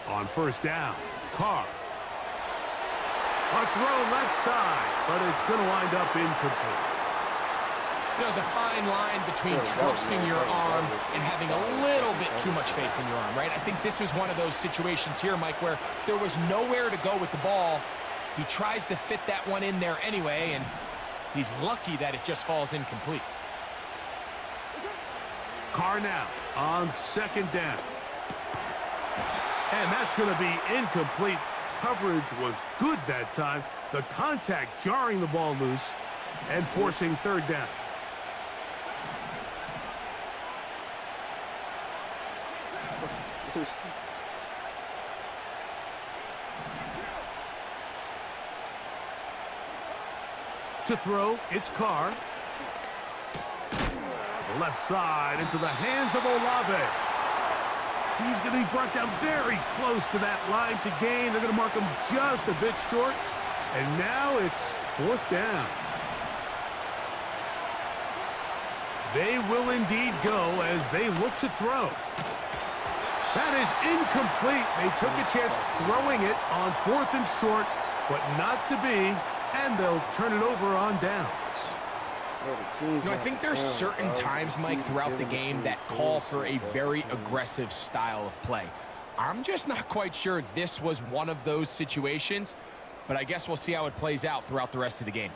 On 1st down, Carr. A throw left side, but it's going to wind up incomplete. There's a fine line between trusting your arm and having a little bit too much faith in your arm, right? I think this was one of those situations here, Mike, where there was nowhere to go with the ball. He tries to fit that one in there anyway, and he's lucky that it just falls incomplete. Carr now on 2nd down. And that's going to be incomplete. Coverage was good that time. The contact jarring the ball loose and forcing 3rd down. To throw, it's Carr. The left side into the hands of Olave. He's going to be brought down very close to that line to gain. They're going to mark him just a bit short. And now it's 4th down. They will indeed go as they look to throw. That is incomplete. They took a chance throwing it on 4th and short, but not to be. And they'll turn it over on downs. You know, I think there's certain times, Mike, throughout the game that call for a very aggressive style of play. I'm just not quite sure this was one of those situations, but I guess we'll see how it plays out throughout the rest of the game.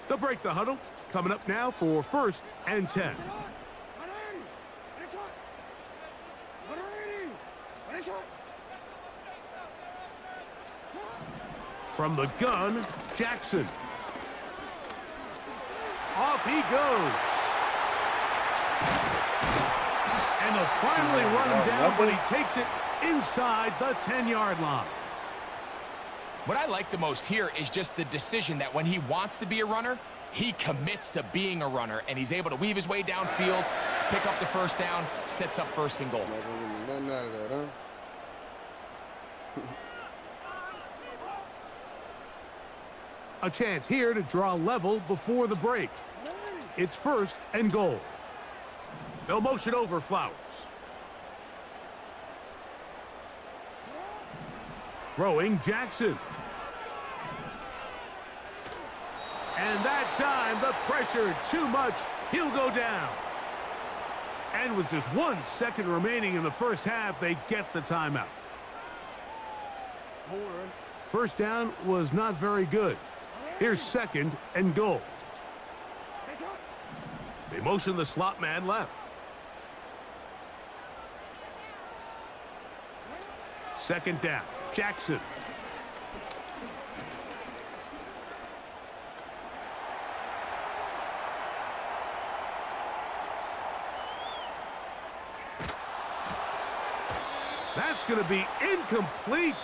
They'll break the huddle. Coming up now for 1st and 10. From the gun, Jackson. Off he goes. And they'll finally run him down, but he takes it inside the 10-yard line. What I like the most here is just the decision that when he wants to be a runner, he commits to being a runner, and he's able to weave his way downfield, pick up the 1st down, sets up 1st and goal. A chance here to draw level before the break. It's 1st and goal. They'll motion over Flowers. Throwing Jackson. And that time, the pressure too much. He'll go down. And with just 1 second remaining in the 1st half, they get the timeout. 1st down was not very good. Here's 2nd and goal. They motion the slot man left. 2nd down. Jackson. That's going to be incomplete.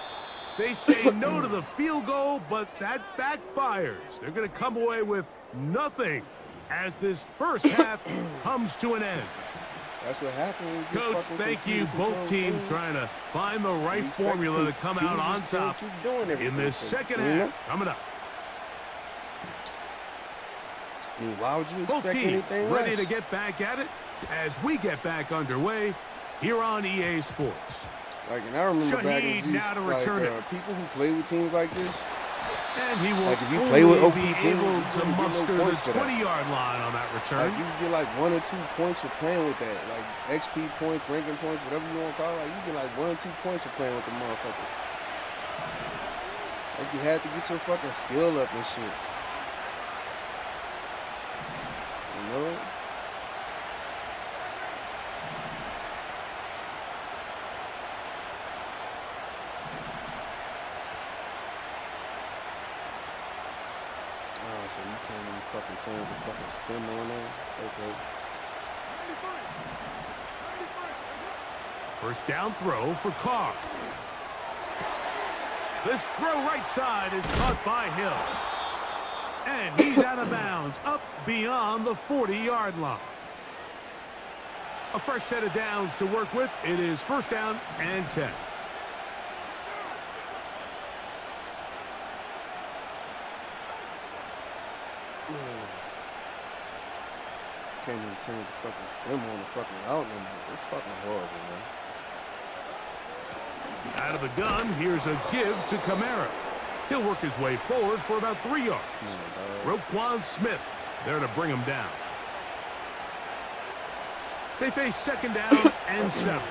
They say no to the field goal, but that backfires. They're going to come away with nothing as this 1st half comes to an end. That's what happened. Coach, thank you. Both teams trying to find the right formula to come out on top in this 2nd half. Coming up. I mean, why would you Both expect teams anything ready less? to get back at it as we get back underway here on EA Sports. Like, and I remember back in Shaheed now to return it. people who play with teams like this. And he will Like, if you play with OP be teams, able you to don't get no muster the points for that. 20-yard line on that return. Like, you can get like 1 or 2 points for playing with that. Like XP points, ranking points, whatever you want to call it. Like, you get like 1 or 2 points for playing with the motherfucker. Like, you had to get your fucking skill up and shit. You know? Oh, so you can't even fucking change the fucking stem on there? Okay. First down throw for Carr. This throw right side is caught by Hill. And he's out of bounds, up beyond the 40-yard line. A fresh set of downs to work with. It is first down and 10. Can't even change the fucking stem on the fucking route no more. It's fucking horrible, man. Out of the gun, here's a give to Kamara. He'll work his way forward for about 3 yards. Roquan Smith there to bring him down. They face second down and 7.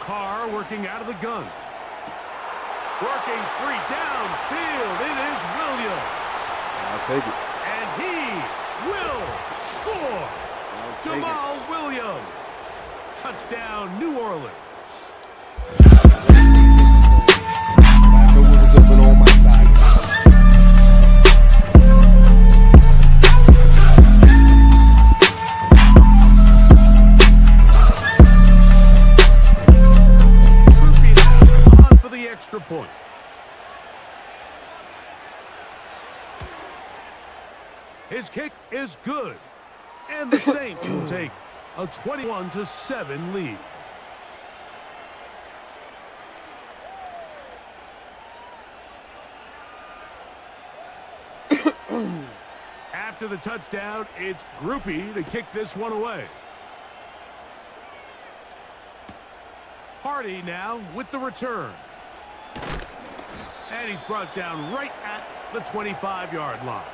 Carr working out of the gun. Working free downfield. It is Williams. I'll take it. And he will score. Jamal Williams. Touchdown, New Orleans. Extra point. His kick is good, and the Saints will take a 21-7 lead. After the touchdown, it's Groupie to kick this one away. Hardy now with the return. And he's brought down right at the 25-yard line.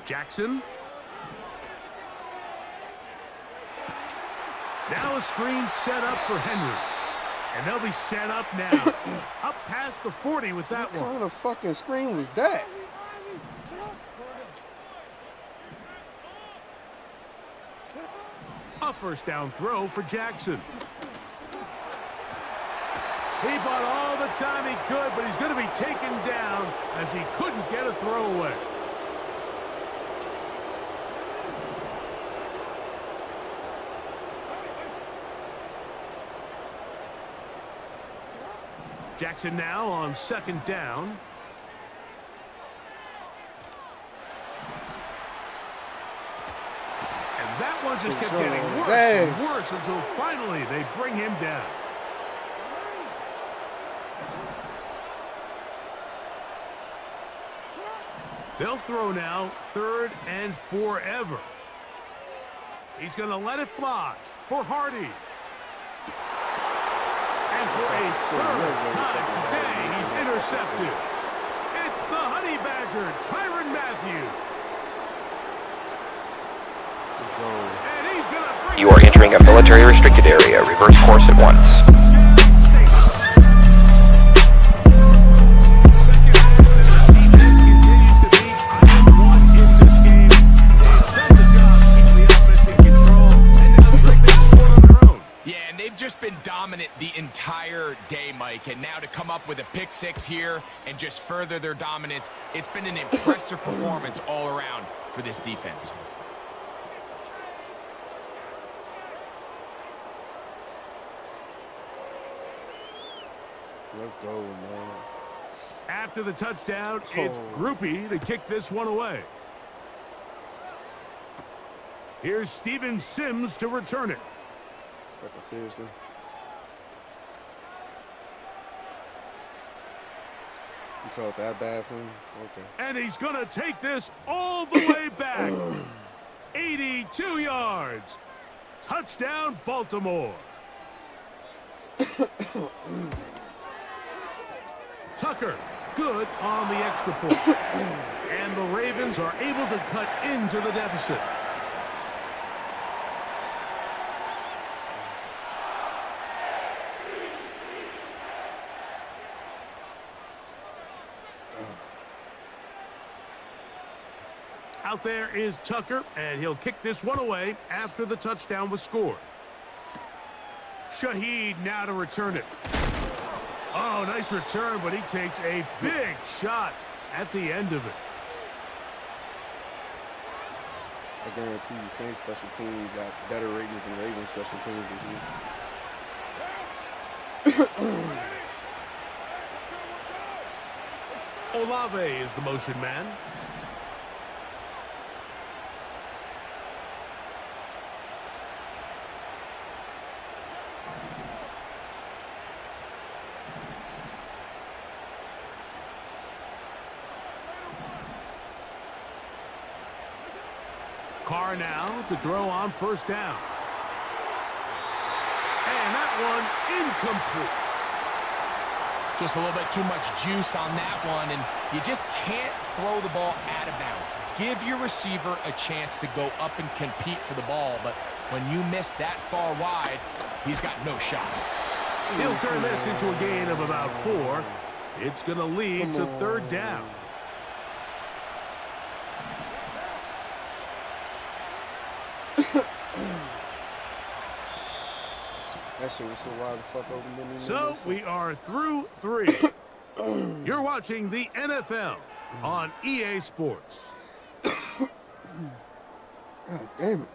Jackson. Now a screen set up for Henry. And they'll be set up now. Up past the 40 with that one. What kind of fucking screen was that? A first down throw for Jackson. He bought all the time he could, but he's going to be taken down as he couldn't get a throwaway. Jackson now on second down. And that one just kept getting worse and worse until finally they bring him down. They'll throw now, 3rd and forever. He's going to let it fly for Hardy. And for a 3rd time today, he's intercepted. It's the Honey Badger, Tyrann Mathieu. And he's going to bring You are entering a military restricted area. Reverse course at once. Just been dominant the entire day, Mike, and now to come up with a pick 6 here and just further their dominance, it's been an impressive performance all around for this defense. Let's go, man. After the touchdown, it's Groupie to kick this one away. Here's Steven Sims to return it. Seriously? You felt that bad for him? Okay. And he's going to take this all the way back. 82 yards. Touchdown, Baltimore. Tucker, good on the extra point. And the Ravens are able to cut into the deficit. Out there is Tucker, and he'll kick this one away after the touchdown was scored. Shaheed now to return it. Oh, nice return, but he takes a big shot at the end of it. I guarantee you, Saints special teams got better ratings than Ravens special teams this year. Olave is the motion man. Carr now to throw on first down. And that one incomplete. Just a little bit too much juice on that one, and you just can't throw the ball out of bounds. Give your receiver a chance to go up and compete for the ball, but when you miss that far wide, he's got no shot. He'll turn this into a gain of about 4. It's going to lead to third down. That shit was so wild the fuck open, didn't even So we are through 3. You're watching the NFL on EA Sports. God damn it.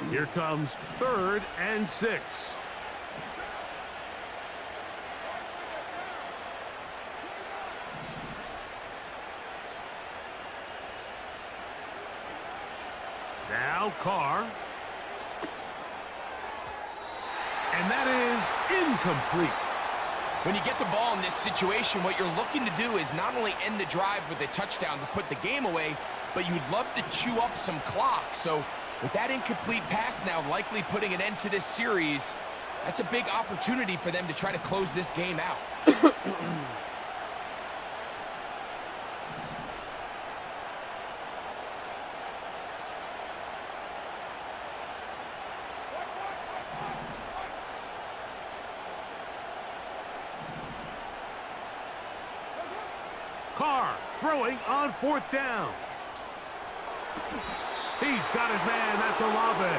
Here comes 3rd and 6. Now Carr. And that is incomplete. When you get the ball in this situation, what you're looking to do is not only end the drive with a touchdown to put the game away, but you'd love to chew up some clock. So with that incomplete pass now likely putting an end to this series, that's a big opportunity for them to try to close this game out. Carr throwing on 4th down. He's got his man. That's Olave.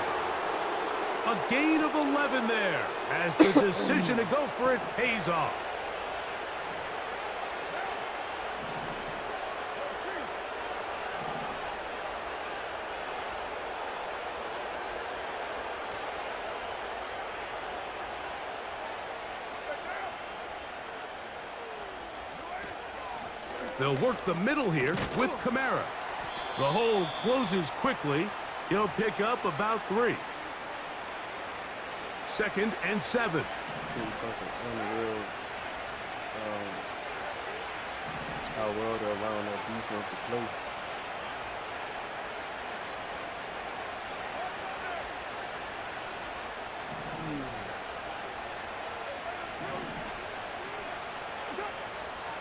A gain of 11 there as the decision to go for it pays off. They'll work the middle here with Kamara. The hole closes quickly. He'll pick up about 3. 2nd and 7. Unreal how well they're allowing that defense to play.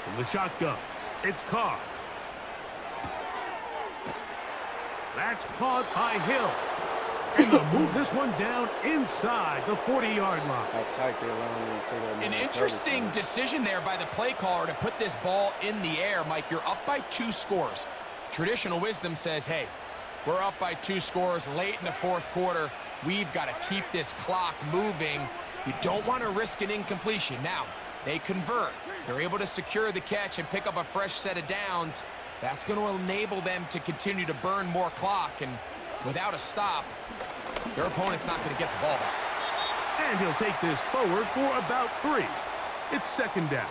From the shotgun, it's Carr. That's caught by Hill. And they'll move this one down inside the 40-yard line. How tight they allow them to play that. An interesting decision there by the play caller to put this ball in the air. Mike, you're up by 2 scores. Traditional wisdom says, hey, we're up by 2 scores late in the 4th quarter. We've got to keep this clock moving. You don't want to risk an incompletion. Now, they convert. They're able to secure the catch and pick up a fresh set of downs. That's going to enable them to continue to burn more clock. And without a stop, their opponent's not going to get the ball back. And he'll take this forward for about 3. It's 2nd down.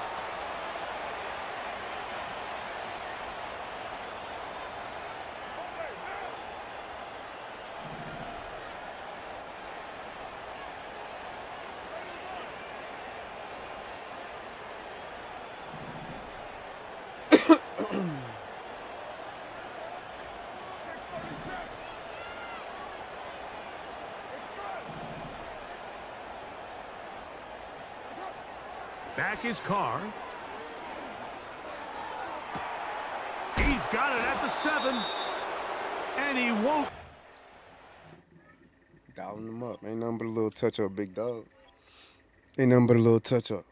Back is Carr. He's got it at the 7. And he won't. Dialing them up. Ain't nothing but a little touch up, big dog. Ain't nothing but a little touch up.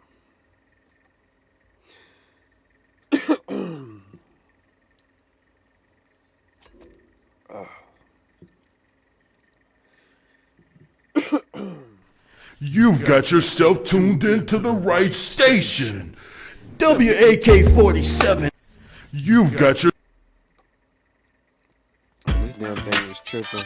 You've got yourself tuned into the right station. WAK-47. You've got your... This damn thing is tripping.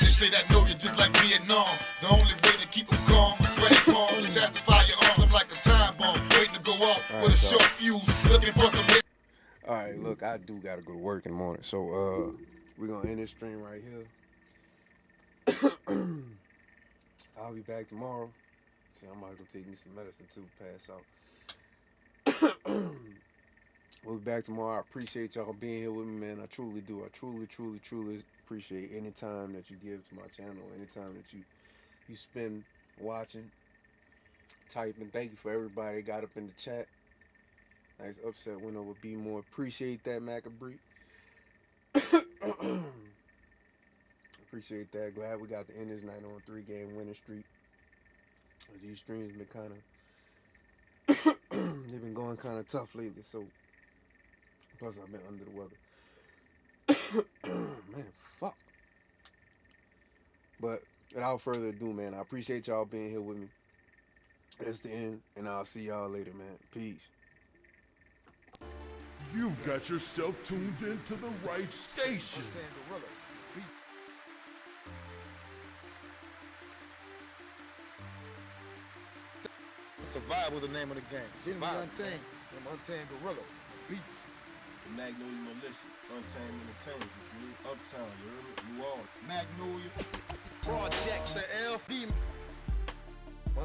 They say that know you just like Vietnam. The only way to keep them calm is sweaty palms. Just to fire your arms up like a time bomb. Waiting to go off with a short fuse. Looking for some... Alright, look, I do gotta go to work in the morning. So we're gonna end this stream right here. I'll be back tomorrow. See, I'm about to go take me some medicine too, pass out. We'll be back tomorrow. I appreciate y'all being here with me, man. I truly do. I truly appreciate any time that you give to my channel, any time that you spend watching, typing. Thank you for everybody that got up in the chat. Nice upset win over B More. Appreciate that, Macabre. Appreciate that. Glad we got to end this night on a 3-game winning streak. These streams been kind of they've been going kind of tough lately, so plus I've been under the weather. Man, fuck. But without further ado, man, I appreciate y'all being here with me. That's the end, and I'll see y'all later, man. Peace. You've got yourself tuned into the right station. Survive was the name of the game. Then we Untamed. Them Untamed Gorilla. Beats. The Magnolia Militia. Untamed Entertainment. You Uptown, you heard me? New Orleans. Magnolia. Projects. The LB.